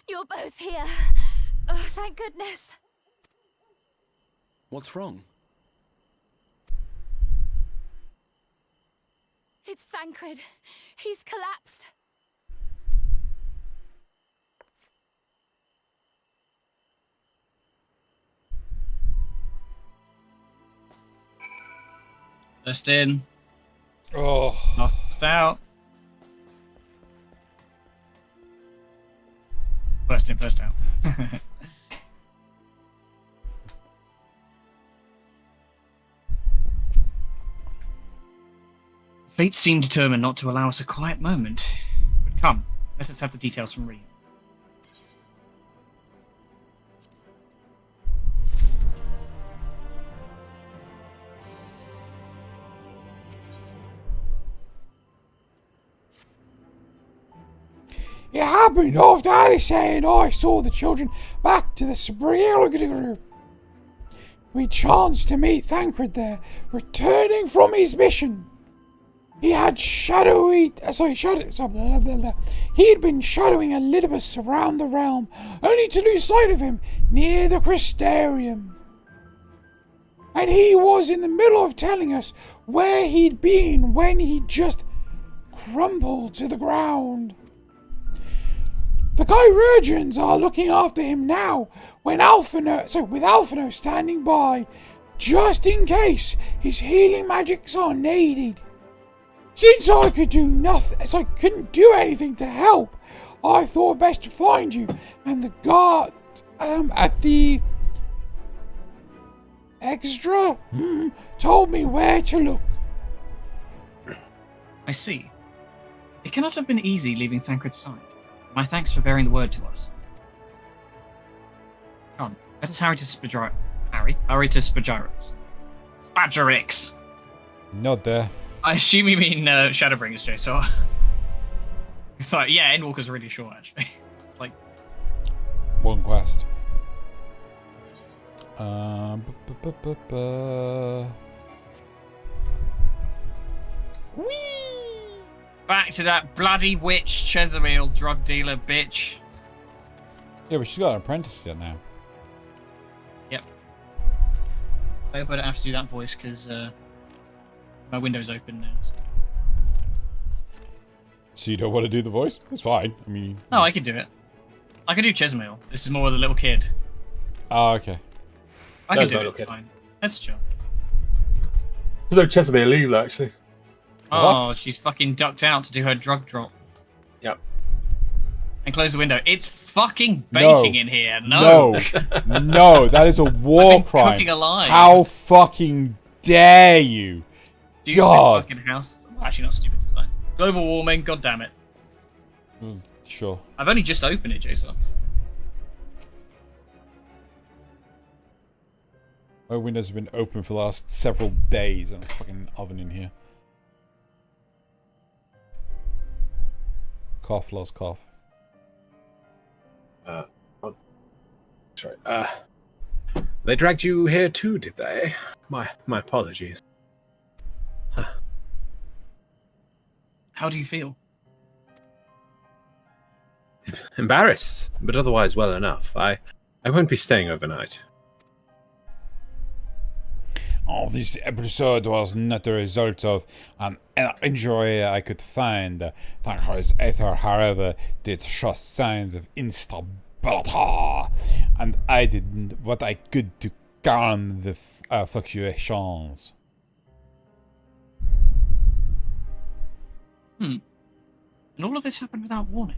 You're both here. Oh, thank goodness. What's wrong? It's Thancred. He's collapsed. First in. Oh. Last out. First in, first out. Fate seemed determined not to allow us a quiet moment. But come, let us have the details from Reed. It happened after Alice and I saw the children back to the Springer. We chanced to meet Thancred there, returning from his mission. He had He had been shadowing Elidibus around the realm, only to lose sight of him near the Crystarium. And he was in the middle of telling us where he'd been when he just crumpled to the ground. The Chirurgeons are looking after him now, with Alphino standing by, just in case his healing magics are needed. Since I couldn't do anything to help, I thought best to find you, and the guard at the extra told me where to look. I see. It cannot have been easy leaving Thancred's side. My thanks for bearing the word to us. Come on, let us hurry to Spagyrix. Spagyrix! Not there. I assume you mean Shadowbringers, Jay, so... It's like, yeah, Endwalker's really short, actually. It's like... One quest. Whee! Back to that bloody witch Chezamil drug dealer bitch. Yeah, but she's got an apprentice yet now. Yep. I hope I don't have to do that voice, because my window's open now. So you don't want to do the voice? It's fine. I mean... Oh, I can do it. I can do Chezamil. This is more of the little kid. Oh, okay. I can do it, it's fine. Let's chill. No Chezamil either, actually. Oh, What? she's fucking ducked out to do her drug drop. Yep. And close the window. It's fucking baking in here. No, that is a war crime. Cooking alive. How fucking dare you? Stupid God. fucking house. Well, actually, not stupid. It's fine. Global warming. God damn it. Sure. I've only just opened it, Jason. My windows have been open for the last several days and a fucking oven in here. Cough, lost cough. Sorry. They dragged you here too, did they? My apologies. Huh. How do you feel? Embarrassed, but otherwise well enough. I won't be staying overnight. Oh, this episode was not the result of an injury I could find. Thancred's ether, however, did show signs of instability, and I did what I could to calm the fluctuations. And all of this happened without warning?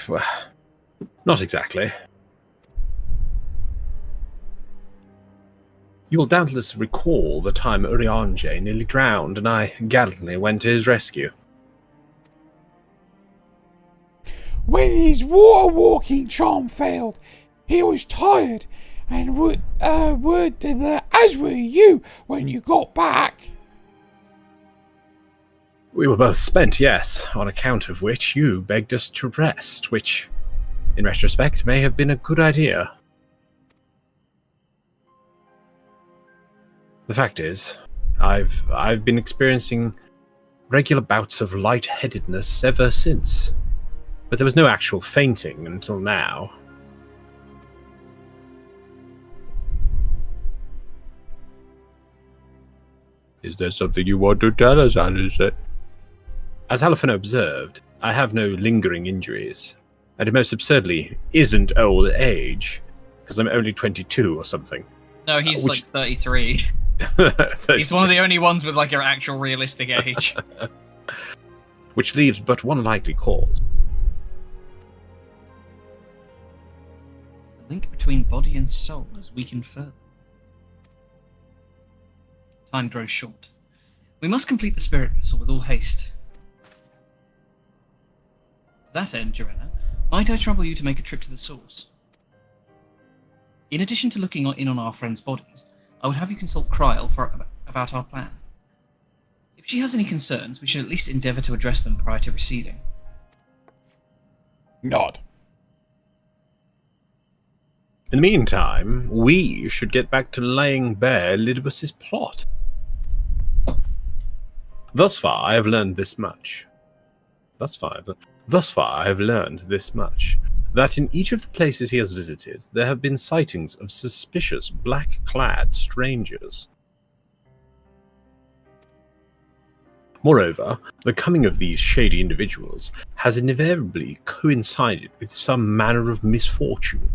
Well, not exactly. You will doubtless recall the time Urianger nearly drowned and I gallantly went to his rescue. When his water-walking charm failed, he was tired, and as were you when you got back. We were both spent, yes, on account of which you begged us to rest, which, in retrospect, may have been a good idea. The fact is, I've been experiencing regular bouts of lightheadedness ever since, but there was no actual fainting until now. Is there something you want to tell us, Alice? As Alphino observed, I have no lingering injuries, and it most absurdly isn't old age, because I'm only 22 or something. No, he's like 33. He's one of the only ones with like an actual realistic age. Which leaves but one likely cause. The link between body and soul is weakened further. Time grows short. We must complete the spirit vessel with all haste. To that end, Joanna, might I trouble you to make a trip to the source? In addition to looking in on our friends' bodies, I would have you consult Kryl about our plan. If she has any concerns, we should at least endeavour to address them prior to proceeding. Nod. In the meantime, we should get back to laying bare Elidibus's plot. Thus far, I have learned this much. That in each of the places he has visited, there have been sightings of suspicious black-clad strangers. Moreover, the coming of these shady individuals has invariably coincided with some manner of misfortune.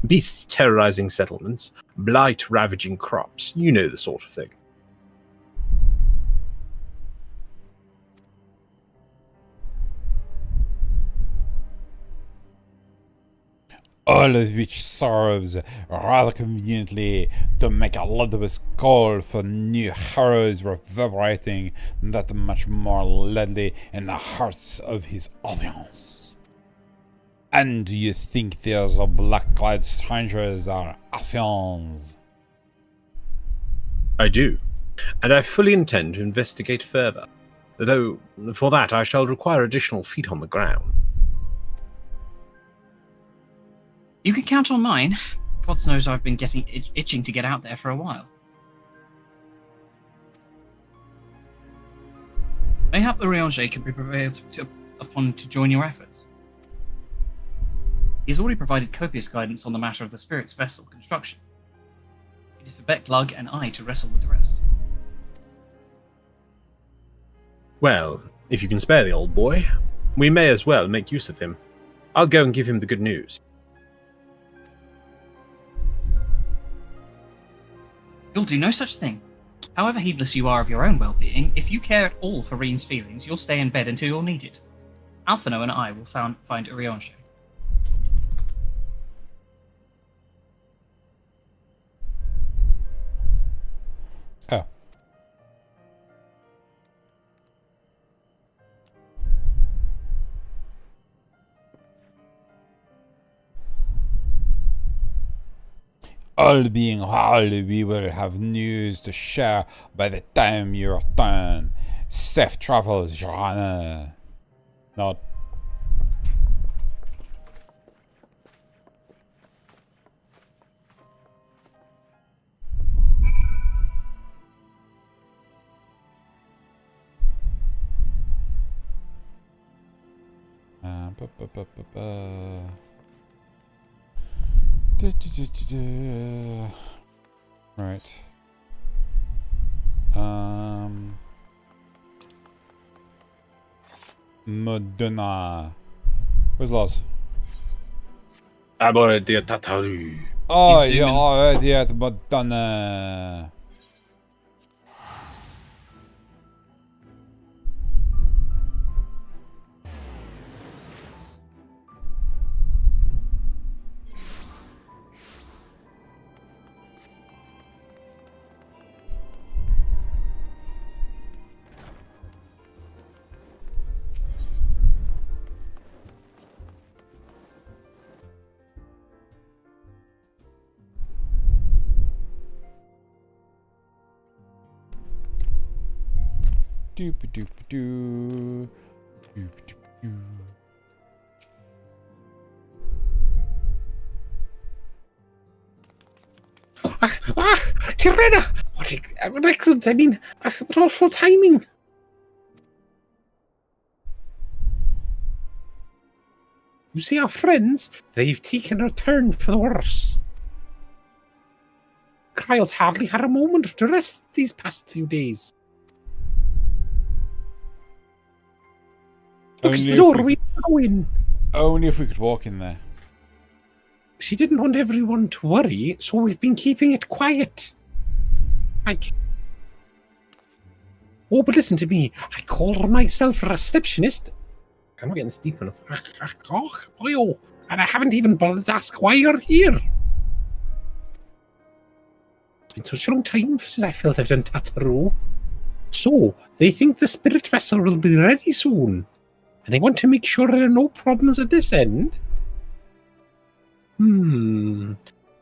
Beasts terrorizing settlements, blight ravaging crops, you know the sort of thing. All of which serves rather conveniently to make Elidibus call for new horrors reverberating that much more loudly in the hearts of his audience. And do you think these black-clad strangers are Ascians? I do, and I fully intend to investigate further, though for that I shall require additional feet on the ground. You can count on mine. God knows I've been getting itching to get out there for a while. Mayhap the Urianger can be prevailed upon to join your efforts. He has already provided copious guidance on the matter of the Spirit's vessel construction. It is for Becklug and I to wrestle with the rest. Well, if you can spare the old boy, we may as well make use of him. I'll go and give him the good news. You'll do no such thing. However heedless you are of your own well-being, if you care at all for Reen's feelings, you'll stay in bed until you're needed. Alphino and I will find Urianger. Oh. All being well, we will have news to share by the time you return. Safe travels, Your Honor. Nod. Right. Modena. Where's Loz? I'm already at Tataru. Oh, you're already at Modena. Doop-a-doop-a-doo. Doop-a-doop-a-doo. Tirena! What excellent, I mean, what awful timing! You see our friends? They've taken a turn for the worse. Kryle's hardly had a moment to rest these past few days. Look, it's the door, we go in. Only if we could walk in there. She didn't want everyone to worry, so we've been keeping it quiet. Oh, but listen to me. I call myself a receptionist. I'm not getting this deep enough. Oh, and I haven't even bothered to ask why you're here. It's been such a long time since I felt I've done Tataru. So, they think the spirit vessel will be ready soon. And they want to make sure there are no problems at this end. You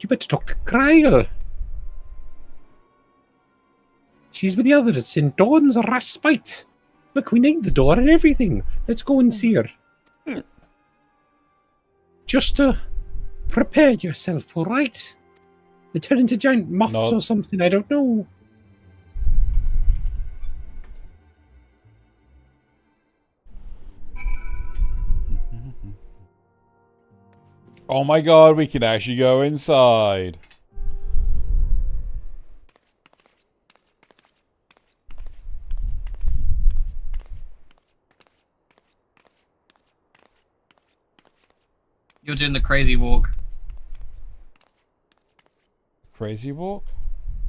better talk to Kryle. She's with the others in Dawn's Respite. Look, we named the door and everything. Let's go and see her. Just prepare yourself, all right? They turn into giant moths or something. I don't know. Oh my god, we can actually go inside. You're doing the crazy walk. Crazy walk?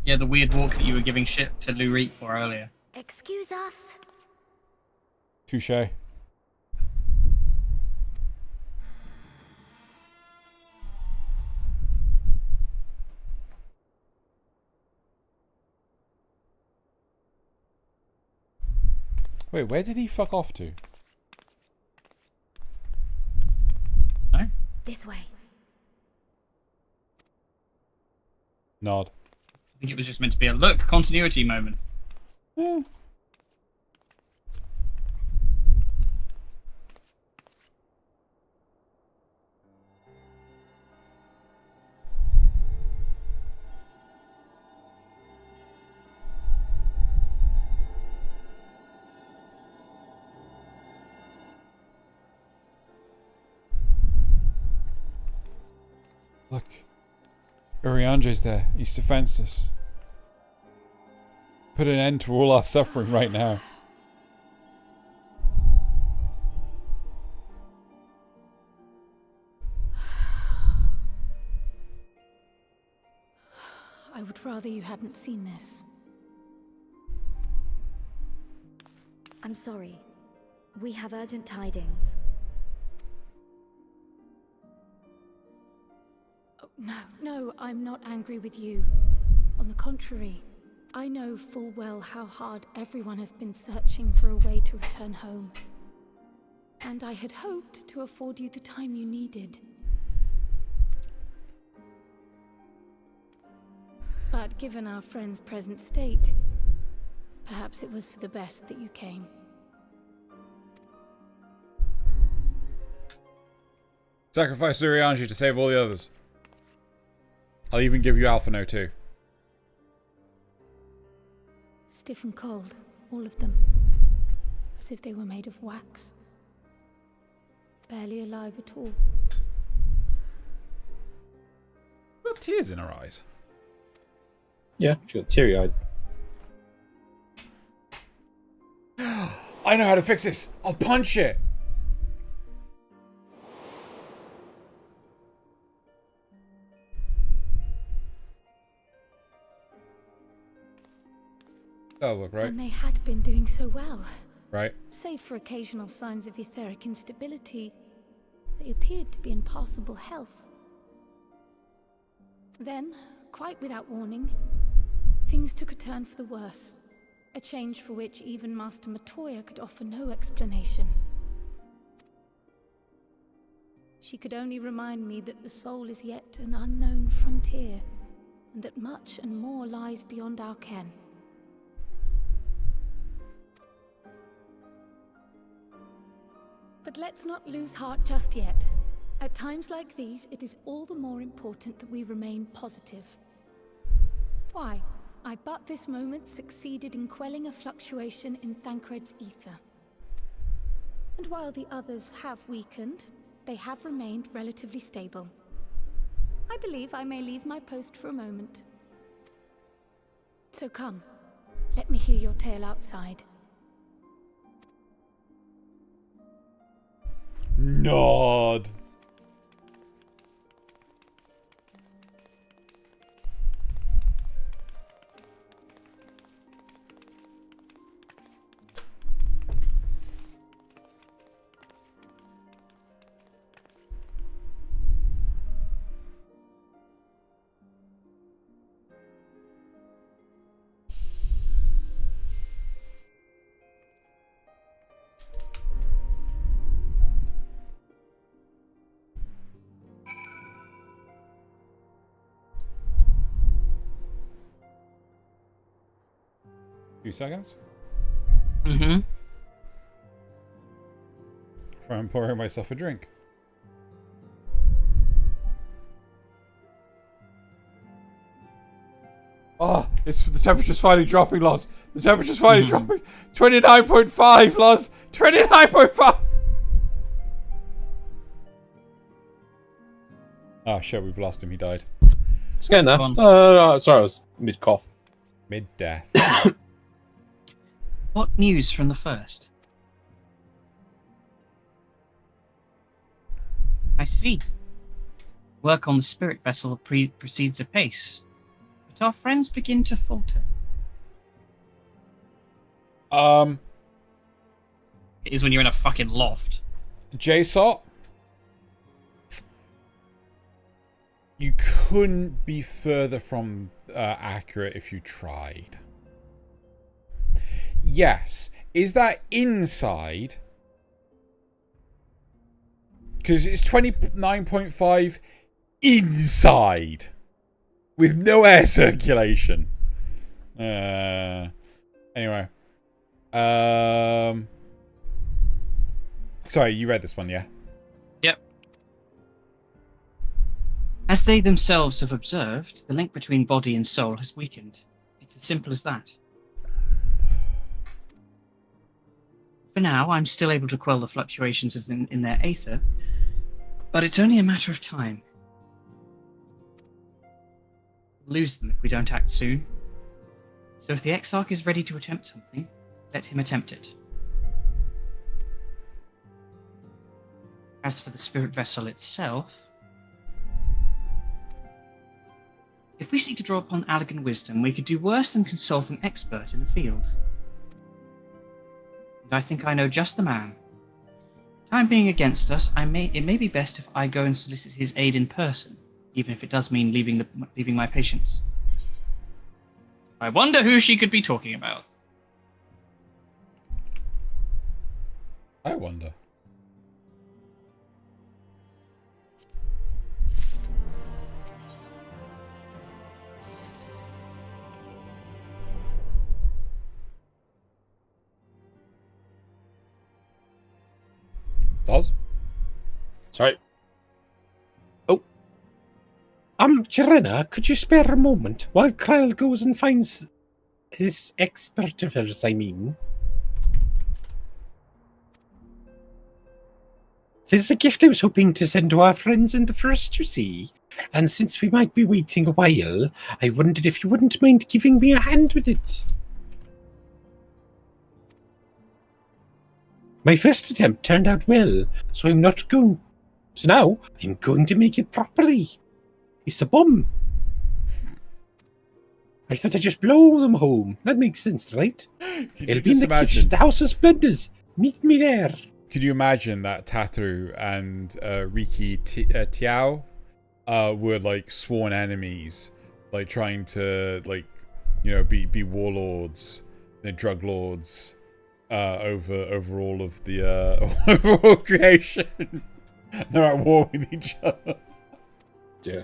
Yeah, the weird walk that you were giving shit to Lurik for earlier. Excuse us. Touché. Wait, where did he fuck off to? No? This way. Nod. I think it was just meant to be a look continuity moment. Yeah. Look. Urianger's there. He's defensed us. Put an end to all our suffering right now. I would rather you hadn't seen this. I'm sorry. We have urgent tidings. No, I'm not angry with you. On the contrary, I know full well how hard everyone has been searching for a way to return home. And I had hoped to afford you the time you needed. But given our friend's present state, perhaps it was for the best that you came. Sacrifice Urianger to save all the others. I'll even give you Alphino too. Stiff and cold, all of them. As if they were made of wax. Barely alive at all. Got tears in her eyes. Yeah, she got teary-eyed. I know how to fix this. I'll punch it. That'll work, right? And they had been doing so well. Right. Save for occasional signs of etheric instability, they appeared to be in passable health. Then, quite without warning, things took a turn for the worse. A change for which even Master Matoya could offer no explanation. She could only remind me that the soul is yet an unknown frontier, and that much and more lies beyond our ken. But let's not lose heart just yet. At times like these, it is all the more important that we remain positive. Why? I but this moment succeeded in quelling a fluctuation in Thancred's ether. And while the others have weakened, they have remained relatively stable. I believe I may leave my post for a moment. So come, let me hear your tale outside. Nod. 2 seconds. Mm-hmm. I'm pouring myself a drink. Oh, the temperature's finally dropping, Loz. The temperature's finally dropping. 29.5, Loz. 29.5. Oh shit, we've lost him. He died. It's getting there. Sorry, I was mid cough. Mid death. What news from the first? I see. Work on the spirit vessel proceeds apace, but our friends begin to falter. It is when you're in a fucking loft. JSOT, you couldn't be further from accurate if you tried. Yes. Is that inside? Because it's 29.5 inside. With no air circulation. Anyway. Sorry, you read this one, yeah? Yep. As they themselves have observed, the link between body and soul has weakened. It's as simple as that. For now, I'm still able to quell the fluctuations in their aether, but it's only a matter of time. We'll lose them if we don't act soon. So if the Exarch is ready to attempt something, let him attempt it. As for the spirit vessel itself, if we seek to draw upon Allegan wisdom, we could do worse than consult an expert in the field. And I think I know just the man. Time being against us, it may be best if I go and solicit his aid in person, even if it does mean leaving my patients. I wonder who she could be talking about. I wonder. Does? Sorry. Oh. Jarena, could you spare a moment while Kryle goes and finds his expertivers, I mean? There's a gift I was hoping to send to our friends in the first, you see. And since we might be waiting a while, I wondered if you wouldn't mind giving me a hand with it. My first attempt turned out well, so now I'm going to make it properly. It's a bomb. I thought I'd just blow them home. That makes sense, right? It'll be in the kitchen, the House of Splendors. Meet me there. Could you imagine that Tataru and Riki Tiao were like sworn enemies, like trying to be warlords, drug lords, over all of the overall creation. They're at war with each other. Yeah.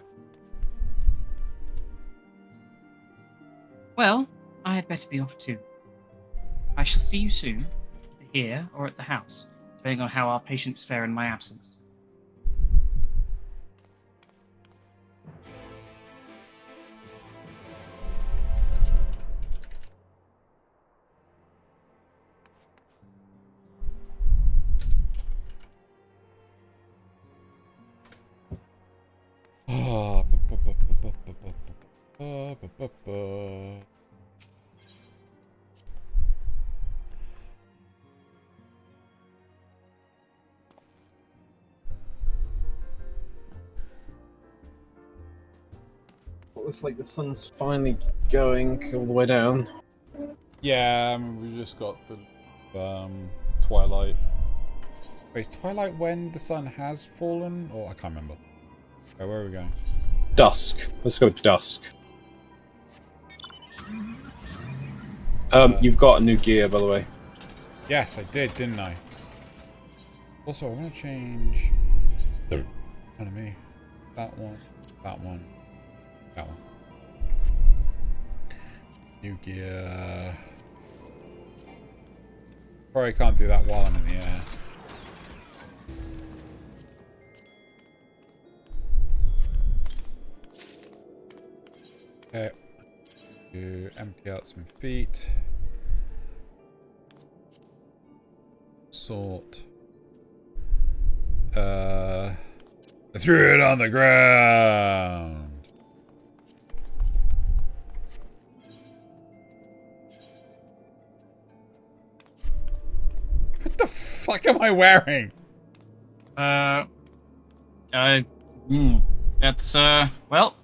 Well, I had better be off too. I shall see you soon, either here or at the house, depending on how our patients fare in my absence. Looks like the sun's finally going all the way down. Yeah, we just got the twilight. Wait, is twilight when the sun has fallen? Or I can't remember. Okay, where are we going? Dusk. Let's go dusk. You've got a new gear, by the way. Yes, I did, didn't I? Also, I want to change enemy. That one. That one. That one. New gear. Probably can't do that while I'm in the air. Okay. To empty out some feet. Sort. I threw it on the ground. What the fuck am I wearing? That's, well,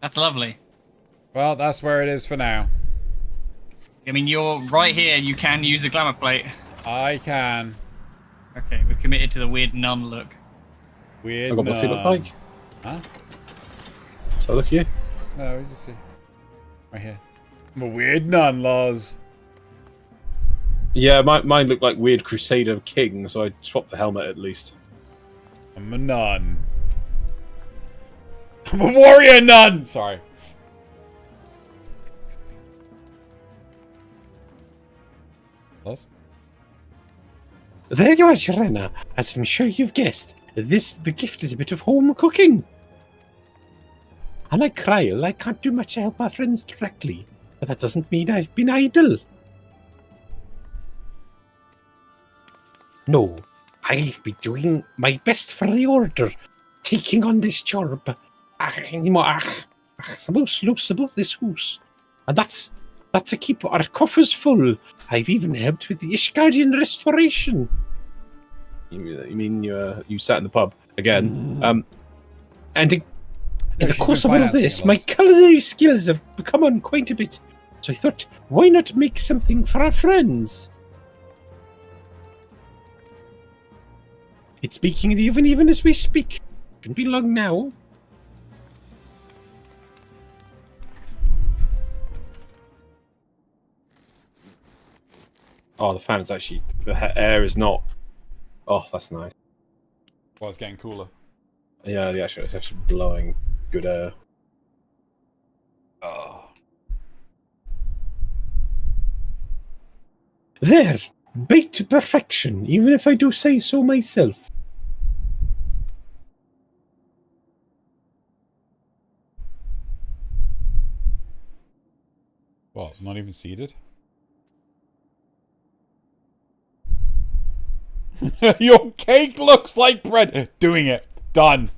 that's lovely. Well, that's where it is for now. I mean, you're right here. You can use a glamour plate. I can. Okay, we're committed to the weird nun look. Weird I got what's it look like? Huh? So look here. No, we just see. Right here. I'm a weird nun, Loz. Yeah, mine looked like weird Crusader King, so I swapped the helmet at least. I'm a nun. I'm a warrior nun! Sorry. Loz? There you are, Sharena. As I'm sure you've guessed, the gift is a bit of home cooking. Unlike Kryl, I can't do much to help our friends directly, but that doesn't mean I've been idle. No, I've been doing my best for the Order, taking on this job. Some loose about this house. And that's to keep our coffers full. I've even helped with the Ishgardian restoration. You mean you sat in the pub again? And in the course of all of this, my culinary skills have become on quite a bit. So I thought, why not make something for our friends? It's baking in the oven even as we speak. Shouldn't be long now. Oh, the fan is actually... The air is not... Oh, that's nice. Well, it's getting cooler. Yeah, it's actually blowing good air. Oh. There! Baked to perfection, even if I do say so myself. What, not even seeded? Your cake looks like bread. Doing it. Done.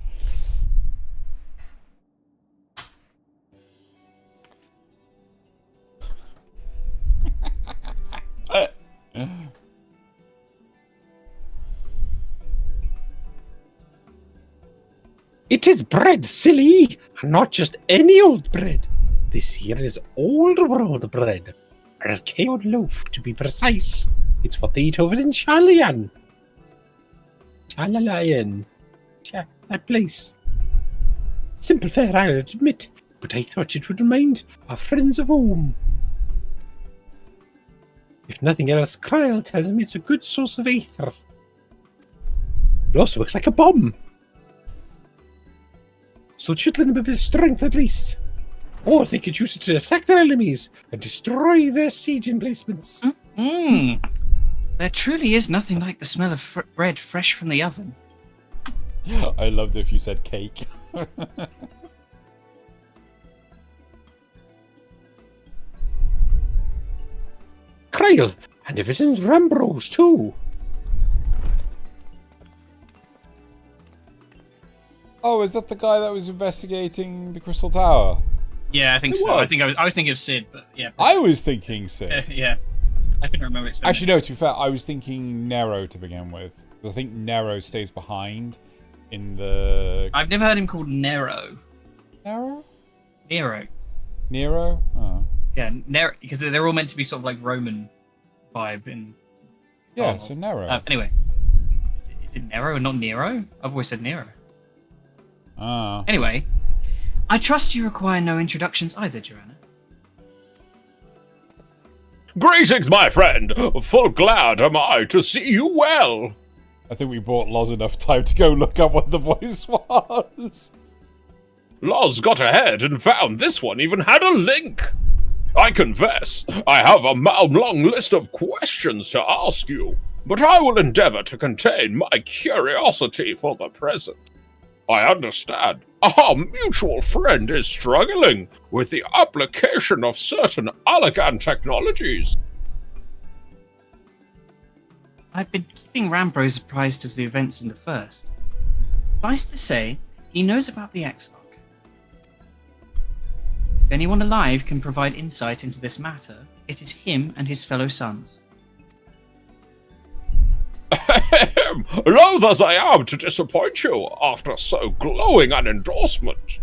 It is bread, silly, and not just any old bread. This here is old world bread. Archaeon loaf, to be precise. It's what they eat over in Sharlayan. Sharlayan. That place. Simple fare, I'll admit, but I thought it would remind our friends of home. If nothing else, Kryl tells me it's a good source of aether. It also looks like a bomb. So it should lend them a bit of strength at least. Or they could use it to attack their enemies and destroy their siege emplacements. There truly is nothing like the smell of bread fresh from the oven. I loved it if you said cake. Kryl, and if it isn't Rambros too. Oh, is that the guy that was investigating the Crystal Tower? Yeah, I think It so. was. I was thinking of Sid, but yeah. I was thinking Sid. Yeah. I couldn't remember it. Actually, no, to be fair, I was thinking Nero to begin with. I think Nero stays behind in the... I've never heard him called Nero. Nero? Nero. Oh. Yeah, Nero, because they're all meant to be sort of like Roman vibe in... Yeah, so Nero. Anyway. Is it Nero and not Nero? I've always said Nero. Ah. Anyway, I trust you require no introductions either, Joanna. Greetings, my friend! Full glad am I to see you well! I think we bought Loz enough time to go look up what the voice was. Loz got ahead and found this one even had a link! I confess, I have a long list of questions to ask you, but I will endeavor to contain my curiosity for the present. I understand our mutual friend is struggling with the application of certain Allagan technologies. I've been keeping Rambrose apprised of the events in the First. Suffice to say, he knows about the Exarch. If anyone alive can provide insight into this matter, it is him and his fellow sons. Loath as I am to disappoint you after so glowing an endorsement.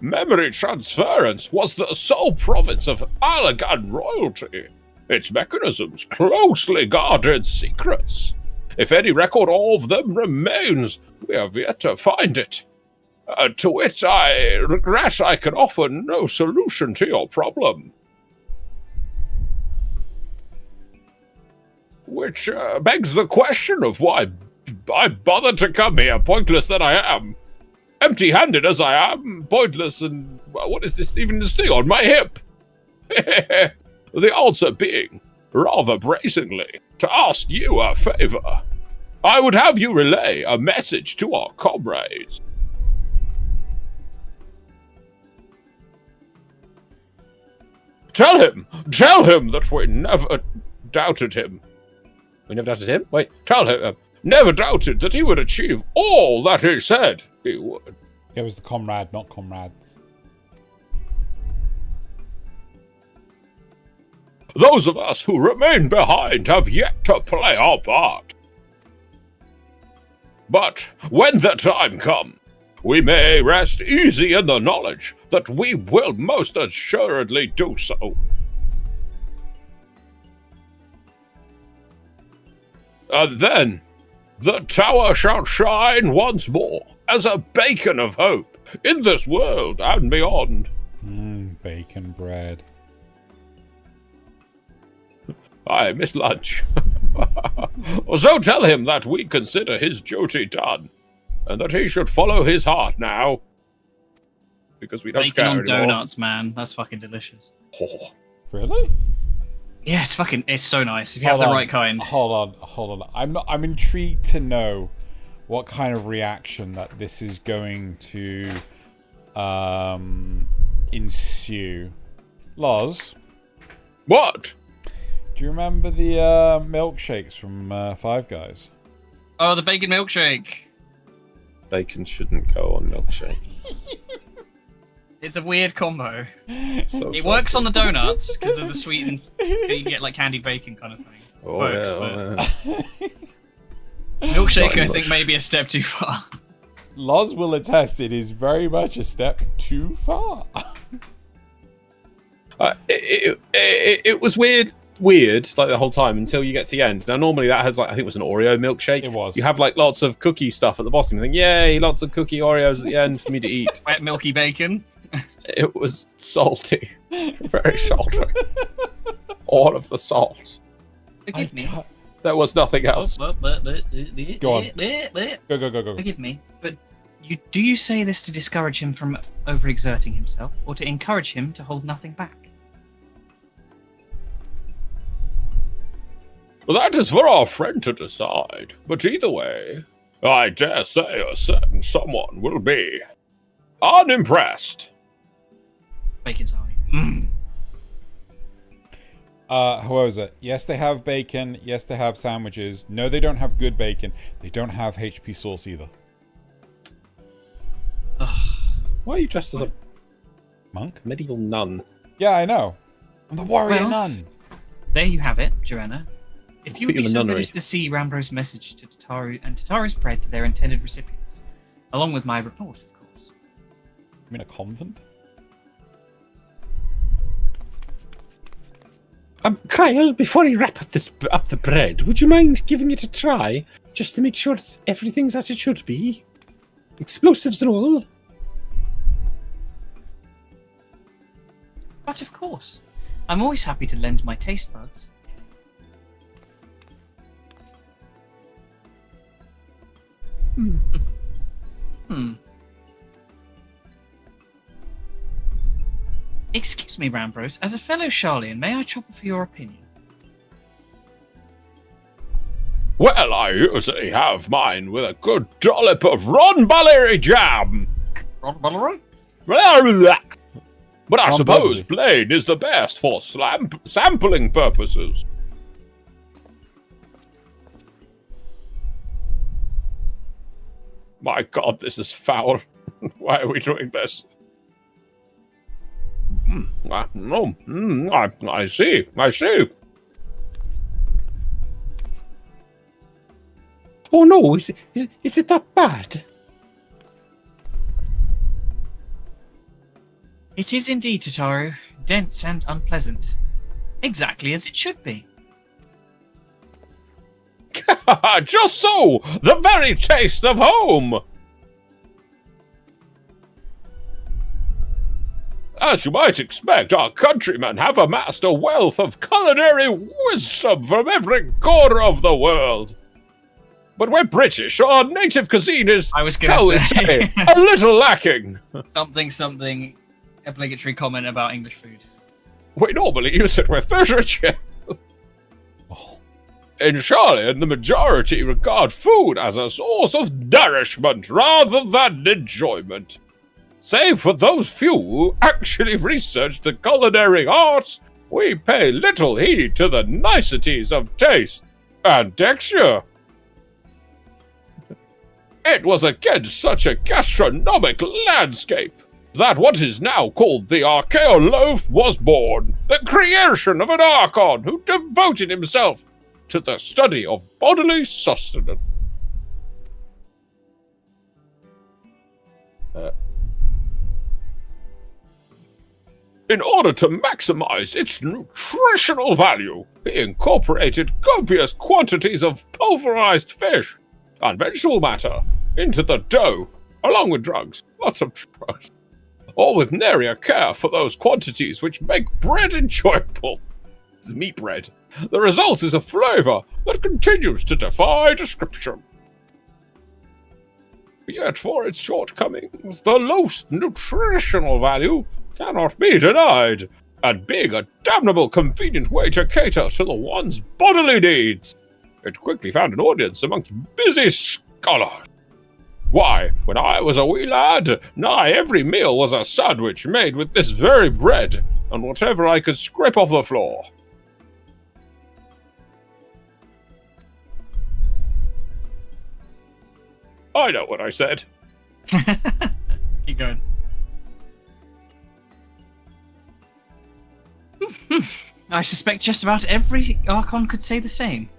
Memory transference was the sole province of Allagan royalty, its mechanisms closely guarded secrets. If any record of them remains, we have yet to find it. To which I regret I can offer no solution to your problem. Which begs the question of why I bothered to come here, pointless that I am. Empty-handed as I am, pointless, and what is this thing on my hip? The answer being, rather brazenly, to ask you a favor. I would have you relay a message to our comrades. Tell him that we never doubted him. We never doubted him? Wait. Tell him, never doubted that he would achieve all that he said he would. It was the comrade, not comrades. Those of us who remain behind have yet to play our part. But when the time comes, we may rest easy in the knowledge that we will most assuredly do so. And then, the tower shall shine once more as a beacon of hope in this world and beyond. Bacon bread. I miss lunch. So tell him that we consider his duty done, and that he should follow his heart now. Because we don't Bacon care on anymore. donuts, man. That's fucking delicious. Oh. Really? Yeah, it's so nice. If you have the right kind. Hold on. I'm intrigued to know what kind of reaction that this is going to ensue. Loz? What? Do you remember the milkshakes from Five Guys? Oh, the bacon milkshake. Bacon shouldn't go on milkshake. It's a weird combo. So it works on the donuts because of the sweetened. You get like candied bacon kind of thing. Oh, Works, yeah, but milkshake, I Not think, may be a step too far. Loz will attest it is very much a step too far. It was weird like the whole time until you get to the end. Now normally that has like, I think it was an Oreo milkshake. It was. You have like lots of cookie stuff at the bottom. You think, yay, lots of cookie Oreos at the end for me to eat. Wet milky bacon. It was salty. Very salty. All of the salt. Forgive me. There was nothing else. Go on. Go. Forgive me, but do you say this to discourage him from overexerting himself, or to encourage him to hold nothing back? Well, that is for our friend to decide. But either way, I dare say a certain someone will be unimpressed. Bacon's army. How is it? Yes, they have bacon. Yes, they have sandwiches. No, they don't have good bacon. They don't have HP sauce either. Why are you dressed as a monk? Medieval nun. Yeah, I know. I'm the warrior Well, nun. There you have it, Joanna. If you would Put you be in the so nunnery. good as to see Rambro's message to Tataru and Tataru's bread to their intended recipients, along with my report, of course. You mean a convent? Kyle, before you wrap up the bread, would you mind giving it a try, just to make sure everything's as it should be? Explosives and all. But of course, I'm always happy to lend my taste buds. me, Rambros. As a fellow Sharlayan, may I chopper for your opinion? Well, I usually have mine with a good dollop of Ron Ballery jam. Ron Ballery? But I Ron suppose Ballery. plain is the best for sampling purposes. My God, this is foul. Why are we doing this? I see. I see. Oh no, is it that bad? It is indeed, Tataru. Dense and unpleasant. Exactly as it should be. Just so! The very taste of home! As you might expect, our countrymen have amassed a wealth of culinary wisdom from every corner of the world. But we're British, so our native cuisine is, I was shall we gonna say, a little lacking. something, obligatory comment about English food. We normally use it with fish and chips. In Sharlayan, the majority regard food as a source of nourishment rather than enjoyment. Save for those few who actually research the culinary arts, we pay little heed to the niceties of taste and texture. It was against such a gastronomic landscape that what is now called the Archaeo loaf was born, the creation of an Archon who devoted himself to the study of bodily sustenance. In order to maximize its nutritional value, he incorporated copious quantities of pulverized fish and vegetable matter into the dough, along with drugs, lots of drugs, all with nary care for those quantities which make bread enjoyable. This is meat bread. The result is a flavor that continues to defy description. Yet for its shortcomings, the loaf's nutritional value cannot be denied, and being a damnable convenient way to cater to the one's bodily needs, it quickly found an audience amongst busy scholars. Why, when I was a wee lad, nigh every meal was a sandwich made with this very bread, and whatever I could scrape off the floor. I know what I said. Keep going. I suspect just about every Archon could say the same.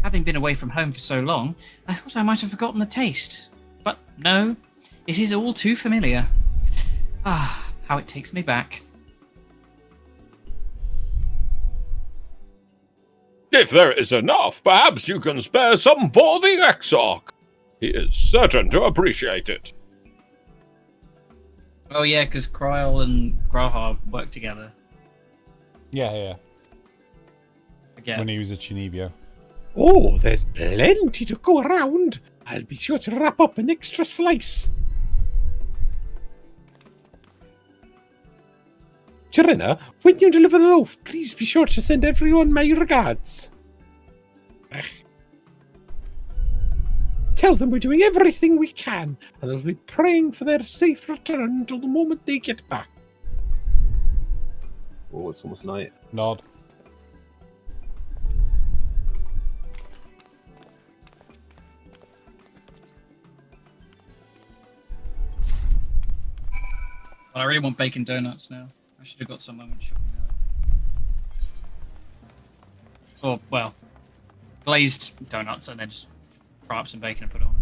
Having been away from home for so long, I thought I might have forgotten the taste. But no, it is all too familiar. Ah, how it takes me back. If there is enough, perhaps you can spare some for the Exarch. He is certain to appreciate it. Oh yeah, because Kryl and Graha work together. Yeah. Again. When he was a Chinibio. Oh, there's plenty to go around. I'll be sure to wrap up an extra slice. Chirina, when you deliver the loaf, please be sure to send everyone my regards. Tell them we're doing everything we can, and they'll be praying for their safe return until the moment they get back. Oh, it's almost night. Nod. But I really want bacon donuts now. I should have got some when shopping. Or, well, glazed donuts and then just fry up some bacon and put it on.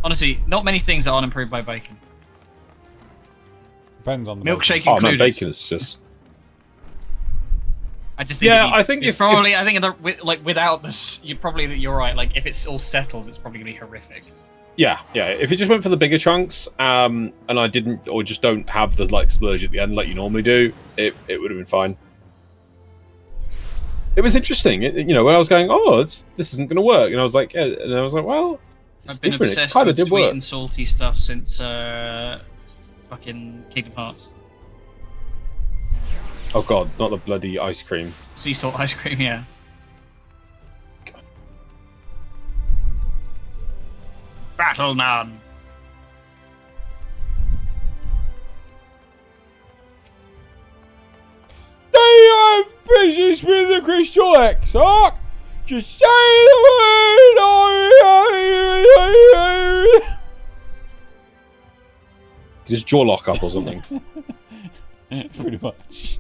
Honestly, not many things are unimproved by bacon. Depends on the Milkshake Oh, included. no, bacon is just... I just think Yeah, I think it's if- probably I think without this, you're right. Like if it's all settles, it's probably gonna be horrific. Yeah. If you just went for the bigger chunks, and I didn't, or just don't have the like splurge at the end like you normally do, it would have been fine. It was interesting, when I was going, oh, this isn't going to work, and I was like, well, I've been different. It obsessed kinda with did sweet work. and salty stuff since fucking Kingdom Hearts. Oh god, not the bloody ice cream. Sea salt ice cream, yeah. Battle none. Do you have business with the Crystal Exarch? Just say the word. Just jaw lock up or something. Pretty much.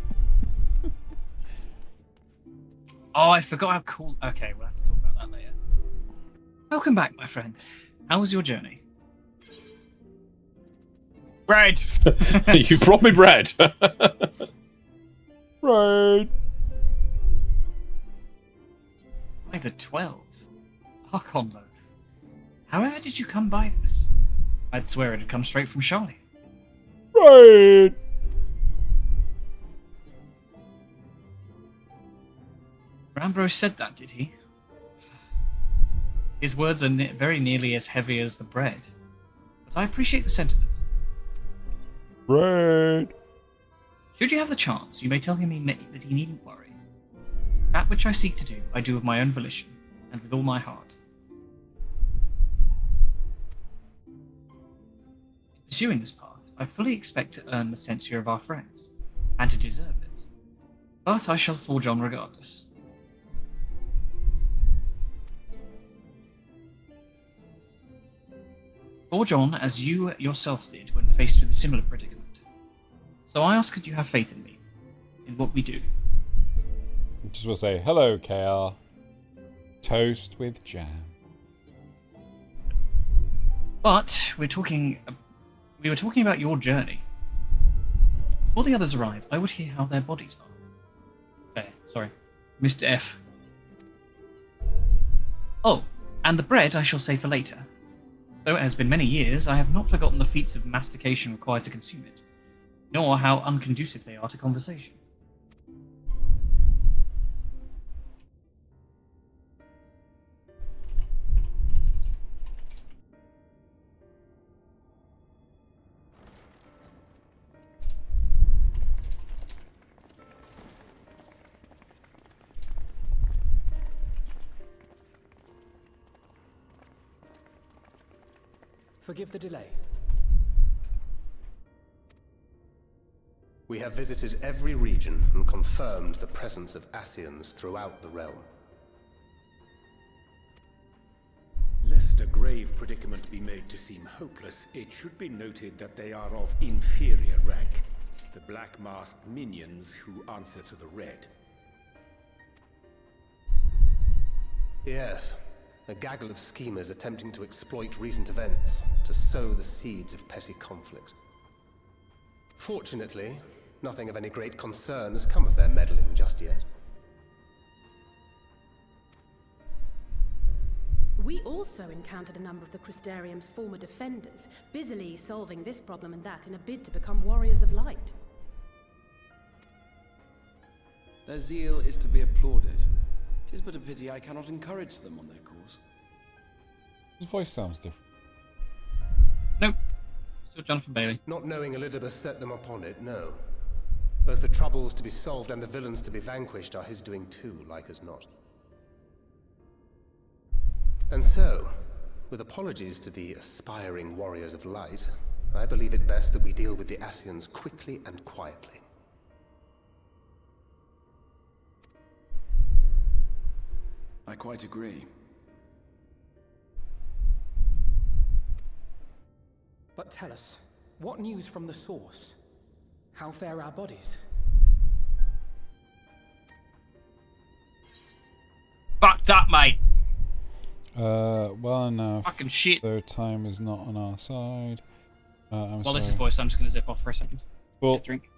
Oh, I forgot how cool. Okay, we'll have to talk about that later. Welcome back, my friend. How was your journey? Bread. You brought me bread. Bread. By the 12. Archon loaf. However did you come by this? I'd swear it had come straight from Charlie. Bread. Ambrose said that, did he? His words are very nearly as heavy as the bread. But I appreciate the sentiment. Bread. Should you have the chance, you may tell him that he needn't worry. That which I seek to do, I do of my own volition, and with all my heart. In pursuing this path, I fully expect to earn the censure of our friends, and to deserve it. But I shall forge on regardless. Forge on as you yourself did when faced with a similar predicament. So I ask that you have faith in me, in what we do. I just want to say, hello, KR. Toast with jam. But we were talking about your journey. Before the others arrive, I would hear how their bodies are. Fair, sorry. Mr. F. Oh, and the bread I shall save for later. Though it has been many years, I have not forgotten the feats of mastication required to consume it, nor how unconducive they are to conversation. Forgive the delay. We have visited every region and confirmed the presence of Ascians throughout the realm. Lest a grave predicament be made to seem hopeless, it should be noted that they are of inferior rank. The black-masked minions who answer to the red. Yes, a gaggle of schemers attempting to exploit recent events to sow the seeds of petty conflict. Fortunately, nothing of any great concern has come of their meddling just yet. We also encountered a number of the Crystarium's former defenders, busily solving this problem and that in a bid to become warriors of light. Their zeal is to be applauded. 'Tis but a pity I cannot encourage them on their cause. His voice sounds different. Nope. Still Jonathan Bailey. Not knowing Elidibus set them upon it, no. Both the troubles to be solved and the villains to be vanquished are his doing too, like as not. And so, with apologies to the aspiring warriors of light, I believe it best that we deal with the Ascians quickly and quietly. I quite agree. But tell us, what news from the source? How fare our bodies? Fucked up, mate. Well, no. Fucking shit. Though time is not on our side. I'm Well, sorry. this is voice. I'm just going to zip off for a second. Well, Get a drink.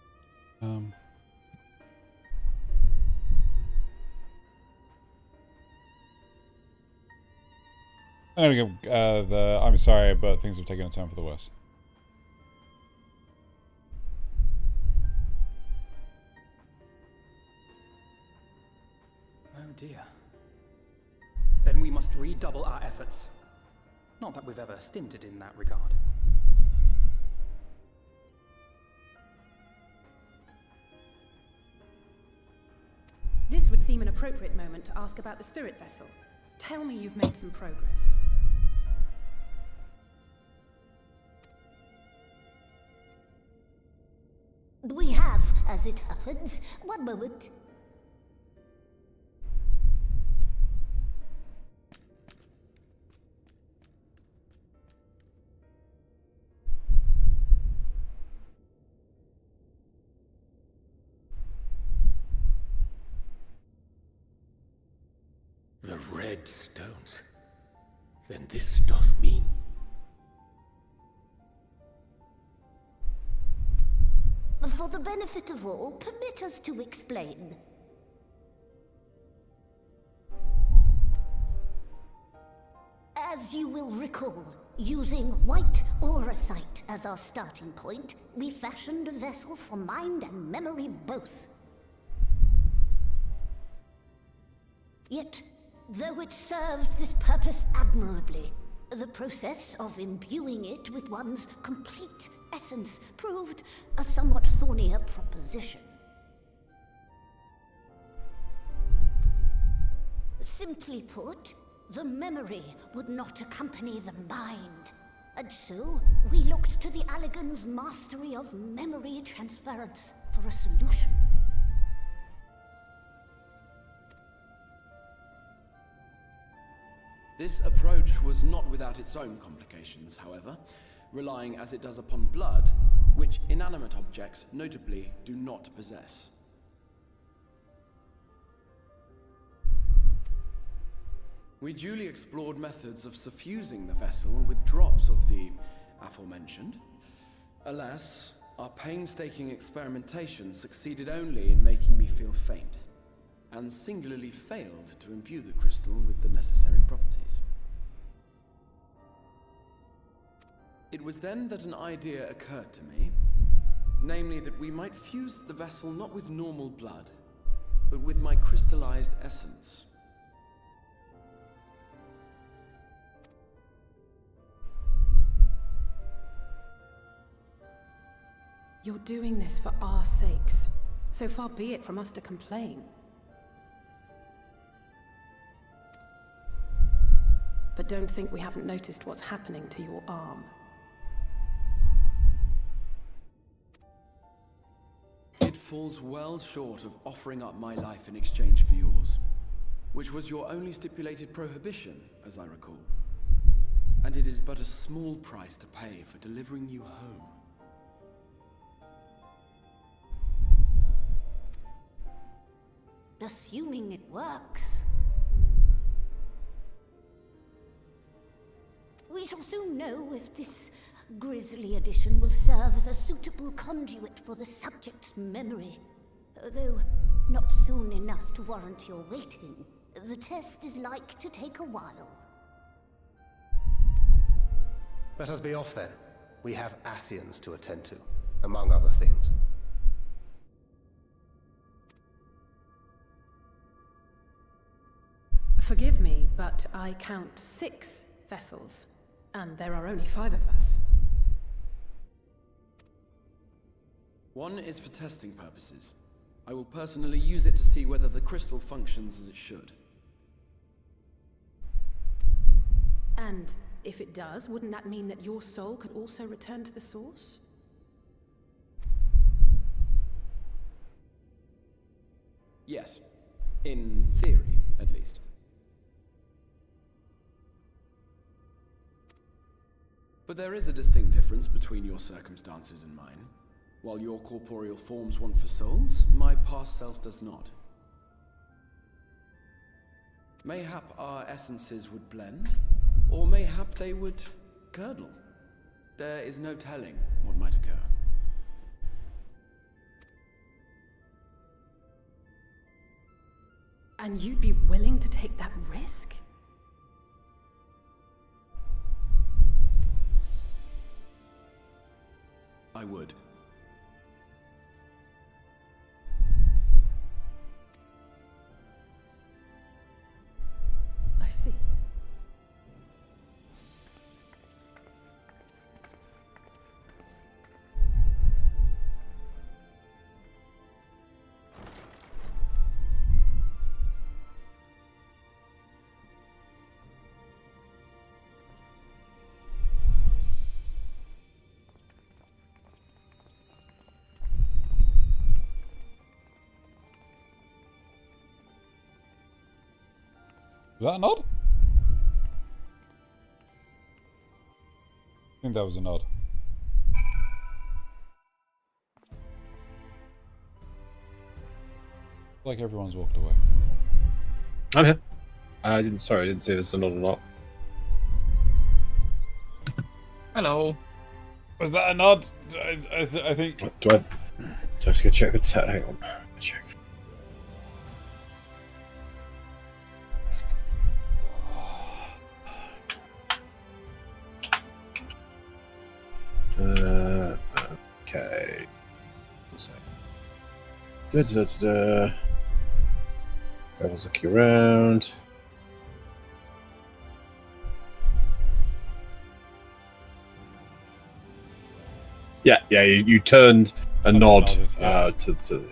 I'm gonna go. I'm sorry, but things have taken a turn for the worse. Oh dear. Then we must redouble our efforts. Not that we've ever stinted in that regard. This would seem an appropriate moment to ask about the spirit vessel. Tell me you've made some progress. We have, as it happens. One moment. The red stones. Then this doth mean... For the benefit of all, permit us to explain. As you will recall, using white auracite as our starting point, we fashioned a vessel for mind and memory both. Yet, though it served this purpose admirably, the process of imbuing it with one's complete essence proved a somewhat thornier proposition. Simply put, the memory would not accompany the mind, and so we looked to the Allagan's mastery of memory transference for a solution. This approach was not without its own complications, however, relying as it does upon blood, which inanimate objects notably do not possess. We duly explored methods of suffusing the vessel with drops of the aforementioned. Alas, our painstaking experimentation succeeded only in making me feel faint, and singularly failed to imbue the crystal with the necessary properties. It was then that an idea occurred to me, namely that we might fuse the vessel not with normal blood, but with my crystallized essence. You're doing this for our sakes. So far be it from us to complain. But don't think we haven't noticed what's happening to your arm. It falls well short of offering up my life in exchange for yours, which was your only stipulated prohibition, as I recall. And it is but a small price to pay for delivering you home. Assuming it works. We shall soon know if this grisly addition will serve as a suitable conduit for the subject's memory. Though not soon enough to warrant your waiting. The test is like to take a while. Let us be off then. We have Ascians to attend to, among other things. Forgive me, but I count 6 vessels, and there are only 5 of us. One is for testing purposes. I will personally use it to see whether the crystal functions as it should. And if it does, wouldn't that mean that your soul could also return to the source? Yes. In theory, at least. But there is a distinct difference between your circumstances and mine. While your corporeal forms want for souls, my past self does not. Mayhap our essences would blend, or mayhap they would curdle. There is no telling what might occur. And you'd be willing to take that risk? I would. I see. Was that a nod? I think that was a nod. Like everyone's walked away. I'm here. I didn't see if it's a nod or not. Hello. Was that a nod? I think. Do I have to go check the chat? Hang on. Check. Okay. I was looking around. Yeah, you turned a nod to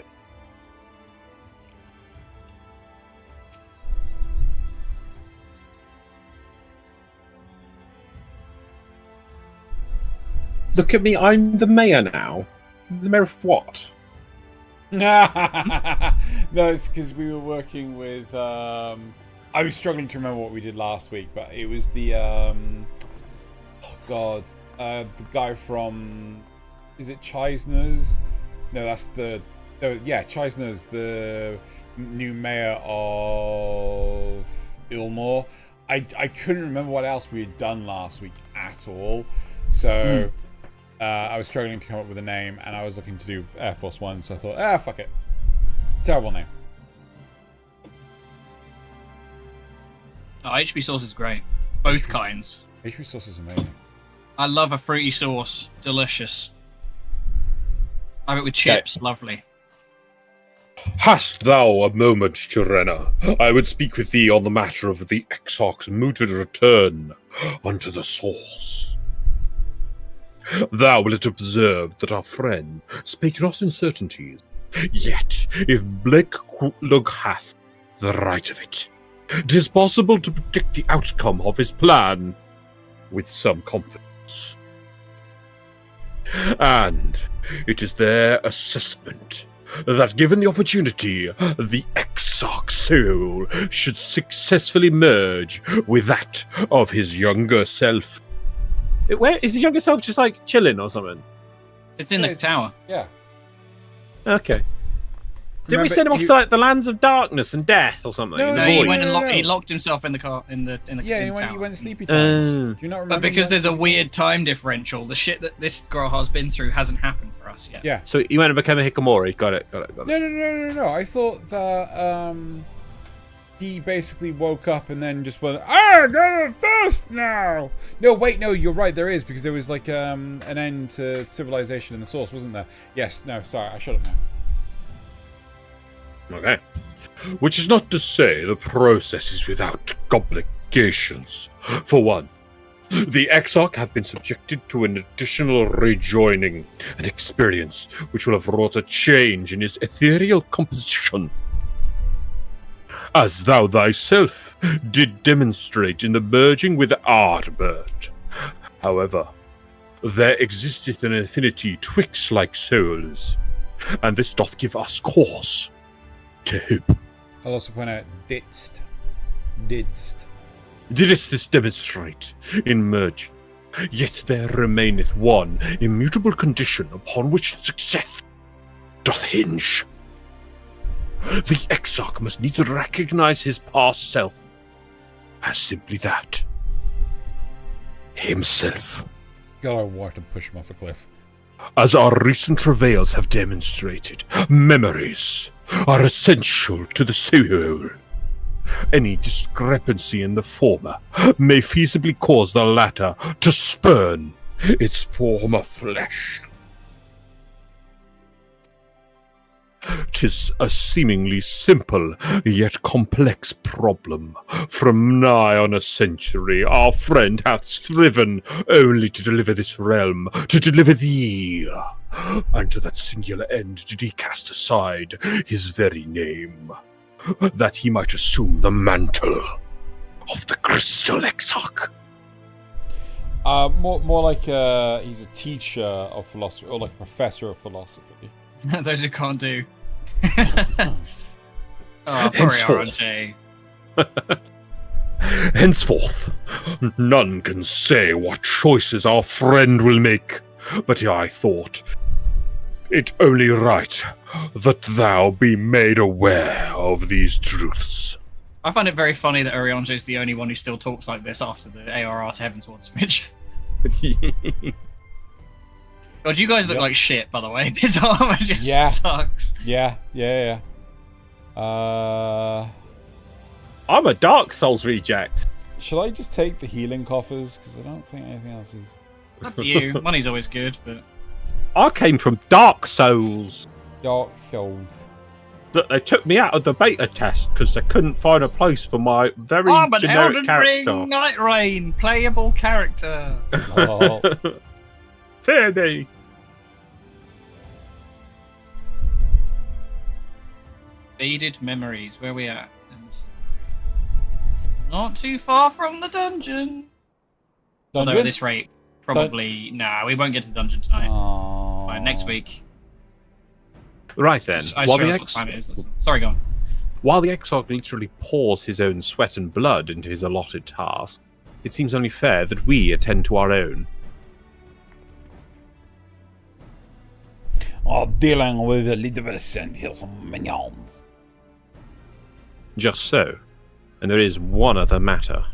Look at me, I'm the mayor now. The mayor of what? No, it's because we were working with. I was struggling to remember what we did last week, but it was the. The guy from. Is it Cheisner's? No, that's the. Oh, yeah, Cheisner's the new mayor of Ilmore. I couldn't remember what else we had done last week at all, so. I was struggling to come up with a name, and I was looking to do Air Force One, so I thought, fuck it. It's a terrible name. Oh, HB sauce is great. Both kinds. HB sauce is amazing. I love a fruity sauce. Delicious. I have it with chips. Lovely. Hast thou a moment, Tirena? I would speak with thee on the matter of the Exarch's mooted return unto the source. Thou wilt observe that our friend spake not in certainties, yet if Blake Lug hath the right of it, 'tis possible to predict the outcome of his plan with some confidence. And it is their assessment that given the opportunity, the Exarch soul should successfully merge with that of his younger self. Where is his younger self just like chilling or something? It's in the tower. Yeah. Okay. Did we send him off to like the lands of darkness and death or something? No, he went and he locked himself in the car in the Yeah, in the he tower. went sleepy times. Do you not remember? But because there's a weird time differential, the shit that this Graha's been through hasn't happened for us yet. Yeah. So he went and became a Hikomori. Got it. No. I thought that he basically woke up and then just went, I got it first now. No, wait, no, you're right. There is, because there was like an end to civilization in the source, wasn't there? Yes. No. Sorry, I shut up now. Okay. Which is not to say the process is without complications. For one, the Exarch hath been subjected to an additional rejoining, an experience which will have wrought a change in his ethereal composition. As thou thyself did demonstrate in the merging with Ardbert. However, there existeth an affinity twixt like souls, and this doth give us cause to hope. I'll also point out, didst. Didst this demonstrate in merging, yet there remaineth one immutable condition upon which success doth hinge. The Exarch must needs recognize his past self as simply that. Himself. God, I want to push him off a cliff. As our recent travails have demonstrated, memories are essential to the soul. Any discrepancy in the former may feasibly cause the latter to spurn its former flesh. 'Tis a seemingly simple yet complex problem. From nigh on a century, our friend hath striven only to deliver this realm, to deliver thee. And to that singular end did he cast aside his very name, that he might assume the mantle of the Crystal Exarch. More like he's a teacher of philosophy, or like a professor of philosophy. Those who can't do. Oh, poor RJ. Henceforth, none can say what choices our friend will make, but I thought it only right that thou be made aware of these truths. I find it very funny that Urianger is the only one who still talks like this after the ARR to Heavensward switch. God, you guys look like shit, by the way. His armor just sucks. Yeah. I'm a Dark Souls reject. Shall I just take the healing coffers? Because I don't think anything else is... Up to you. Money's always good, but... I came from Dark Souls. Dark Souls. That they took me out of the beta test because they couldn't find a place for my very I'm an generic Elden character. Ring Night Rain playable character. Oh. Fair day. Faded memories. Where we at? Not too far from the dungeon. Although at this rate, probably... Nah, we won't get to the dungeon tonight. Right, next week. Right then. Sorry, go on. While the Exarch literally pours his own sweat and blood into his allotted task, it seems only fair that we attend to our own. Dealing with Elizabeth and his minions. Just so. And there is one other matter.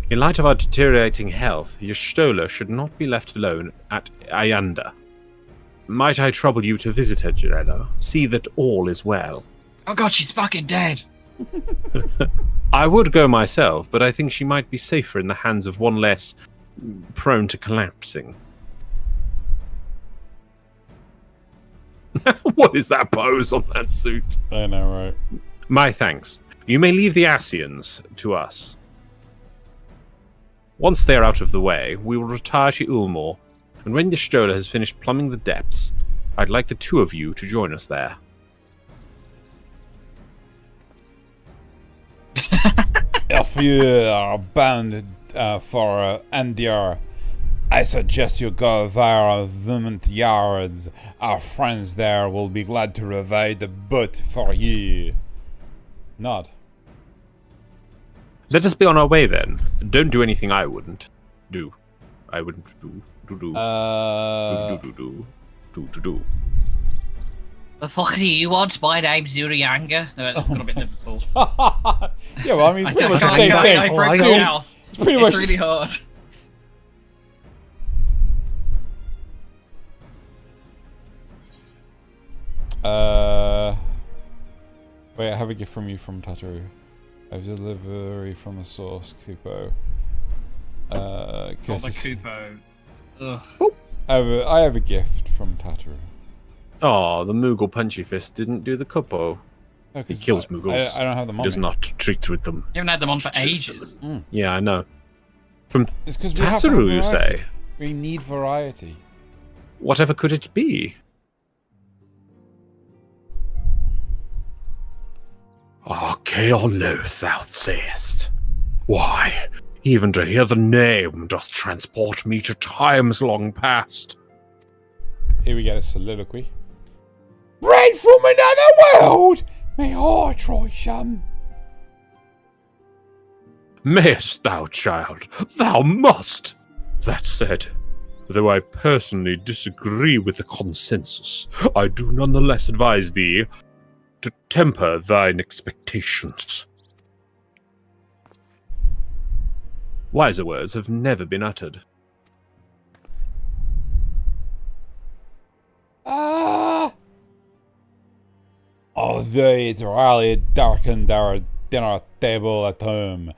In light of our deteriorating health, Y'shtola should not be left alone at Ayanda. Might I trouble you to visit her, Jirella? See that all is well. Oh god, she's fucking dead! I would go myself, but I think she might be safer in the hands of one less prone to collapsing. What is that pose on that suit? I know, right? My thanks. You may leave the Ascians to us. Once they are out of the way, we will retire to Ulmor, and when Y'shtola has finished plumbing the depths, I'd like the two of you to join us there. If you are bound for Andir, I suggest you go via Vermont Yards. Our friends there will be glad to provide the boat for you. Nod. Let us be on our way then. Don't do anything I wouldn't do. I wouldn't do. Do. The fuck do you want? My name's Urianger. No, that's got a bit Liverpool. Yeah, well, I mean, it's pretty much the same thing. I broke the house. It's pretty much... really hard. Wait, I have a gift from you from Tataru. I have delivery from the source, Kupo. The Kupo. Ugh. I have a gift from Tataru. Oh, the Moogle Punchy Fist didn't do the Kupo. No, he kills Moogles. I don't have them on. He does me. not treat with them. You haven't had them on for ages. Yeah, I know. From It's because we have to have Tataru, you variety. say? We need variety. Whatever could it be? Archaon Loth, thou sayest. Why, even to hear the name doth transport me to times long past. Here we get a soliloquy. Bread from another world? May I try some? Mayest thou, child? Thou must! That said, though I personally disagree with the consensus, I do nonetheless advise thee to temper thine expectations. Wiser words have never been uttered. Although it really darkened our dinner table at home,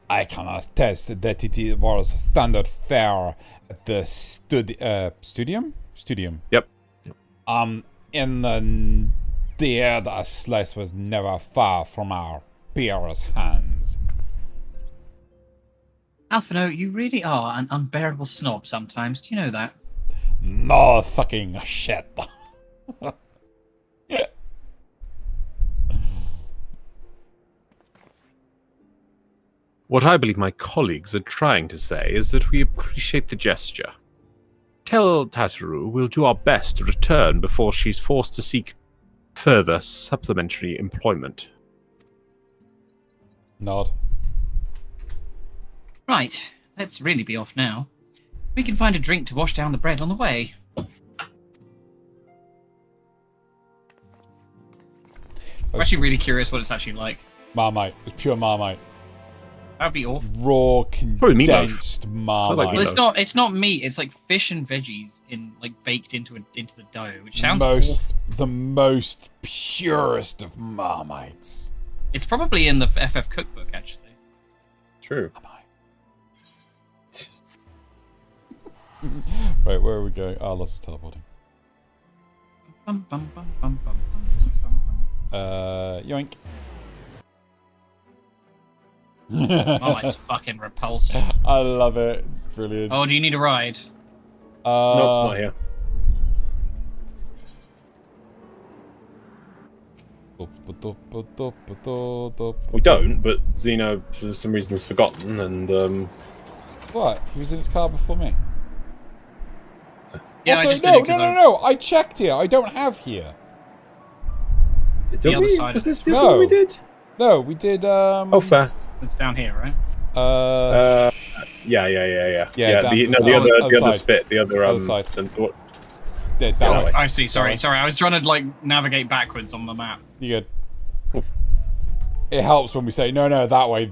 I can attest that it was standard fare at the studium? Studium. Yep. In the air, that slice was never far from our peers' hands. Alphino, you really are an unbearable snob sometimes. Do you know that? No fucking shit. What I believe my colleagues are trying to say is that we appreciate the gesture. Tell Tataru we'll do our best to return before she's forced to seek further supplementary employment. Nod. Right, let's really be off now. We can find a drink to wash down the bread on the way. I'm actually really curious what it's actually like. Marmite. It's pure Marmite. That'd be awful. Raw, condensed Marmite. Well, it's not meat. It's like fish and veggies baked into the dough, which sounds awful. The most purest of Marmites. It's probably in the FF cookbook, actually. True. Right, where are we going? Oh, lots of teleporting. Yoink. Marmite's fucking repulsive. I love it. It's brilliant. Oh, do you need a ride? Nope, not here. We don't, but Zeno, for some reason, has forgotten, and What? He was in his car before me. Yeah, also, no. I checked here. I don't have here. The other side of it. No, we did. No, we did. Oh, fair. It's down here, right? Yeah. Down The other spit, the other side. Yeah, that way. I see. Sorry. I was trying to navigate backwards on the map. You good? It helps when we say no, that way.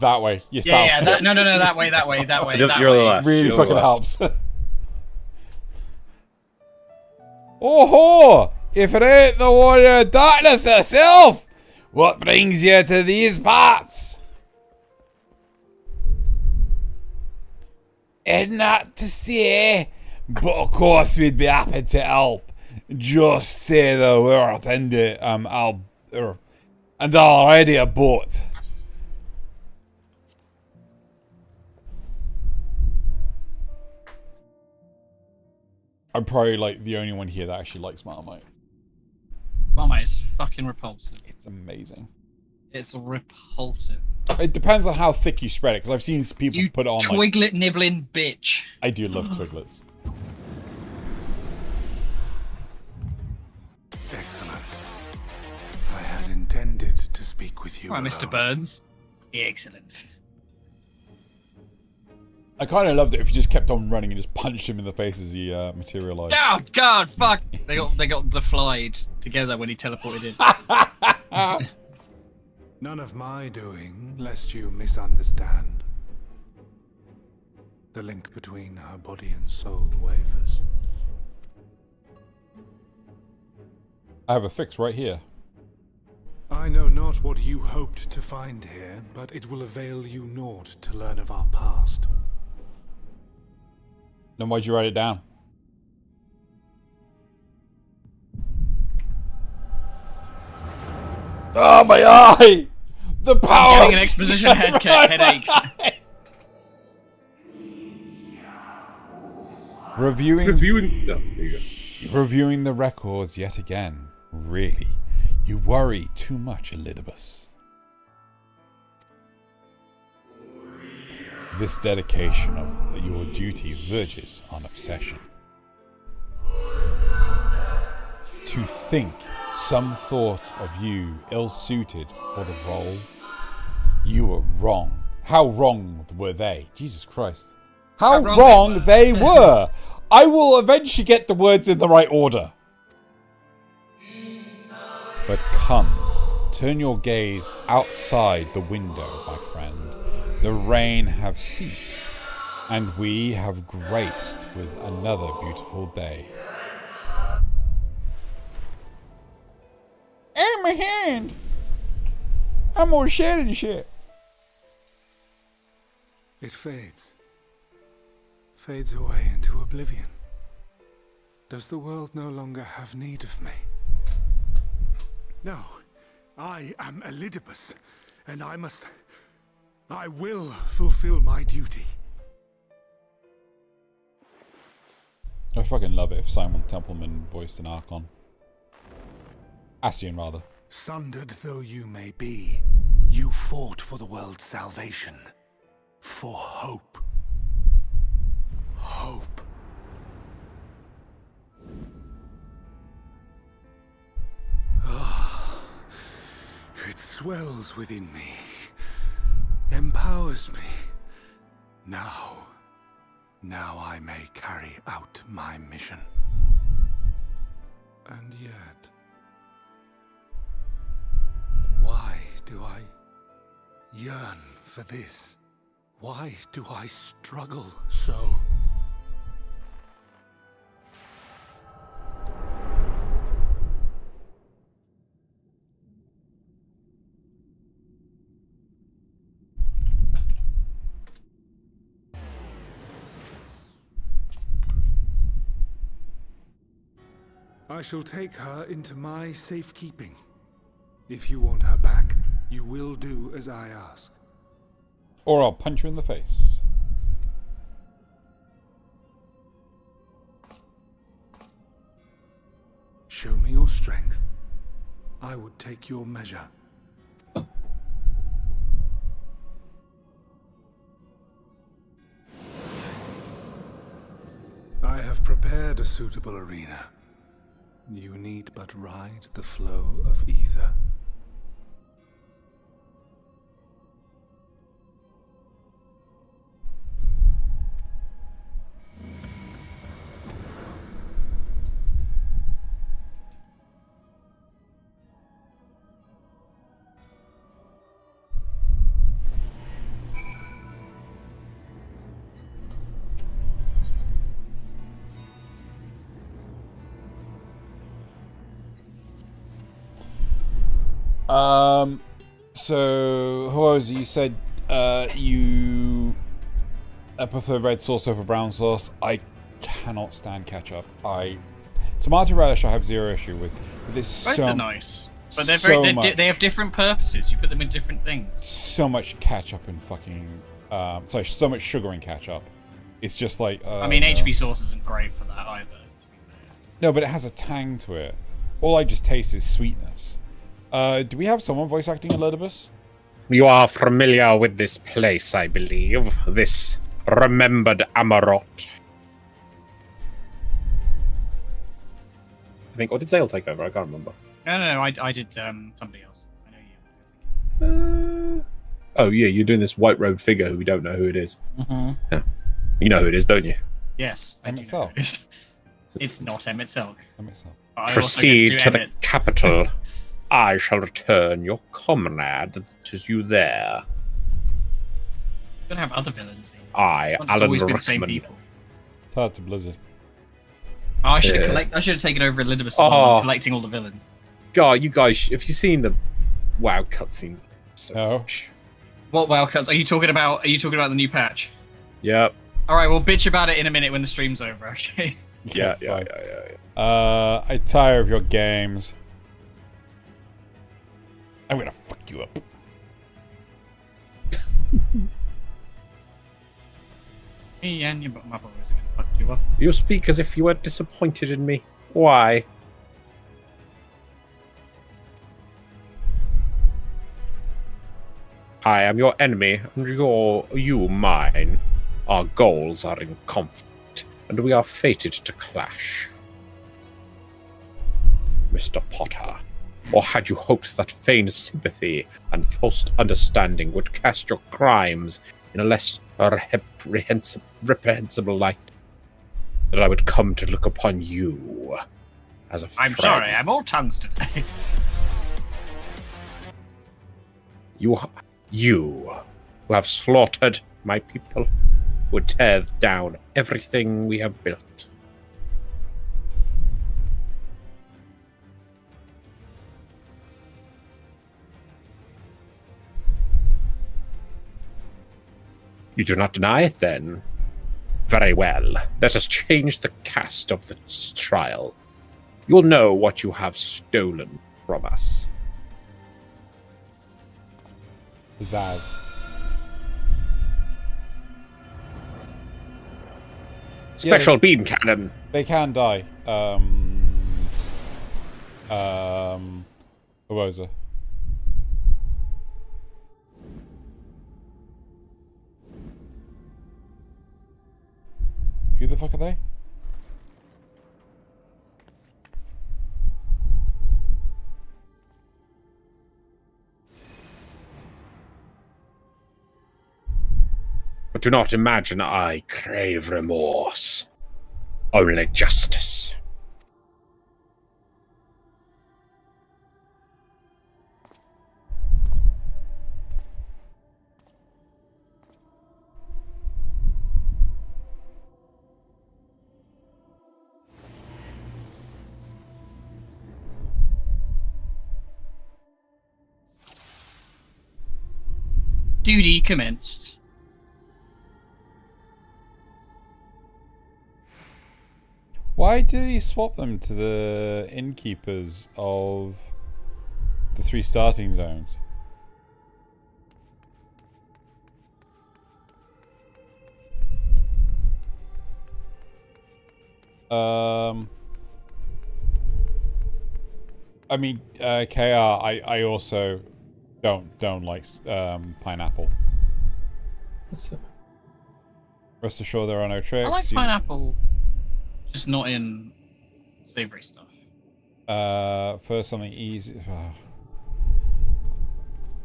You stop. Yeah. No, that way. That You're way. the left. Really You're fucking the helps. Oh-ho! If it ain't the warrior of darkness herself, what brings you to these parts? And not to say, but of course we'd be happy to help. Just say the word and I'll ready a boat. I'm probably the only one here that actually likes Marmite. Marmite is fucking repulsive. It's amazing. It's repulsive. It depends on how thick you spread it, because I've seen people put it on Twiglet nibbling bitch. I do love Twiglets. Excellent. I had intended to speak with you. All right, Mr. Burns. Excellent. I kind of loved it if you just kept on running and just punched him in the face as he materialized. Oh God, fuck! They got the flied together when he teleported in. None of my doing, lest you misunderstand. The link between her body and soul wavers. I have a fix right here. I know not what you hoped to find here, but it will avail you naught to learn of our past. Then why'd you write it down? Oh, my eye! The power! I'm getting an exposition headache. Reviewing no, there you go. Reviewing the records yet again. Really, you worry too much, Elidibus. This dedication of your duty verges on obsession. To think some thought of you ill-suited for the role, you were wrong. How wrong were they? Jesus Christ. How wrong they were! I will eventually get the words in the right order. But come, turn your gaze outside the window, my friend. The rain have ceased, and we have graced with another beautiful day. And my hand! I'm all shattered and shit. It fades. Fades away into oblivion. Does the world no longer have need of me? No, I am Elidibus, and I will fulfill my duty. I fucking love it if Simon Templeman voiced an Archon. Ascian, rather. Sundered though you may be, you fought for the world's salvation. For hope. Hope. Ah, it swells within me. empowers me. Now I may carry out my mission. And yet, why do I yearn for this? Why do I struggle so? I shall take her into my safekeeping. If you want her back, you will do as I ask. Or I'll punch you in the face. Show me your strength. I would take your measure. I have prepared a suitable arena. You need but ride the flow of ether. So who was it? You said you prefer red sauce over brown sauce. I cannot stand ketchup. Tomato relish I have zero issue with. But there's Both so are nice, but they're very they have different purposes. You put them in different things. So much ketchup and fucking sorry, so much sugar in ketchup. It's just like I mean, HB sauce isn't great for that either. To be fair. No, but it has a tang to it. All I just taste is sweetness. Do we have someone voice acting Elidibus? You are familiar with this place, I believe. This remembered Amarot. I think, or did Zale take over? I can't remember. No, I did somebody else. I know you. Oh yeah, you're doing this white robed figure who we don't know who it is. Mm-hmm. Yeah. You know who it is, don't you? Yes, I do know who it is. It's not Emmett Selk. Proceed to the capital. I shall return your comrade that is you there. You're gonna have other villains. I, It's Alan always been the same Rickman. people. Tell it to Blizzard. Oh, I should Yeah. have taken over Elidibus Oh. collecting all the villains. God, you guys, have you seen the WoW cutscenes? No. What WoW cuts? Are you talking about the new patch? Yep. All right, we'll bitch about it in a minute when the stream's over. Okay. Yeah. I tire of your games. I'm gonna fuck you up. Me and my boys are gonna fuck you up. You speak as if you were disappointed in me. Why? I am your enemy, and you mine. Our goals are in conflict, and we are fated to clash. Mr. Potter, or had you hoped that feigned sympathy and false understanding would cast your crimes in a less reprehensible light? That I would come to look upon you as a I'm friend? sorry, I'm all tongues today. You who have slaughtered my people, would tear down everything we have built. You do not deny it, then? Very well. Let us change the cast of the trial. You will know what you have stolen from us. Zaz. Special beam cannon. They can die. Who was it? Who the fuck are they? But do not imagine I crave remorse. Only justice. Duty commenced. Why did he swap them to the innkeepers of the 3 starting zones? I mean, KR, I also don't like pineapple. Rest assured there are no tricks. I like pineapple, just not in savory stuff. First something easy.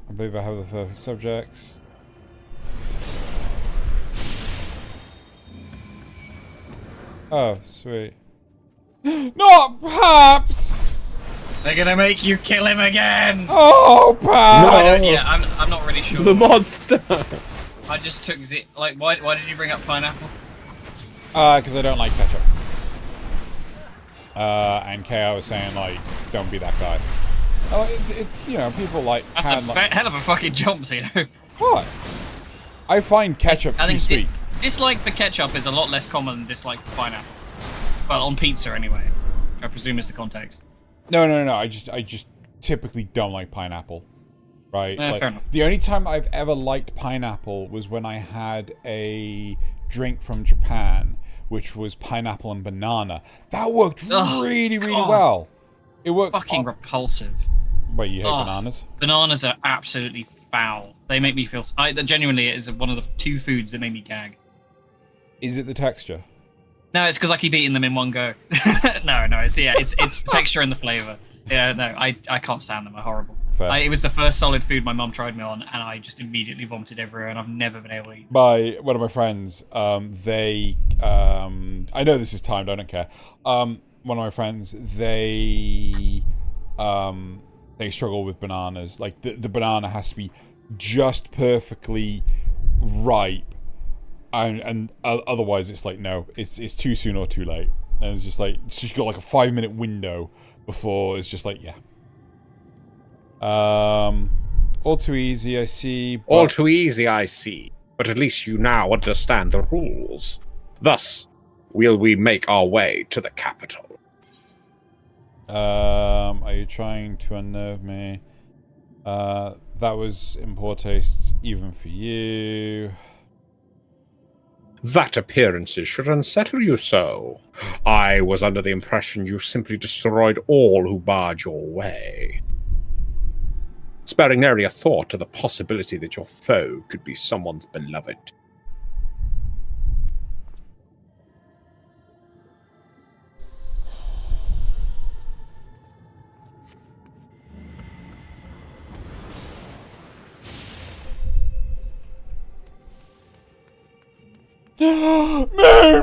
I believe I have the perfect subjects. Oh, sweet. Not perhaps! They're gonna make you kill him again! Oh, perhaps! Yeah, I'm not really sure. The monster! I just took like, why did you bring up pineapple? Because I don't like ketchup. And KO was saying, like, don't be that guy. Oh, it's you know, people like... That's a hell of a fucking jump, you know? What? I find ketchup too sweet. Dislike for ketchup is a lot less common than dislike for pineapple. Well, on pizza anyway. I presume is the context. No. I just typically don't like pineapple. Right? Fair enough. The only time I've ever liked pineapple was when I had a drink from Japan, which was pineapple and banana. That worked really well. It worked. Fucking repulsive. Wait, you hate bananas? Bananas are absolutely foul. They make me feel... genuinely, it is one of the 2 foods that make me gag. Is it the texture? No, it's because I keep eating them in one go. no, it's the texture and the flavour. Yeah, no, I can't stand them. They're horrible. It was the first solid food my mum tried me on, and I just immediately vomited everywhere, and I've never been able to eat. One of my friends, I know this is timed, I don't care. One of my friends, they struggle with bananas. Like, the banana has to be just perfectly ripe, and otherwise it's like, no, it's too soon or too late. And it's just like, she's got like a 5-minute window before it's just like, yeah. All too easy, I see. All too easy, I see. But at least you now understand the rules. Thus, will we make our way to the capital. Are you trying to unnerve me? That was in poor taste even for you. That appearances should unsettle you so. I was under the impression you simply destroyed all who barred your way, sparing nary a thought to the possibility that your foe could be someone's beloved.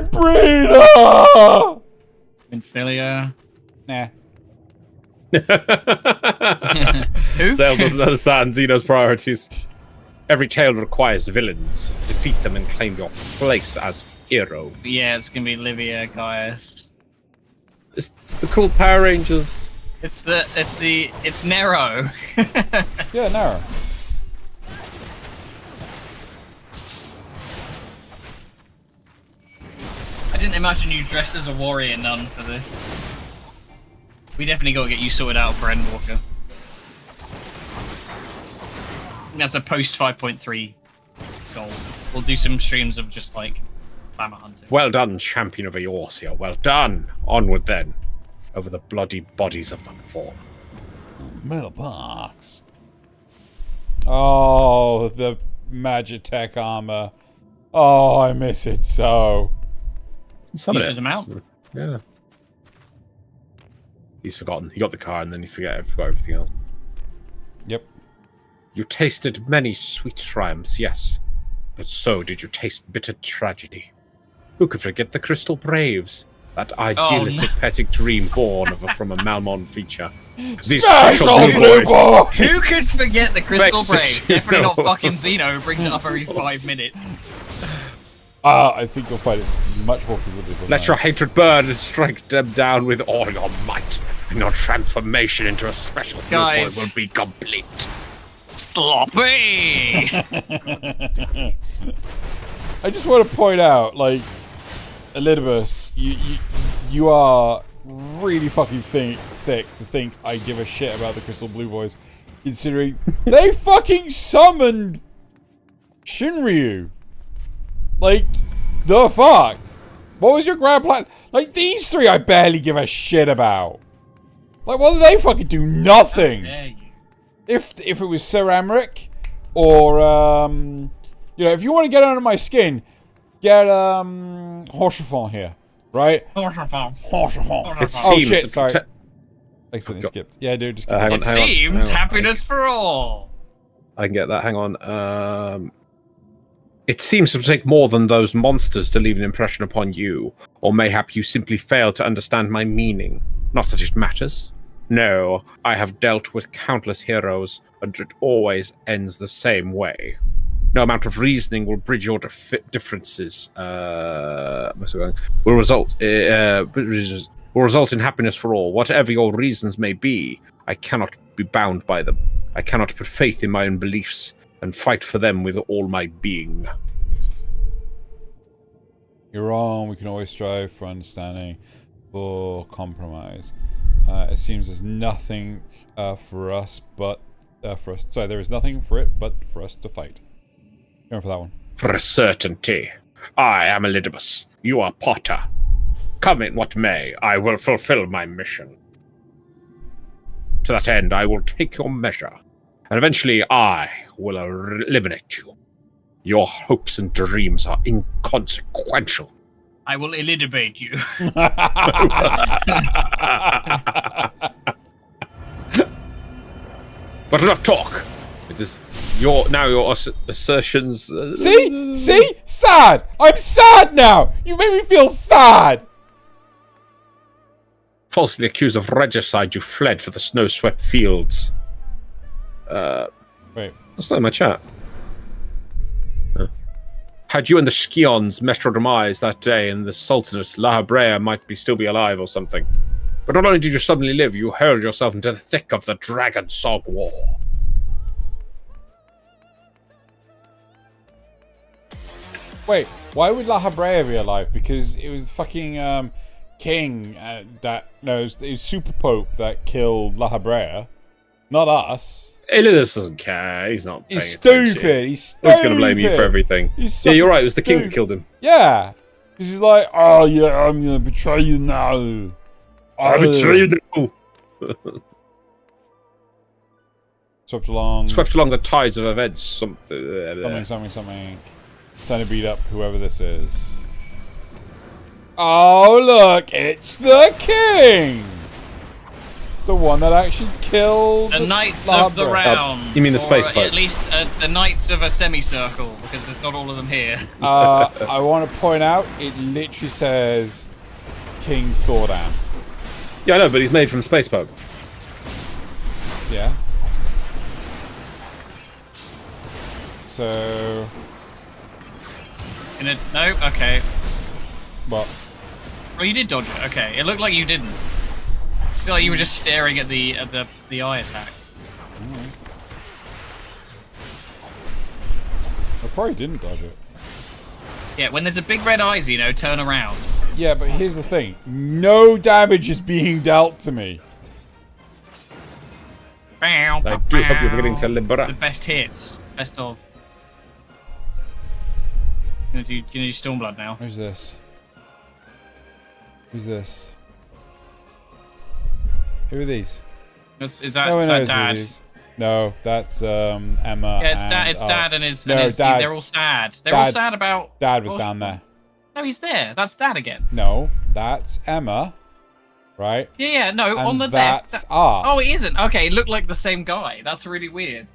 Moonbreeder! Minfilia. Nah. Who? Sale doesn't understand Xeno's priorities. Every tale requires villains. Defeat them and claim your place as hero. Yeah, it's gonna be Livia, Gaius. It's the cool Power Rangers. It's Nero. Yeah, Nero. I didn't imagine you dressed as a warrior nun for this. We definitely got to get you sorted out for Endwalker. That's a post 5.3 goal. We'll do some streams of just like clamor hunting. Well done, champion of Eorsia. Well done. Onward then, over the bloody bodies of the fallen. Metal box. Oh, the Magitech armor. Oh, I miss it so. He shows him out. Yeah. He's forgotten. He got the car and then he forgot everything else. Yep. You tasted many sweet triumphs, yes. but so did you taste bitter tragedy. Who could forget the Crystal Braves? That idealistic petting dream born from a Malmon feature. These special blue boys. Who could forget the Crystal Vexus, Braves? Definitely not you know. fucking Xeno, who brings it up every 5 minutes. I think you'll find it much more forgivable than Let that. your hatred burn and strike them down with all your might, and your transformation into a special blue boy Guys. will be complete. Sloppy! I just want to point out, like, Elidibus, you are really fucking thick to think I give a shit about the Crystal Blue Boys, considering they fucking summoned Shinryu. Like, the fuck? What was your grand plan? Like, these three I barely give a shit about. Like, what do they fucking do? Nothing. If it was Sir Amric, or, you know, if you want to get under my skin, get, Horsefond here, right? Horsefond. It Oh seems shit, sorry. to- Accidentally skipped. Yeah, dude, just hang on, It hang on, seems hang on. happiness for all. I can get that. Hang on. It seems to take more than those monsters to leave an impression upon you, or mayhap you simply fail to understand my meaning. Not that it matters. No, I have dealt with countless heroes, and it always ends the same way. No amount of reasoning will bridge your differences. Will result in happiness for all. Whatever your reasons may be, I cannot be bound by them. I cannot put faith in my own beliefs and fight for them with all my being. You're wrong. We can always strive for understanding, for compromise. It seems there's nothing for us but Sorry, there is nothing for it but for us to fight. Going for that one. For a certainty. I am Elidibus. You are Potter. Come in what may, I will fulfill my mission. To that end, I will take your measure, and eventually I will eliminate you. Your hopes and dreams are inconsequential. I will elidibate you. But enough talk. It is your assertions. See? Sad! I'm sad now! You made me feel sad! Falsely accused of regicide, you fled for the snow-swept fields. Wait. That's not in my chat. Had you and the Skions met your demise that day in the Sultanate, La Habrea might still be alive or something. But not only did you suddenly live, you hurled yourself into the thick of the Dragon Sog War. Wait, why would La Habrea be alive? Because it was fucking king it was Super Pope that killed La Habrea, not us. Elidibus doesn't care. He's not paying He's attention. stupid. He's stupid. He's going to blame you for everything. Yeah, you're right. It was the king who killed him. Yeah. Because he's like, oh yeah, I'm going to betray you now. I betray you now. Swept along the tides of events. Something. Something. Trying to beat up whoever this is. Oh look, it's the king! The one that actually killed The Knights of the Round. You mean the space or boat? at least the Knights of a semicircle, because there's not all of them here. I want to point out, it literally says King Thordan. Yeah, I know, but he's made from space boat. Yeah. So... No? Okay. What? Oh, you did dodge it. Okay. It looked like you didn't. I feel like you were just staring at the eye attack. I probably didn't dodge it. Yeah, when there's a big red eye, turn around. Yeah, but here's the thing. No damage is being dealt to me. I do hope you're beginning to libera. The best hits. Best of. Gonna do Stormblood now. Who's this? Who's this? Who are these? Is that No one knows who Dad? it is. No, that's Emma. Yeah, it's and Dad. It's Art. Dad and his. No, and his Dad. They're all sad. They're all sad about. Dad was down there. No, he's there. That's Dad again. No, that's Emma. Right? Yeah, no, And on the that's left. Art. Oh, it isn't. Okay, it looked like the same guy. That's really weird.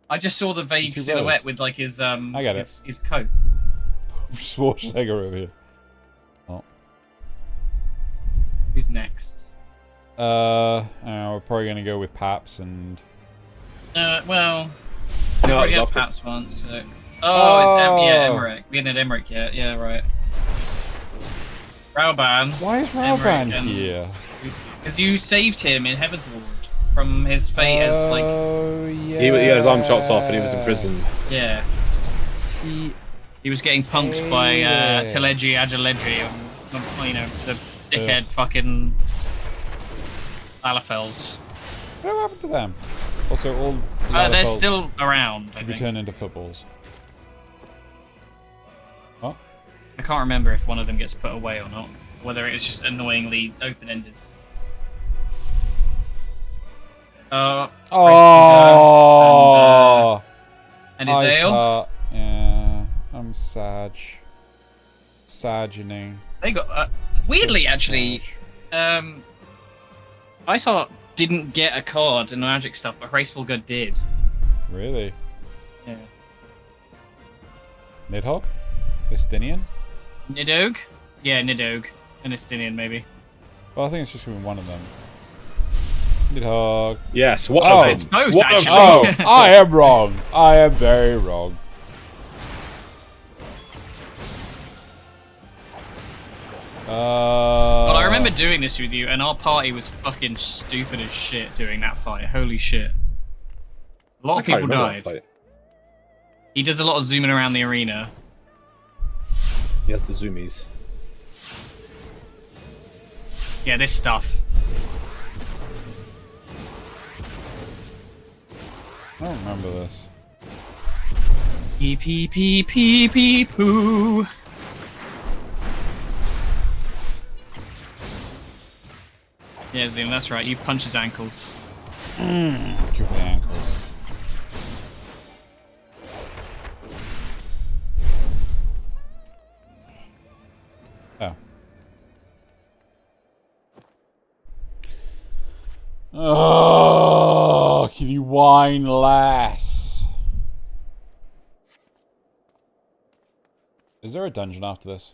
I just saw the vague Two silhouette brothers. with like his I get it. his coat. Schwarzenegger over here. Oh. Who's next? We're probably gonna go with Paps and. Well, No, I it's had after- Paps once. So... Oh, it's Emmerich. We hadn't had Emmerich yet. Yeah, right. Rauban. Why is Rauban here? Because you saved him in Heaven's Ward from his fate as like. Oh yeah. He had his arm chopped off and he was in prison. Yeah. He was getting punked by Teledri Agiledri, you know, the dickhead fucking Lalafels. What happened to them? Also, all They're Lalafels still around, I think. return into footballs. What? I can't remember if one of them gets put away or not. Whether it was just annoyingly open-ended. Oh. And his Ice ale. Heart. Yeah, I'm sad. Sadgening. They got weirdly actually. Ice Heart didn't get a card in the Magic stuff, but Graceful Good did. Really? Yeah. Nidhogg? Estinian? Nidhogg? Yeah, Nidhogg. And Estinian, maybe. Well, I think it's just been one of them. Nidhogg. Yes, what oh, of them? It's both, What of actually. Oh, I am wrong. I am very wrong. Well, I remember doing this with you, and our party was fucking stupid as shit doing that fight. Holy shit. A lot of people died. He does a lot of zooming around the arena. He has the zoomies. Yeah, this stuff. I don't remember this. Pee pee pee pee pee poo. Yeah, Zoom, that's right. You punch his ankles. Give the ankles. Oh. Oh, can you whine less? Is there a dungeon after this?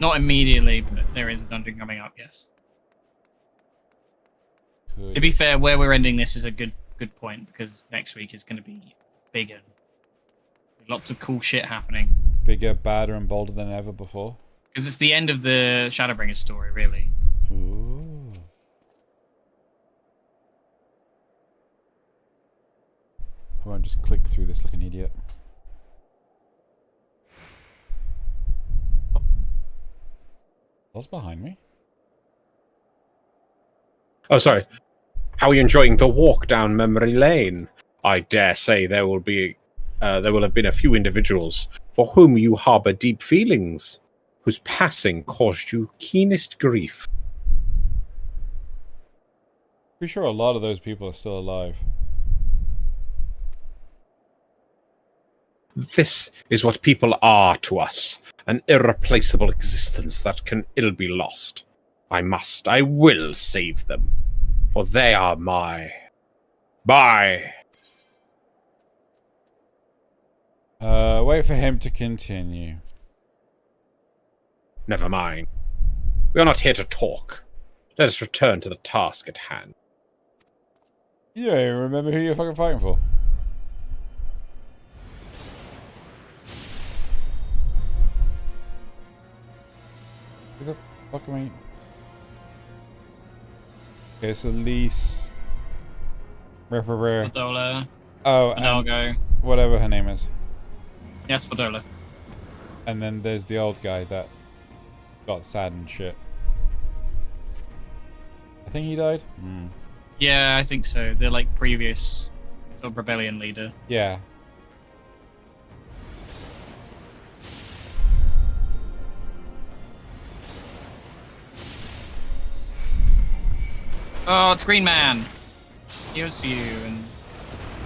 Not immediately, but there is a dungeon coming up, yes. To be fair, where we're ending this is a good point, because next week is going to be bigger. Lots of cool shit happening. Bigger, badder, and bolder than ever before? Because it's the end of the Shadowbringers story, really. Ooh. I won't just click through this like an idiot. What's behind me? Oh, sorry. How are you enjoying the walk down memory lane? I dare say there will have been a few individuals for whom you harbour deep feelings, whose passing caused you keenest grief. Pretty sure a lot of those people are still alive. This is what people are to us, an irreplaceable existence that can ill be lost. I will save them, for they are my... Wait for him to continue. Never mind. We are not here to talk. Let us return to the task at hand. You don't even remember who you're fucking fighting for. Who the fuck am I... Okay, so Lise... Fodola. Oh, Fidalgo. and whatever her name is. Yes, Fodola. And then there's the old guy that got sad and shit. I think he died? Yeah, I think so. The like previous sort of rebellion leader. Yeah. Oh, it's Green Man. Yotsuyu and...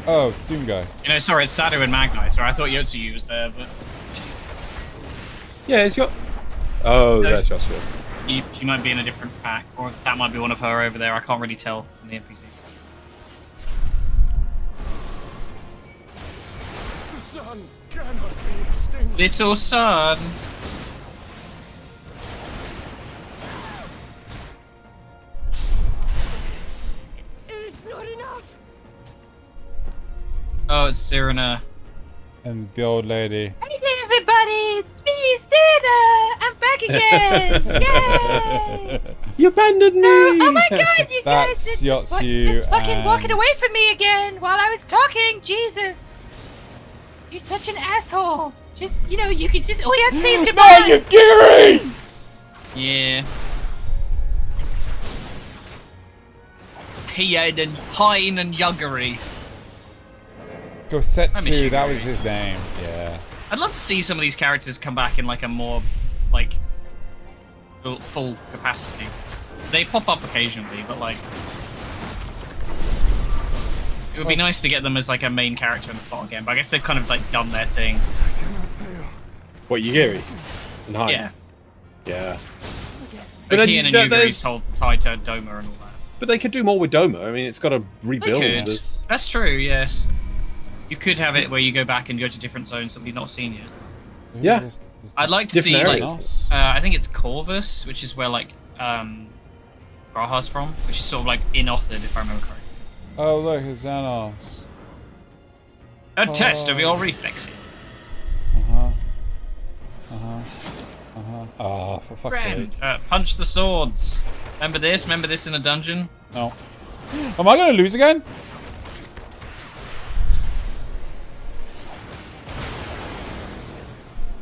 Oh, Doom guy. You know, sorry, it's Sadu and Magnai. Sorry, I thought Yotsuyu was there, but... Yeah, he's got... Oh, No. that's Joshua. She might be in a different pack, or that might be one of her over there. I can't really tell from the NPC. sun cannot be extinguished. Little son. It's not enough. Oh, it's Cyrano. And the old lady. Hey everybody, it's me, Cyrano. I'm back again. Yay! You abandoned me! Oh my god, you guys! That's It's Yotsu fucking and- walking away from me again while I was talking. Jesus. You're such an asshole. Just, you know, you could just. All you have to say is goodbye. No, you Gary! Yeah. Hein and Yuggery. Gosetsu, that was his name. Yeah. I'd love to see some of these characters come back in like a more, like, full capacity. They pop up occasionally, but like, it would be nice to get them as like a main character in the plot again. But I guess they've kind of like done their thing. What, Yugiri? And Hein? Yeah. Yeah. But Hein and Yuguri's tied to Doma and all that. But they could do more with Doma. I mean, it's got to rebuild. They could. This. That's true. Yes. You could have it where you go back and go to different zones that we've not seen yet. Yeah. I'd like to see Different like areas. I think it's Corvus, which is where like Graha's from, which is sort of like in Othard, if I remember correctly. Oh, look, it's Xanos. A test of your reflexes. Oh, for fuck's Friend, sake. punch the swords. Remember this? Remember this in a dungeon? No. Am I going to lose again?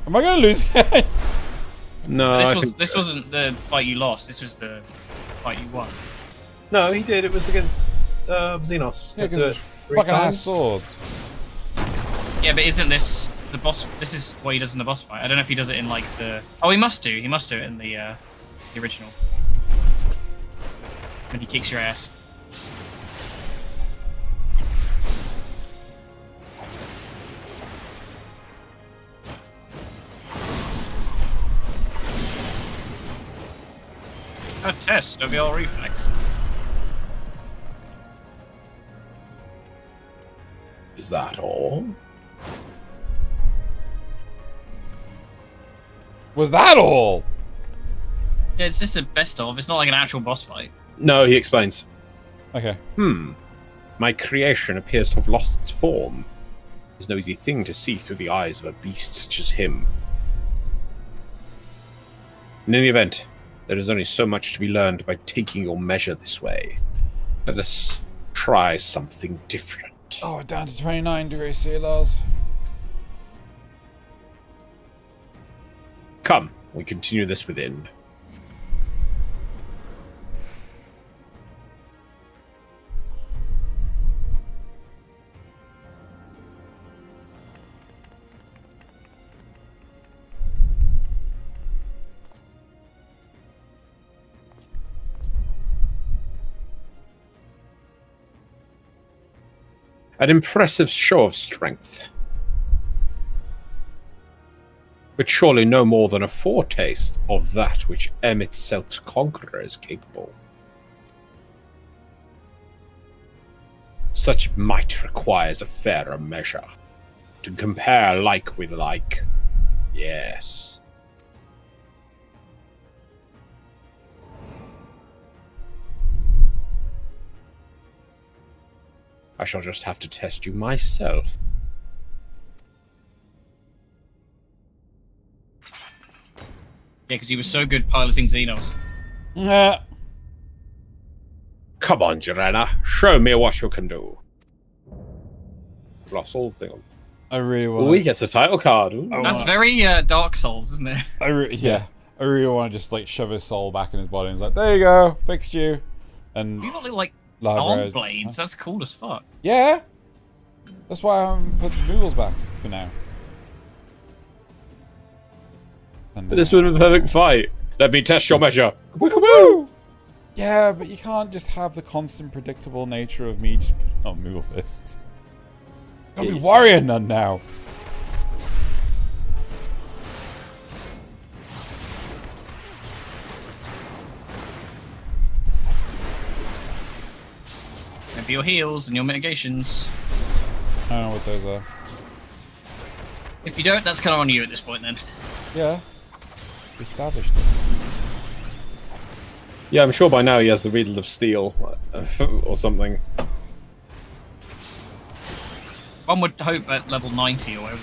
Am I going to lose again? No, This wasn't the fight you lost. This was the fight you won. No, he did. It was against Xenos. Yeah, Had to do because it it's 3 fucking ass times. swords. Yeah, but isn't this the boss? This is what he does in the boss fight. I don't know if he does it in like the. Oh, he must do. He must do it in the original. When he kicks your ass. A test of your reflex. Is that all? Was that all? Yeah, it's just a best of. It's not like an actual boss fight. No, he explains. Okay. My creation appears to have lost its form. It's no easy thing to see through the eyes of a beast such as him. In any event, there is only so much to be learned by taking your measure this way. Let us try something different. Oh, we're down to 29 degrees Celsius. Come, we continue this within. An impressive show of strength. But surely no more than a foretaste of that which Emet-Selt's conqueror is capable. Such might requires a fairer measure. To compare like with like. Yes. I shall just have to test you myself. Yeah, because he was so good piloting Xenos. Come on, Jirena. Show me what you can do. I've lost all thing. I really want. Oh, he gets a title card. Ooh. That's very Dark Souls, isn't it? I really want to just like shove his soul back in his body and it's like, there you go, fixed you. And You got like Library. arm blades. That's cool as fuck. yeah, that's why I haven't put the noodles back for now. And This would have been a perfect fight. Let me test your measure. yeah, but you can't just have the constant predictable nature of me just on Moogle fists. Gotta be warrior none now. Maybe your heals and your mitigations. I don't know what those are. If you don't, that's kind of on you at this point then. Yeah. We established this. Yeah, I'm sure by now he has the Riddle of Steel or something. One would hope at level 90 or whatever.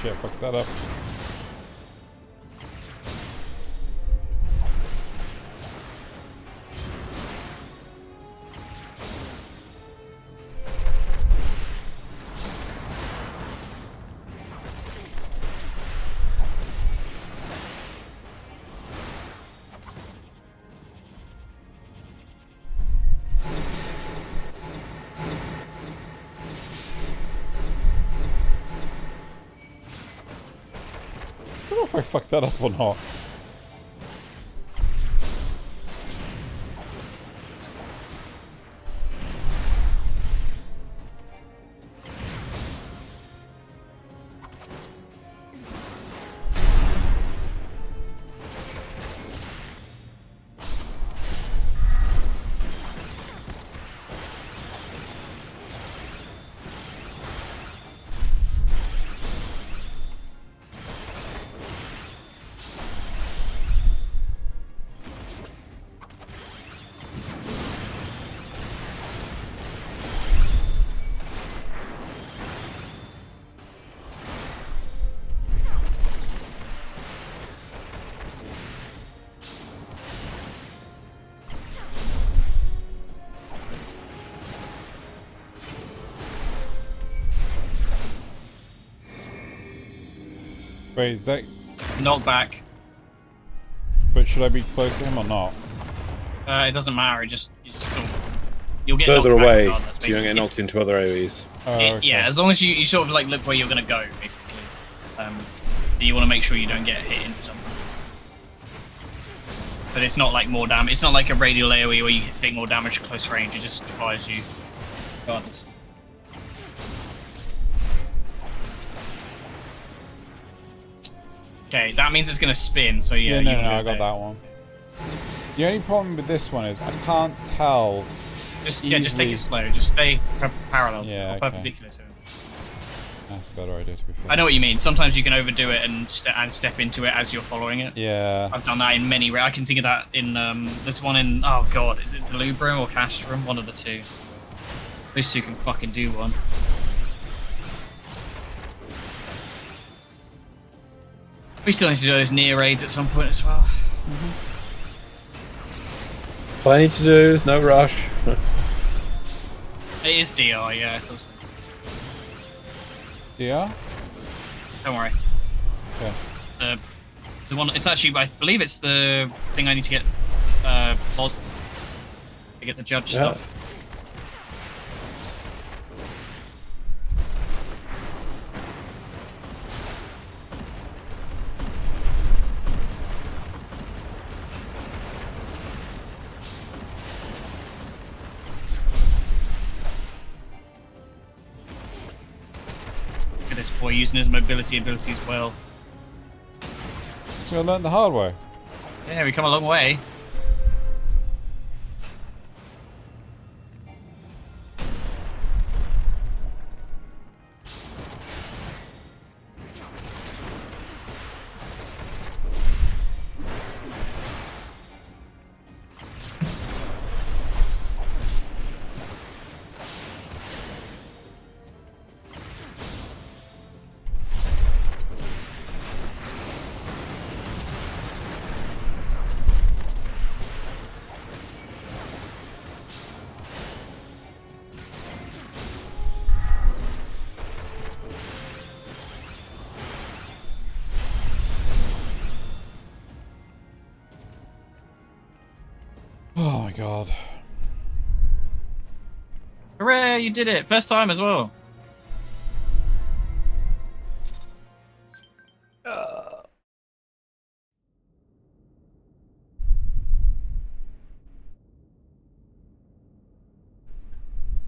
Shit, fuck that up. I don't know if I fucked that up or not. Wait, is that... Knock back. But should I be close to him or not? It doesn't matter. You just sort of, you'll get Further knocked back away, regardless, so you don't get knocked into other areas. Yeah, as long as you sort of like look where you're gonna go, basically. You want to make sure you don't get hit into something. But it's not like more damage. It's not like a radial AoE where you take more damage at close range. It just fires you regardless. Okay, that means it's gonna spin. So yeah. No, I got that one. The only problem with this one is I can't tell. Just take it slow. Just stay parallel to Yeah, or perpendicular to it. That's a better idea, to be fair. I know what you mean. Sometimes you can overdo it and step into it as you're following it. Yeah. I've done that in many. I can think of that in there's one in, oh god, is it Delubrum or Castrum? One of the two. Those two can fucking do one. We still need to do those near raids at some point as well. Plenty to do, no rush. It is DR, yeah. DR? Don't worry. Okay. The one, it's actually, I believe it's the thing I need to get paused to get the judge stuff. Look at this boy using his mobility abilities well. So I learned the hard way. Yeah, we come a long way. Oh my god. Hooray, you did it! First time as well.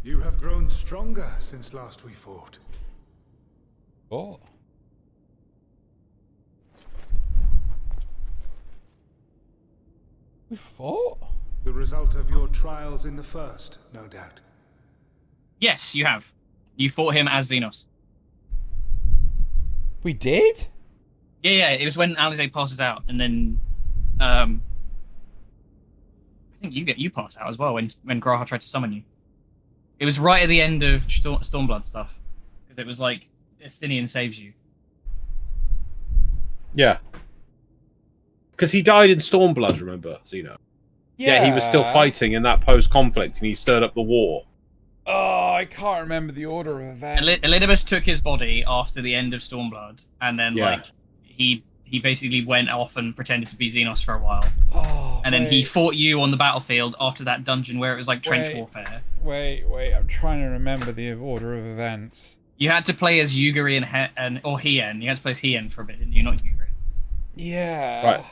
You have grown stronger since last we fought. Oh. We fought? The result of your trials in the first, no doubt. Yes, you have. You fought him as Xenos. We did? Yeah. It was when Alisaie passes out, and then I think you pass out as well when G'raha tried to summon you. It was right at the end of Stormblood stuff, because it was like Estinian saves you. Yeah. Because he died in Stormblood, remember, Xeno? Yeah, he was still fighting in that post-conflict, and he stirred up the war. Oh, I can't remember the order of events. Elidibus took his body after the end of Stormblood, and then he basically went off and pretended to be Xenos for a while. Oh, and then he fought you on the battlefield after that dungeon where it was like trench warfare. Wait, I'm trying to remember the order of events. You had to play as Yugiri or Hien. You had to play as Hien for a bit, didn't you? Not Yugiri. Yeah. Right.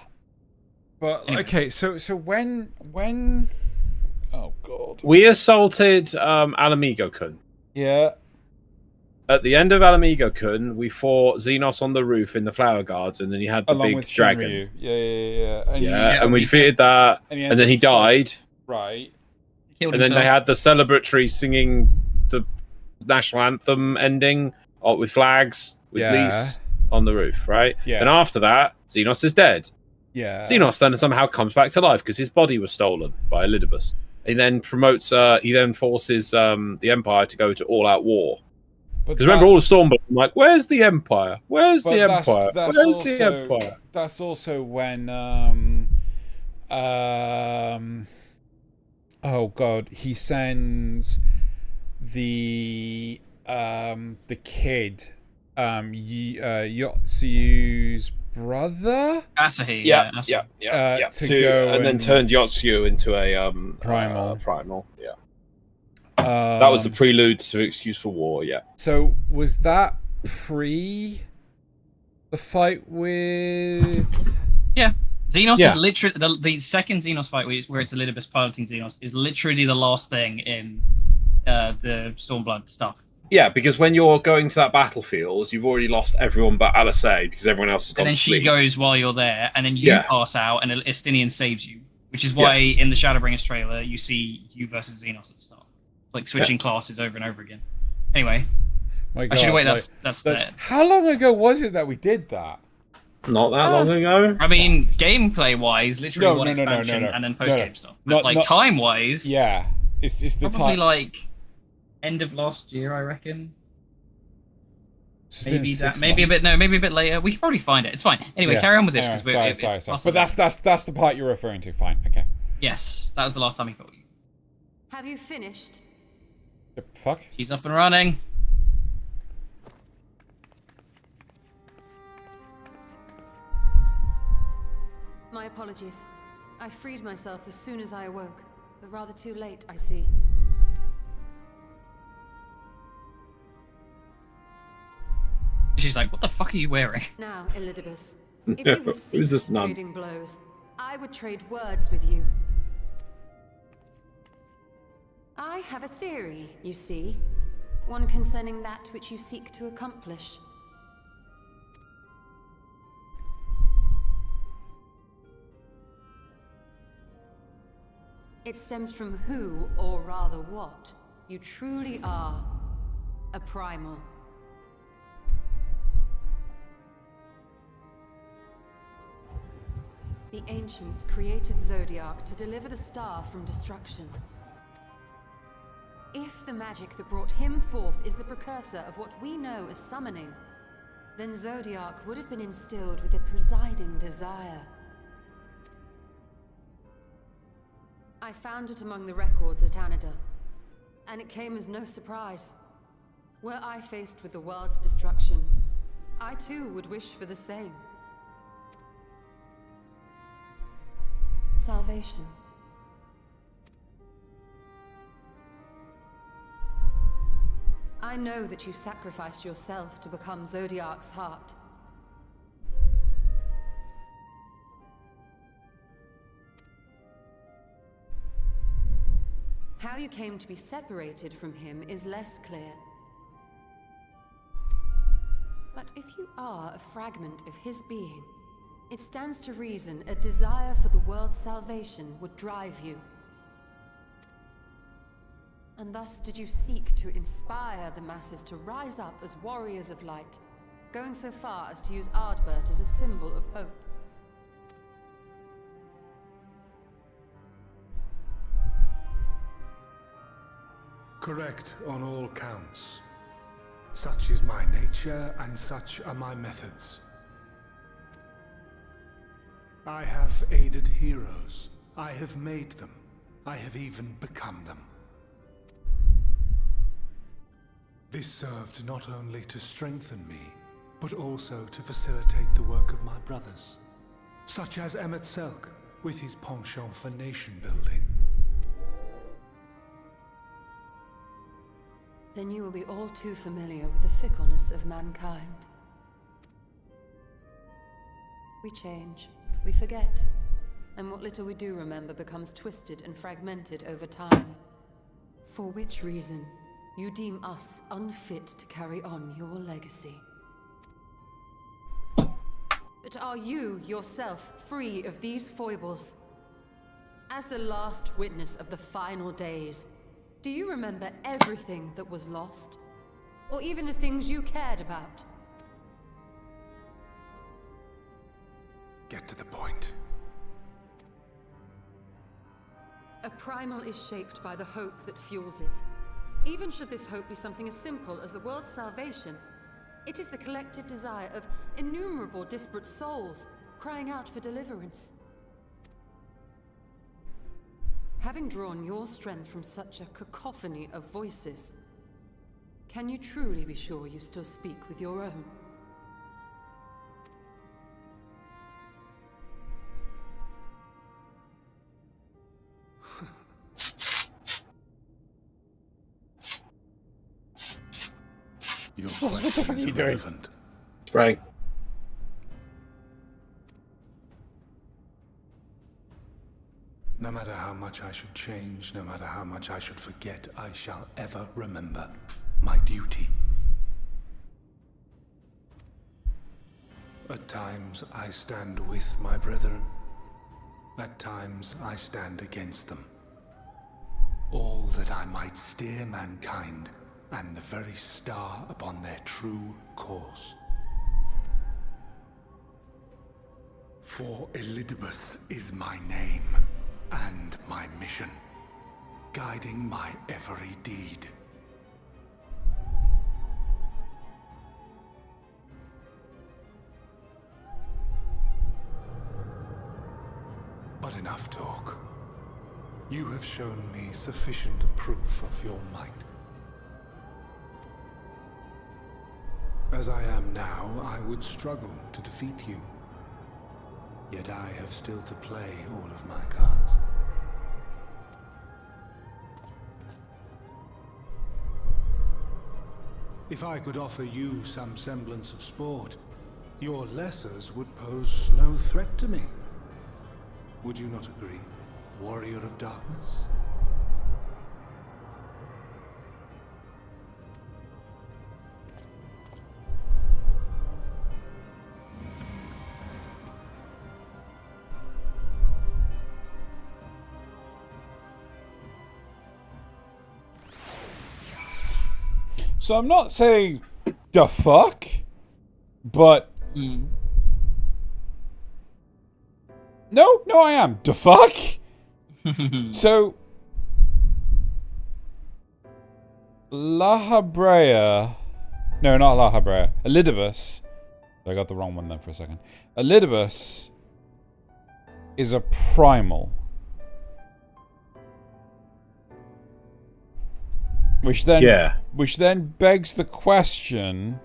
But Anyway. okay, so when oh god. We assaulted Alamigo-kun. Yeah. At the end of Alamigo-kun, we fought Xenos on the roof in the flower garden, and he had the Along big with dragon. Shinryu. Yeah. And we defeated that, and and then he died. Right. And then they had the celebratory singing the national anthem ending with flags, with Lys on the roof, right? Yeah. And after that, Xenos is dead. Yeah. Xenos then somehow comes back to life because his body was stolen by Elidibus. He then promotes, he then forces the Empire to go to all-out war. But Because remember all the Stormblood, I'm like, where's the Empire? Where's But the Empire? that's Where's also, the Empire? That's also when oh god, he sends the kid Yotsuyu's brother Asahi. to go and then turned Yotsuyu into a primal. Primal, yeah. That was the prelude to Excuse for War, yeah. So was that pre the fight with? Yeah. Xenos is literally the second Xenos fight where it's Elidibus piloting Xenos is literally the last thing in the Stormblood stuff. Yeah, because when you're going to that battlefield, you've already lost everyone but Alisaie because everyone else has gone And then to she sleep. goes while you're there, and then you pass out, and Estinian saves you, which is why in the Shadowbringers trailer you see you versus Xenos at the start, like switching classes over and over again. Anyway, My I should God, wait. like, That's that. How long ago was it that we did that? Not that long ago. I mean, gameplay wise, literally one expansion no. and then post game No. stuff. Not- But not- time wise, Yeah, it's the probably time. like end of last year, I reckon. It's been Maybe 6 maybe a bit months. maybe a bit later. We can probably find it. It's fine. Anyway, Yeah. carry on with this Anyway, because sorry. it's But that's the part you're referring to. Fine, okay. Yes, that was the last time he fought you. Have you finished? Fuck. She's up and running. My apologies. I freed myself as soon as I awoke, but rather too late, I see. She's like, what the fuck are you wearing? Now, Elidibus, if you have Who's ceased this nun? trading blows, I would trade words with you. I have a theory, you see. One concerning that which you seek to accomplish. It stems from who, or rather what, you truly are. A primal. The ancients created Zodiac to deliver the star from destruction. If the magic that brought him forth is the precursor of what we know as summoning, then Zodiac would have been instilled with a presiding desire. I found it among the records at Anida, and it came as no surprise. Were I faced with the world's destruction, I too would wish for the same. Salvation. I know that you sacrificed yourself to become Zodiark's heart. How you came to be separated from him is less clear. But if you are a fragment of his being, it stands to reason a desire for the world's salvation would drive you. And thus did you seek to inspire the masses to rise up as warriors of light, going so far as to use Ardbert as a symbol of hope. Correct on all counts. Such is my nature, and such are my methods. I have aided heroes. I have made them. I have even become them. This served not only to strengthen me, but also to facilitate the work of my brothers, such as Emet-Selch, with his penchant for nation building. Then you will be all too familiar with the fickleness of mankind. We change, we forget, and what little we do remember becomes twisted and fragmented over time. For which reason, you deem us unfit to carry on your legacy. But are you, yourself, free of these foibles? As the last witness of the final days, do you remember everything that was lost? Or even the things you cared about? Get to the point. A primal is shaped by the hope that fuels it. Even should this hope be something as simple as the world's salvation, it is the collective desire of innumerable disparate souls crying out for deliverance. Having drawn your strength from such a cacophony of voices, can you truly be sure you still speak with your own? Your What the fuck are you doing? Right. No matter how much I should change, no matter how much I should forget, I shall ever remember my duty. At times I stand with my brethren. At times I stand against them. All that I might steer mankind and the very star upon their true course. For Elidibus is my name. And my mission, guiding my every deed. But enough talk. You have shown me sufficient proof of your might. As I am now, I would struggle to defeat you. Yet I have still to play all of my cards. If I could offer you some semblance of sport, your lessers would pose no threat to me. Would you not agree, Warrior of Darkness? So I'm not saying the fuck, but no, I am the fuck. So Lahabrea, no, not Lahabrea, Elidibus. I got the wrong one then for a second. Elidibus is a primal. Which then begs the question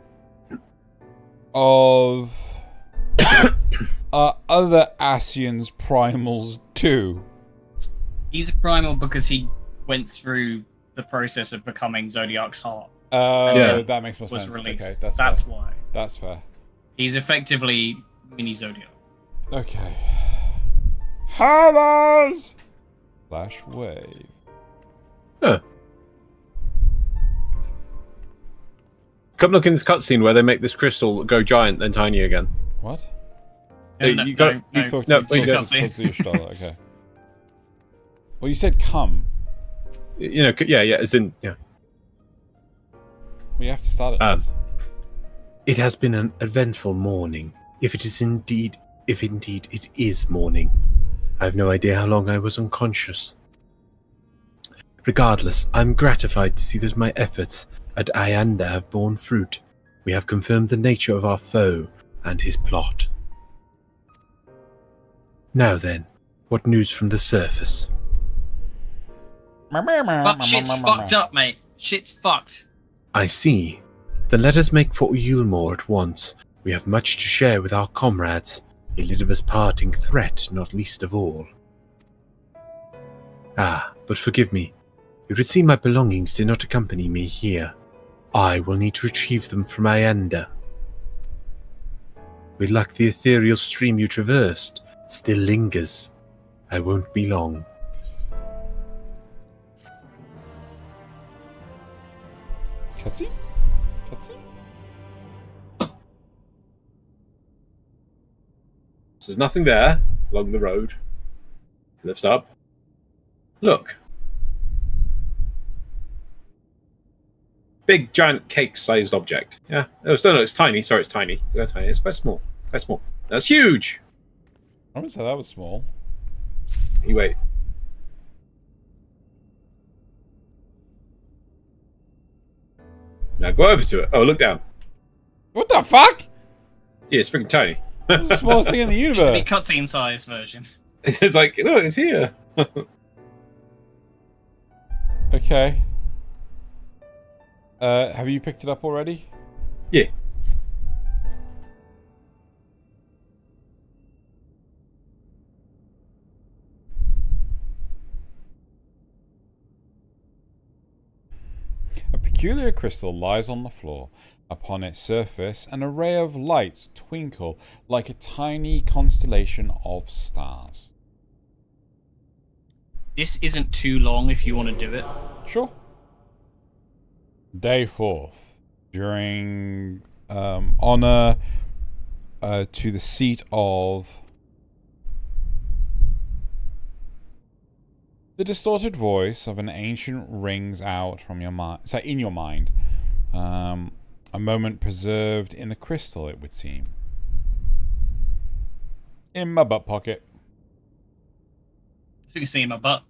of are other Ascians primals too? He's a primal because he went through the process of becoming Zodiark's heart. Oh, that makes more was sense. released. Okay, That's fair. why. That's fair. He's effectively mini Zodiac. Okay. Hammers! Flash wave. Huh. Come look in this cutscene where they make this crystal go giant then tiny again. What? You got You talk to Y'shtola, okay. Well, you said come. You know, yeah, as in, yeah. We have to start it. It has been an eventful morning. If indeed it is morning. I have no idea how long I was unconscious. Regardless, I'm gratified to see that my efforts at Ayanda have borne fruit. We have confirmed the nature of our foe and his plot. Now then, what news from the surface? Fuck, shit's fucked up, mate. Shit's fucked. I see. Then let us make for Yulmore at once. We have much to share with our comrades. Elidibus' parting threat, not least of all. Ah, but forgive me. It would seem my belongings did not accompany me here. I will need to retrieve them from Ayanda. With luck, the ethereal stream you traversed still lingers. I won't be long. Cutscene? Cutscene? So there's nothing there along the road. Lifts up. Look. Big, giant, cake-sized object. Yeah. Oh, no, it's tiny. Sorry, it's tiny. It's tiny. It's quite small. Quite small. That's huge! I wouldn't say that was small. You wait. Now go over to it. Oh, look down. What the fuck? Yeah, it's freaking tiny. It's the smallest thing in the universe. It's a cutscene size version. It's like, look, it's here. Okay. Have you picked it up already? Yeah. A peculiar crystal lies on the floor. Upon its surface, an array of lights twinkle like a tiny constellation of stars. This isn't too long if you want to do it. Sure. Day 4th. During honor to the seat of... The distorted voice of an ancient rings out from your mind. So in your mind. A moment preserved in the crystal, it would seem. In my butt pocket. You can see in my butt.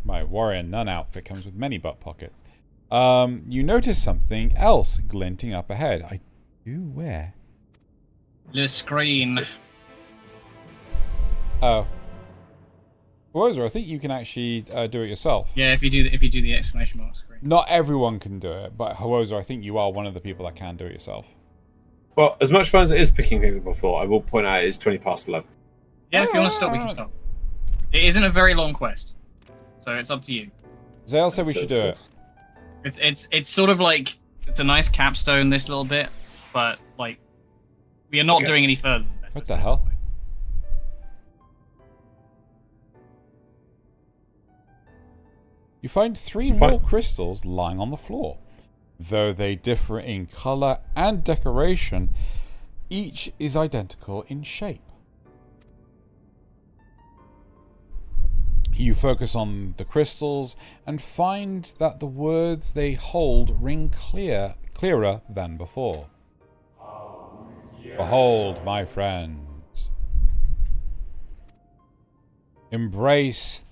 My warrior nun outfit comes with many butt pockets. You notice something else glinting up ahead. I do where? The screen. Oh. Wozer, I think you can actually do it yourself. Yeah, if you do the exclamation mark screen. Not everyone can do it, but Wozer, I think you are one of the people that can do it yourself. Well, as much fun as it is picking things up before, I will point out it is 20 past 11. Yeah, if you want to stop, we can stop. It isn't a very long quest, so it's up to you. Zale said we should do it. It's sort of like it's a nice capstone, this little bit, but like we are not doing any further than this. What the hell? You find 3 more crystals lying on the floor. Though they differ in color and decoration, each is identical in shape. You focus on the crystals and find that the words they hold ring clearer than before. Behold, my friends. Embraced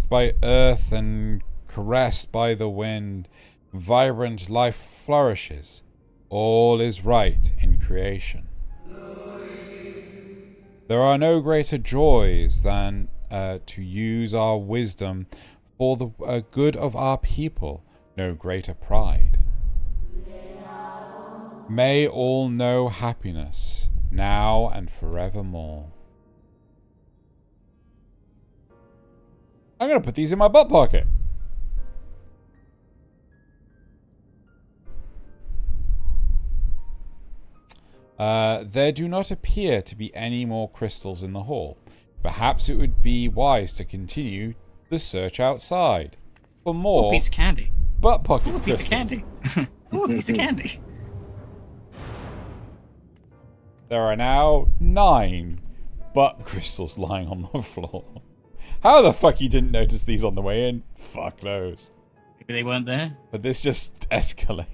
by earth and caressed by the wind, vibrant life flourishes. All is right in creation. There are no greater joys than to use our wisdom for the good of our people, no greater pride. May all know happiness, now and forevermore. I'm going to put these in my butt pocket. There do not appear to be any more crystals in the hall. Perhaps it would be wise to continue the search outside for more. Ooh, a piece of candy. Butt pocket Ooh, a piece crystals. of candy. Ooh, a piece of candy. There are now 9 butt crystals lying on the floor. How the fuck you didn't notice these on the way in? Fuck knows. Maybe they weren't there. But this just escalates.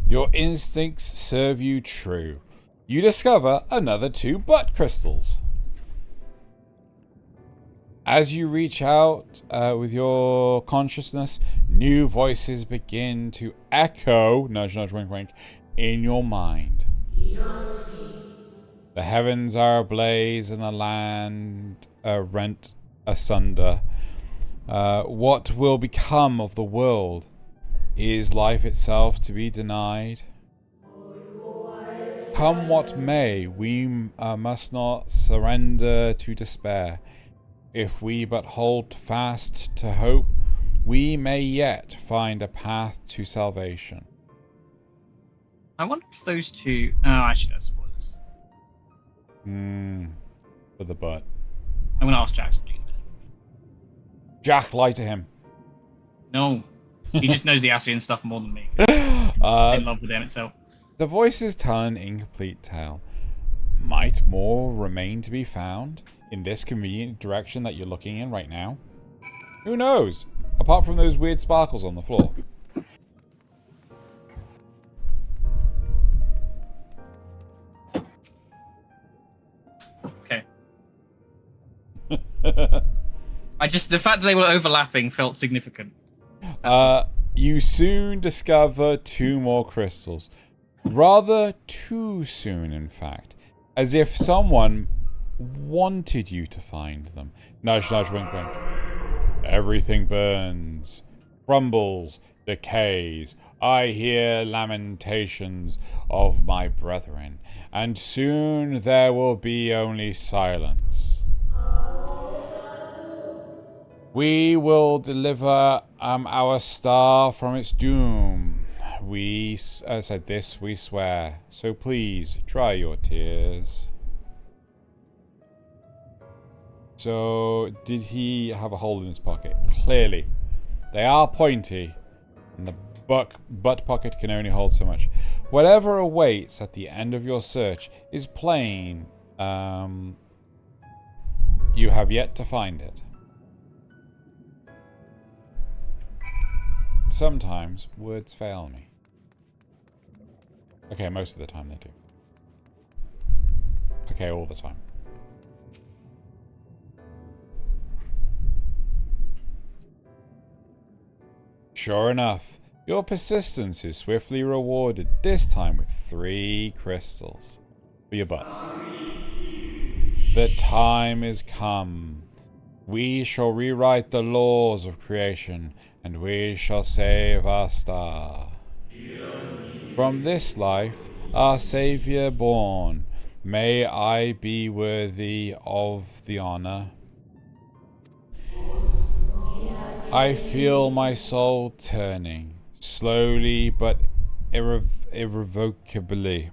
Your instincts serve you true. You discover another 2 butt crystals. As you reach out with your consciousness, new voices begin to echo, nudge, nudge, wink, wink, in your mind. The heavens are ablaze and the land rent asunder. What will become of the world? Is life itself to be denied? Come what may, we must not surrender to despair. If we but hold fast to hope, we may yet find a path to salvation. I wonder if those 2... Oh, actually, that's spoilers. For the butt. I'm gonna ask Jack something in a minute. Jack, lie to him. No. He just knows the Ascian stuff more than me. In love with them itself. The voices tell an incomplete tale. Might more remain to be found in this convenient direction that you're looking in right now? Who knows? Apart from those weird sparkles on the floor. Okay. The fact that they were overlapping felt significant. You soon discover 2 more crystals. Rather too soon, in fact. As if someone wanted you to find them. Nudge, nudge, wink, wink. Everything burns, crumbles, decays. I hear lamentations of my brethren, and soon there will be only silence. We will deliver our star from its doom. We said this, we swear. So please, dry your tears. So, did he have a hole in his pocket? Clearly. They are pointy, and the butt pocket can only hold so much. Whatever awaits at the end of your search is plain. You have yet to find it. Sometimes words fail me. Okay, most of the time they do. Okay, all the time. Sure enough, your persistence is swiftly rewarded, this time with 3 crystals. For your butt. The time is come. We shall rewrite the laws of creation, and we shall save our star. From this life, our Saviour born, may I be worthy of the honor. I feel my soul turning, slowly but irrevocably,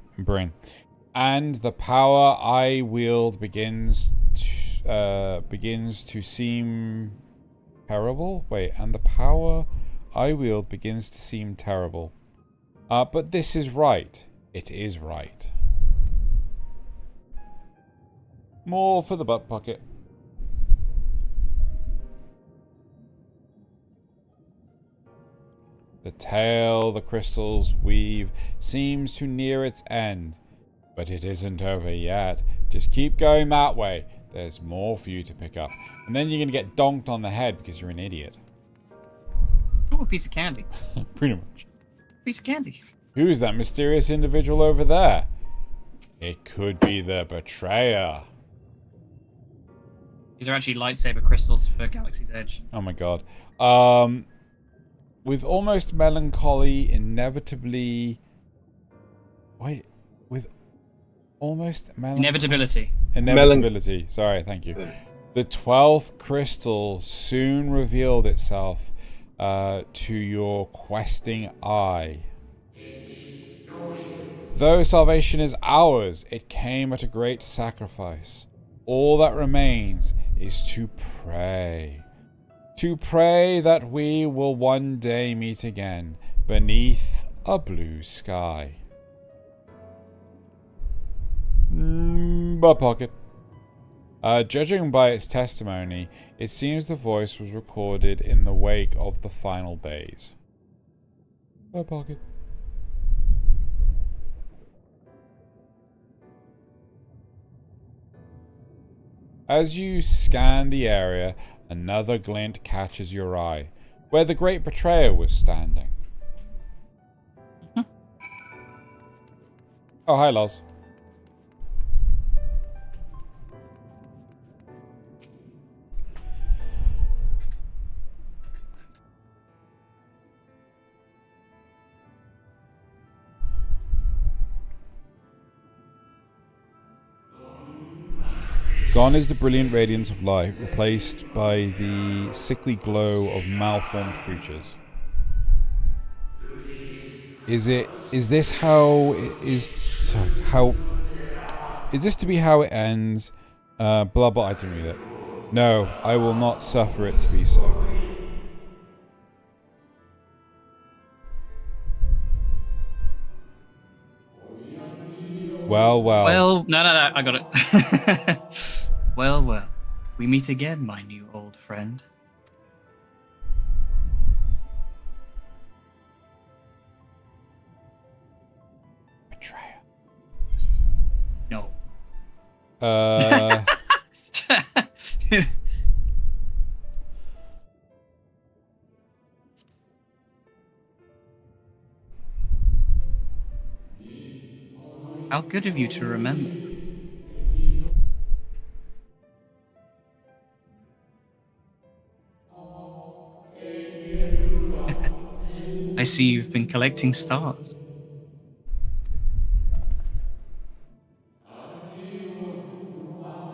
and the power I wield begins to seem terrible. And the power I wield begins to seem terrible. But this is right. It is right. More for the butt pocket. The tale the crystals weave seems to near its end, but it isn't over yet. Just keep going that way. There's more for you to pick up. And then you're going to get donked on the head because you're an idiot. Oh, a piece of candy. Pretty much. Piece of candy. Who is that mysterious individual over there? It could be the betrayer. These are actually lightsaber crystals for Galaxy's Edge. Oh my god. With almost melancholy, inevitably... Wait. With almost melancholy... Inevitability. Sorry, thank you. The 12th crystal soon revealed itself to your questing eye. Though salvation is ours, it came at a great sacrifice. All that remains is to pray. To pray that we will one day meet again beneath a blue sky. Butt pocket. Judging by its testimony, it seems the voice was recorded in the wake of the final days. Butt pocket. As you scan the area, another glint catches your eye, where the great betrayer was standing. Oh, hi, Loz. Gone is the brilliant radiance of light, replaced by the sickly glow of malformed creatures. Is this to be how it ends? Blah blah, I didn't read it. No, I will not suffer it to be so. Well. Well, no, I got it. Well. We meet again, my new old friend. Betrayer. No. How good of you to remember. I see you've been collecting stars.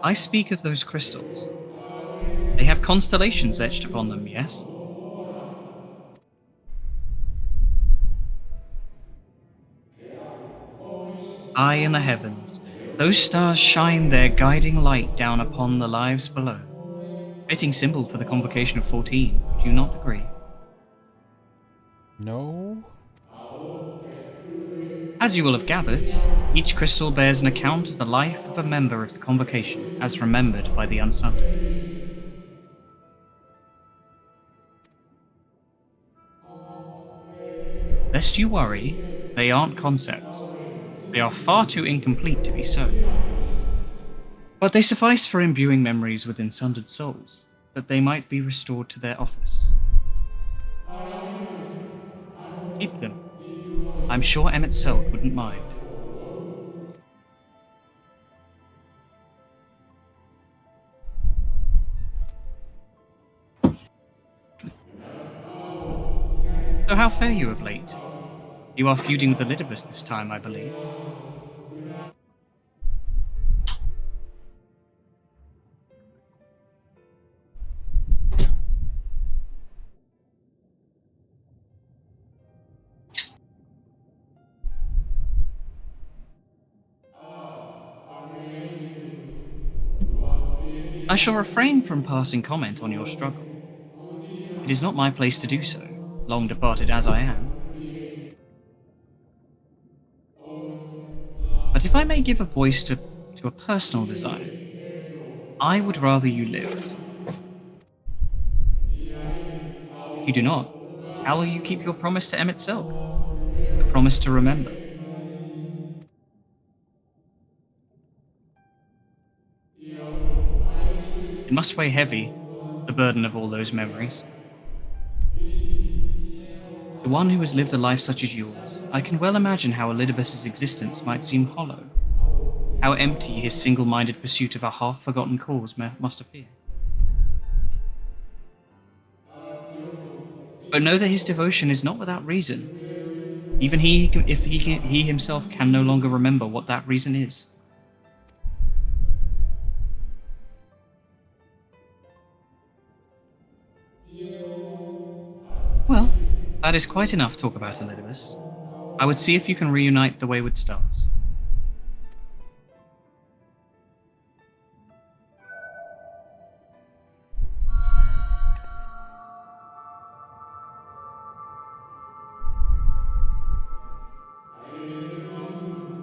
I speak of those crystals. They have constellations etched upon them, yes? High in the heavens, those stars shine their guiding light down upon the lives below. Fitting symbol for the Convocation of 14, do you not agree? No? As you will have gathered, each crystal bears an account of the life of a member of the Convocation as remembered by the Unsundered. Lest you worry, they aren't concepts. They are far too incomplete to be so. But they suffice for imbuing memories within sundered souls, that they might be restored to their office. Keep them. I'm sure Emmett Selk wouldn't mind. So how fare you of late? You are feuding with Elidibus this time, I believe. I shall refrain from passing comment on your struggle. It is not my place to do so, long departed as I am. But if I may give a voice to a personal desire, I would rather you lived. If you do not, how will you keep your promise to Emmett Selk? The promise to remember. It must weigh heavy, the burden of all those memories. To one who has lived a life such as yours, I can well imagine how Elidibus's existence might seem hollow, how empty his single-minded pursuit of a half-forgotten cause must appear. But know that his devotion is not without reason. Even he himself can no longer remember what that reason is. Well, that is quite enough talk about Elidibus. I would see if you can reunite the Wayward Stars.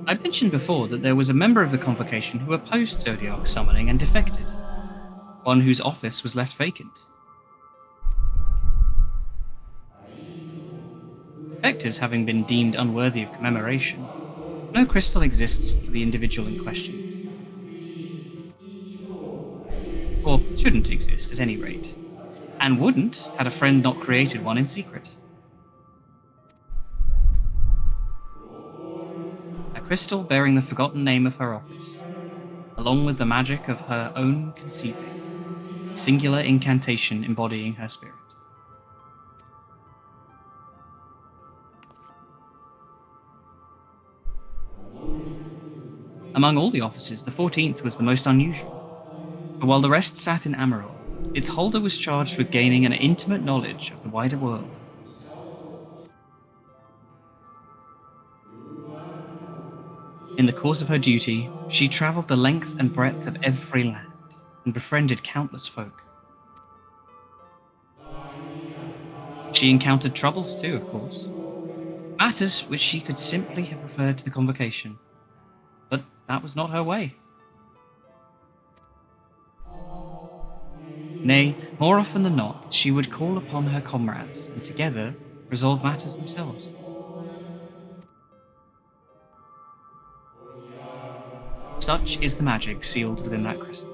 I mentioned before that there was a member of the Convocation who opposed Zodiark summoning and defected, one whose office was left vacant. Defectors having been deemed unworthy of commemoration, no crystal exists for the individual in question. Or shouldn't exist, at any rate. And wouldn't, had a friend not created one in secret. A crystal bearing the forgotten name of her office, along with the magic of her own conceiving, a singular incantation embodying her spirit. Among all the offices, the 14th was the most unusual. For while the rest sat in Amarul, its holder was charged with gaining an intimate knowledge of the wider world. In the course of her duty, she travelled the length and breadth of every land, and befriended countless folk. She encountered troubles too, of course. Matters which she could simply have referred to the Convocation. But that was not her way. Nay, more often than not, she would call upon her comrades, and together resolve matters themselves. Such is the magic sealed within that crystal.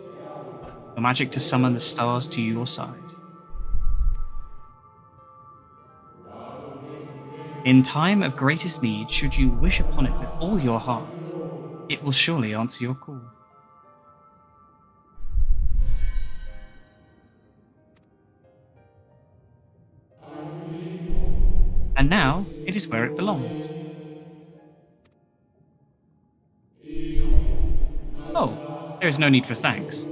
The magic to summon the stars to your side. In time of greatest need, should you wish upon it with all your heart, it will surely answer your call. And now, it is where it belongs. Oh, there is no need for thanks.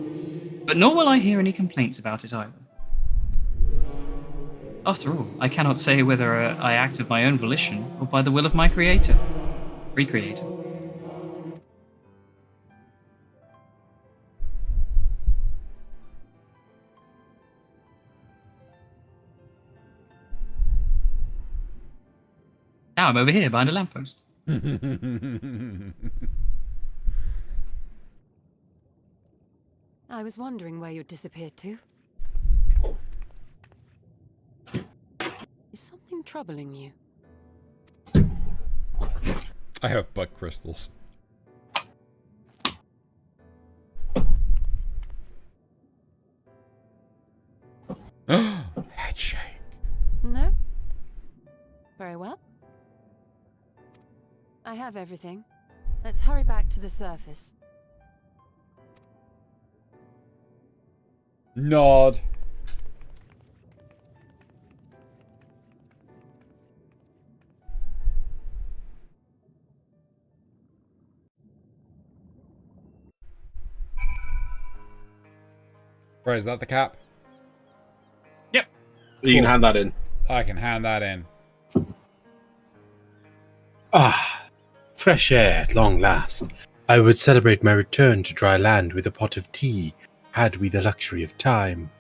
But nor will I hear any complaints about it either. After all, I cannot say whether I act of my own volition or by the will of my creator. Recreator. Now I'm over here behind a lamppost. I was wondering where you'd disappeared to. Is something troubling you? I have butt crystals. Head shake. No? Very well. I have everything. Let's hurry back to the surface. Nod. Right, is that the cap? Yep. You can hand that in. I can hand that in. Ah, fresh air at long last. I would celebrate my return to dry land with a pot of tea, had we the luxury of time.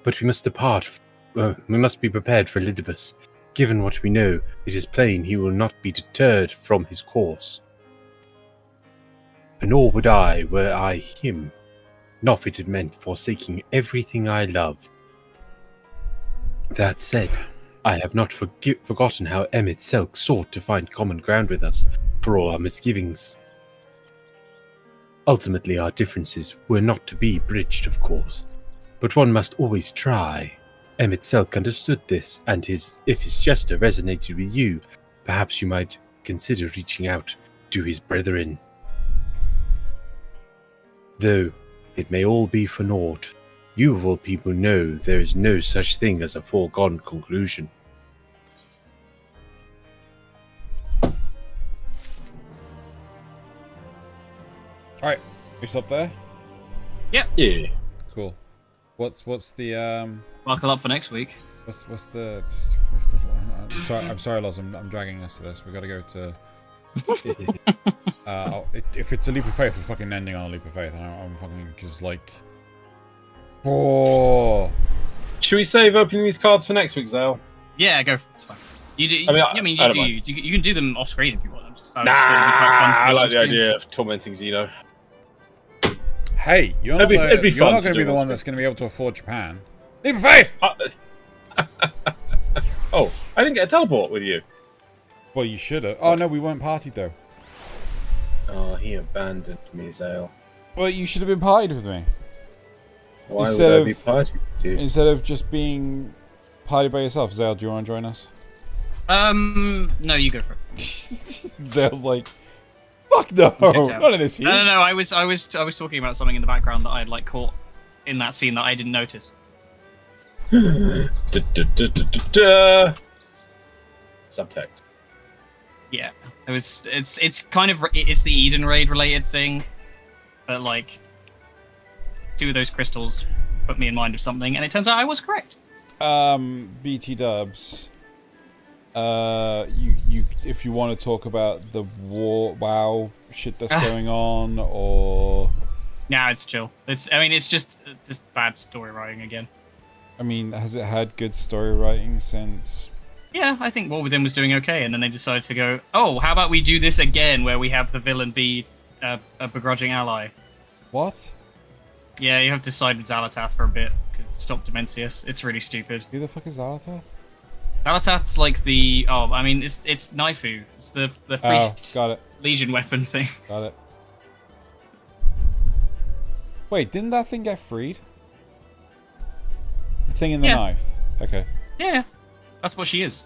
But we must depart. We must be prepared for Elidibus. Given what we know, it is plain he will not be deterred from his course. Nor would I, were I him. Not if it meant forsaking everything I love. That said, I have not forgotten how Emmett Selk sought to find common ground with us, for all our misgivings. Ultimately, our differences were not to be bridged, of course, but one must always try. Emmett Selk understood this, and if his gesture resonated with you, perhaps you might consider reaching out to his brethren. Though it may all be for naught, You of all people know there is no such thing as a foregone conclusion. Alright, we stop there? Yep. Yeah. Cool. What's the Buckle up for next week. What's the I'm sorry, Loz, I'm dragging us to this. We gotta go to if it's a leap of faith, we're fucking ending on a leap of faith, and I'm fucking because like Should we save opening these cards for next week, Zale? Yeah, go. It's fine. You do. I mean, I don't mind. You can do them off screen if you want. I like the idea of tormenting Xeno. Hey, you're not going to be the one that's going to be able to afford Japan. Leap of faith! Oh, I didn't get a teleport with you. Well, you should have. Oh, no, we weren't partied, though. Oh, he abandoned me, Zale. Well, you should have been partied with me. Why would I be partied with you? Instead of just being partied by yourself. Zale, do you want to join us? No, you go for it. Zale's like, fuck no, none of this heat. No. I was talking about something in the background that I had like caught in that scene that I didn't notice. Subtext. Yeah, it was. It's kind of it's the Eden Raid related thing, but like 2 of those crystals put me in mind of something, and it turns out I was correct. BT Dubs. You if you want to talk about the WoW shit that's going on, or nah, it's chill. It's just bad story writing again. I mean, has it had good story writing since? Yeah, I think War Within was doing okay, and then they decided to go, oh, how about we do this again, where we have the villain be a begrudging ally. What? Yeah, you have to side with Xal'atath for a bit to stop Dementius. It's really stupid. Who the fuck is Xal'atath? Xal'atath's like the it's Naifu. It's the priest got it. Legion weapon thing. Got it. Wait, didn't that thing get freed? The thing in the knife. Okay. Yeah, that's what she is.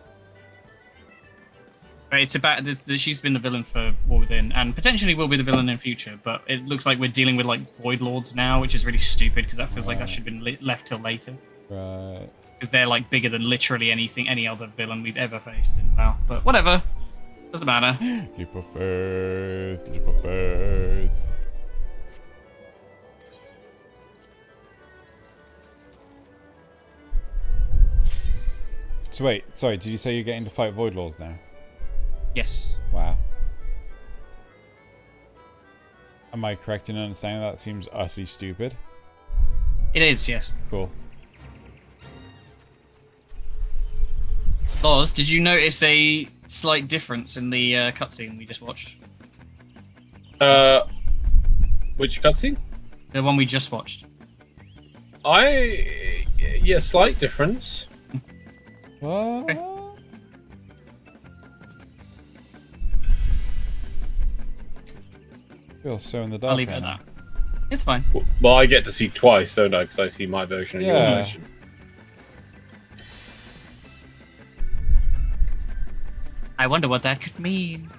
But it's about she's been the villain for War Within, and potentially will be the villain in future. But it looks like we're dealing with like Void Lords now, which is really stupid because that feels like that should have been left till later. Right. Because they're like bigger than literally any other villain we've ever faced in WoW. But whatever, doesn't matter. Leap of faith, leap of faith. So wait, sorry, did you say you're getting to fight Void Lords now? Yes. Wow. Am I correct in understanding that seems utterly stupid? It is, yes. Cool. Loz, did you notice a slight difference in the cutscene we just watched? Which cutscene? The one we just watched. Yeah, slight difference. What? Okay. Feel so in the dark. I'll leave it at that. It's fine. Well, I get to see twice, don't I? Because I see my version and your version. I wonder what that could mean.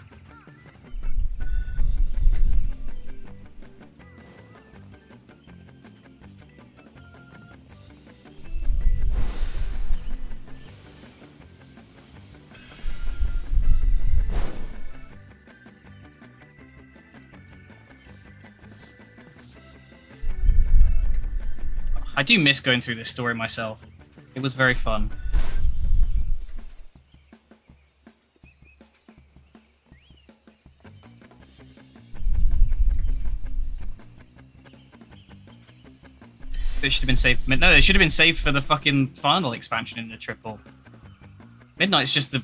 I do miss going through this story myself. It was very fun. They should have been saved. No, they should have been saved for the fucking final expansion in the triple. Midnight's just the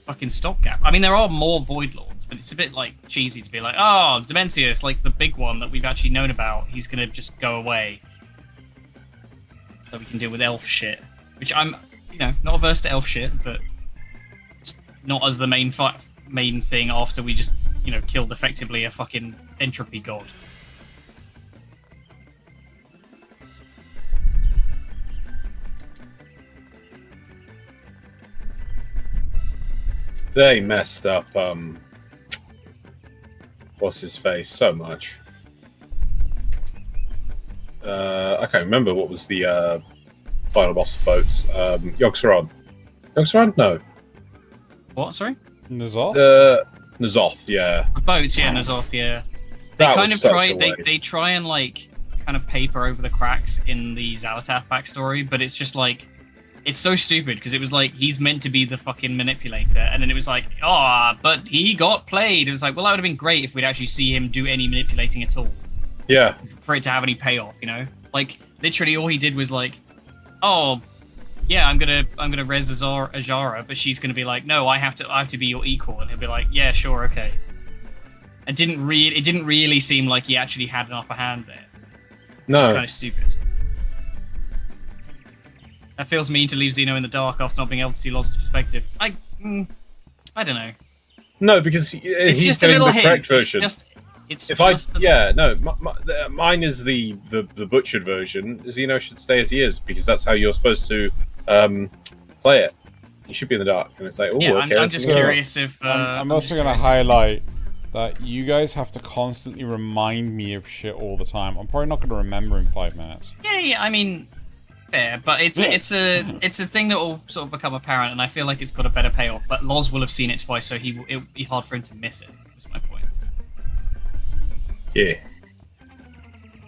fucking stopgap. I mean, there are more Void Lords, but it's a bit like cheesy to be like, oh, Dementius, like the big one that we've actually known about, he's gonna just go away. So we can deal with elf shit. Which I'm, not averse to elf shit, but not as the main thing after we just, killed effectively a fucking entropy god. They messed up, what's his face so much. I can't remember what was the final boss of boats. Yogg-Saron. Yogg-Saron? No. What? Sorry. N'Zoth. N'Zoth, yeah. Boats, yeah, N'Zoth, yeah. They That kind was of such try. a They waste. try and like kind of paper over the cracks in the Xalatath backstory, but it's just like it's so stupid because it was like he's meant to be the fucking manipulator, and then it was like, but he got played. It was like, well, that would have been great if we'd actually see him do any manipulating at all. Yeah. For it to have any payoff, you know? Like literally, all he did was like, oh, yeah, I'm gonna res Ajara, but she's gonna be like, no, I have to be your equal, and he'll be like, yeah, sure, okay. It didn't really seem like he actually had an upper hand there. No. It's kind of stupid. That feels mean to leave Xeno in the dark after not being able to see Loz's perspective. I don't know. No, because It's he's just a doing little the hint. correct version. Mine is the butchered version. Xeno should stay as he is because that's how you're supposed to play it. You should be in the dark, and it's like, oh, Yeah, okay. I'm just curious if. I'm also going to highlight that you guys have to constantly remind me of shit all the time. I'm probably not going to remember in 5 minutes. Yeah. I mean, fair, but it's a thing that will sort of become apparent, and I feel like it's got a better payoff. But Loz will have seen it twice, so it'll be hard for him to miss it. Was my point. Yeah.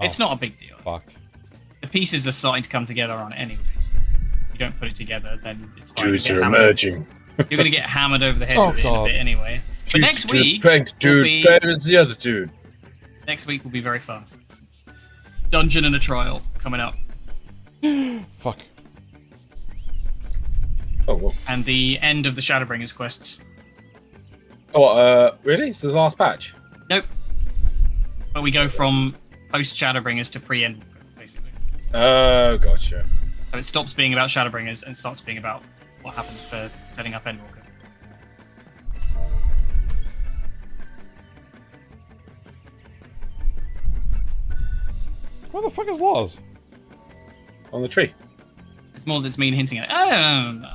It's not a big deal. Fuck. The pieces are starting to come together on it anyways. If you don't put it together, then it's fine. Dudes You get are hammered. emerging. You're going to get hammered over the head Oh, with it in a God. bit anyway. But next week, Pranked will dude, be, better as the other dude. next week will be very fun. Dungeon and a trial coming up. Fuck. Oh, well. And the end of the Shadowbringers quests. Oh, really? This is the last patch? Nope. But we go from post Shadowbringers to pre-Endwalker, basically. Oh, gotcha. So it stops being about Shadowbringers and starts being about what happens for setting up Endwalker. Where the fuck is Loz? On the tree. It's more that's mean hinting at it. Oh, no.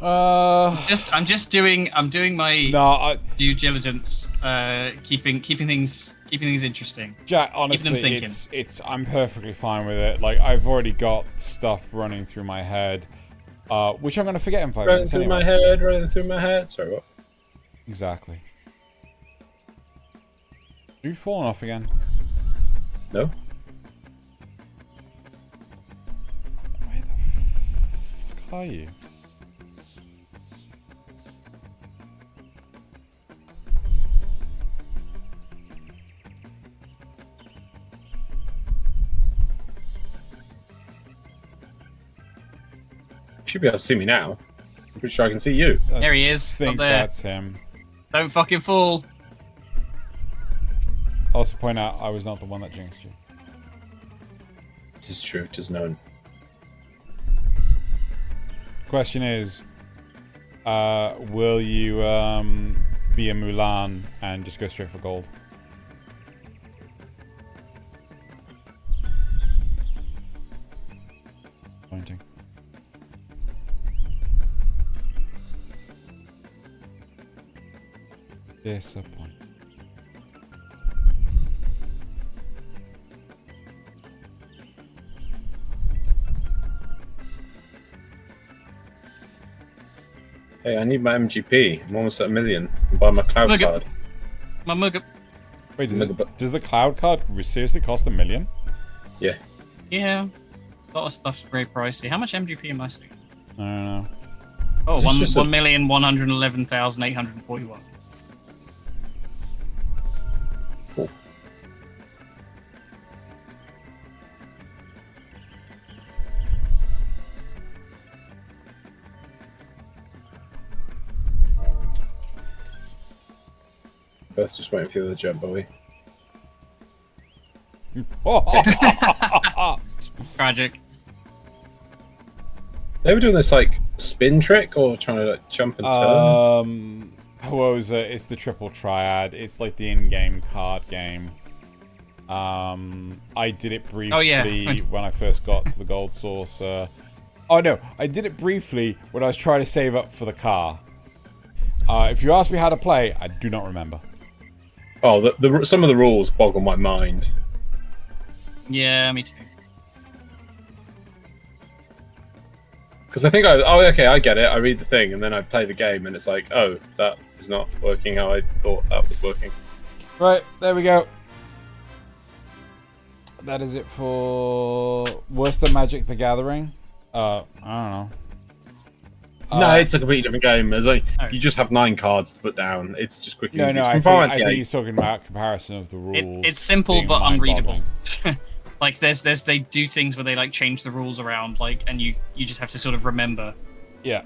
I'm just doing my due diligence, keeping things interesting. Jack, Keeping them honestly, thinking. it's I'm perfectly fine with it. Like I've already got stuff running through my head, which I'm gonna forget in 5 Running minutes through anyway. my head, running through my head. Sorry, what? Exactly. Have you fallen off again? No. Where the fuck are you? You should be able to see me now. I'm pretty sure I can see you. There he is. I think up there. that's him. Don't fucking fall. I'll also point out I was not the one that jinxed you. This is true. It is known. Question is, will you be a Mulan and just go straight for gold? Pointing. Disappoint. Hey, I need my MGP. I'm almost at 1 million. I can buy my cloud Mugger. card. My mugger. Wait, does the cloud card seriously cost 1 million? Yeah. Yeah. A lot of stuff's very pricey. How much MGP am I seeing? I don't know. Oh, Is this just a- 1,111,841. Cool. Both just waiting for the other jump, are we? Tragic. They were doing this like spin trick or trying to like jump and turn. What was it? It's the triple triad. It's like the in-game card game. I did it briefly Oh, yeah. when I first got to the gold saucer. Oh no, I did it briefly when I was trying to save up for the car. If you ask me how to play, I do not remember. Oh, some of the rules boggle my mind. Yeah, me too. Because I think I get it. I read the thing and then I play the game and it's like, oh, that is not working how I thought that was working. Right, there we go. That is it for Worse Than Magic: The Gathering. I don't know. No, it's a completely different game. There's like you just have 9 cards to put down. It's just quick and No, easy. no, It's I from think he's talking about comparison of the rules. It's simple being but unreadable. mind-boggling. Like they do things where they like change the rules around, like, and you just have to sort of remember. Yeah.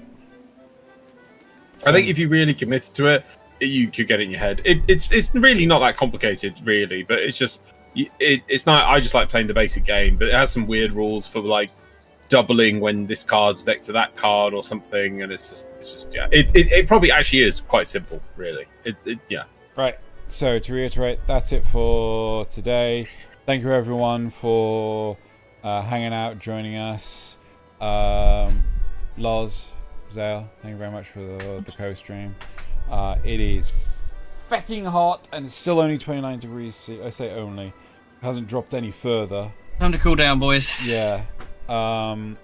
I think if you really committed to it, you could get it in your head. It's really not that complicated, really, but it's just it's not. I just like playing the basic game, but it has some weird rules for like doubling when this card's next to that card or something, and it's just yeah. It probably actually is quite simple, really. Yeah. Right. So to reiterate, that's it for today. Thank you everyone for hanging out, joining us. Loz, Zale, thank you very much for the co-stream. It is fucking hot and it's still only 29 degrees C. I say only. It hasn't dropped any further. Time to cool down, boys. Yeah. And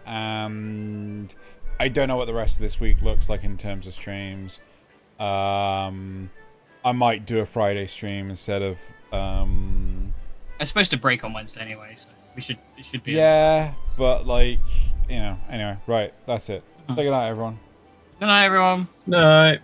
I don't know what the rest of this week looks like in terms of streams. I might do a Friday stream instead of It's supposed to break on Wednesday anyway, so it should be. yeah, but like, you know, anyway, right, that's it. Say good night, everyone. Good night, everyone. Night.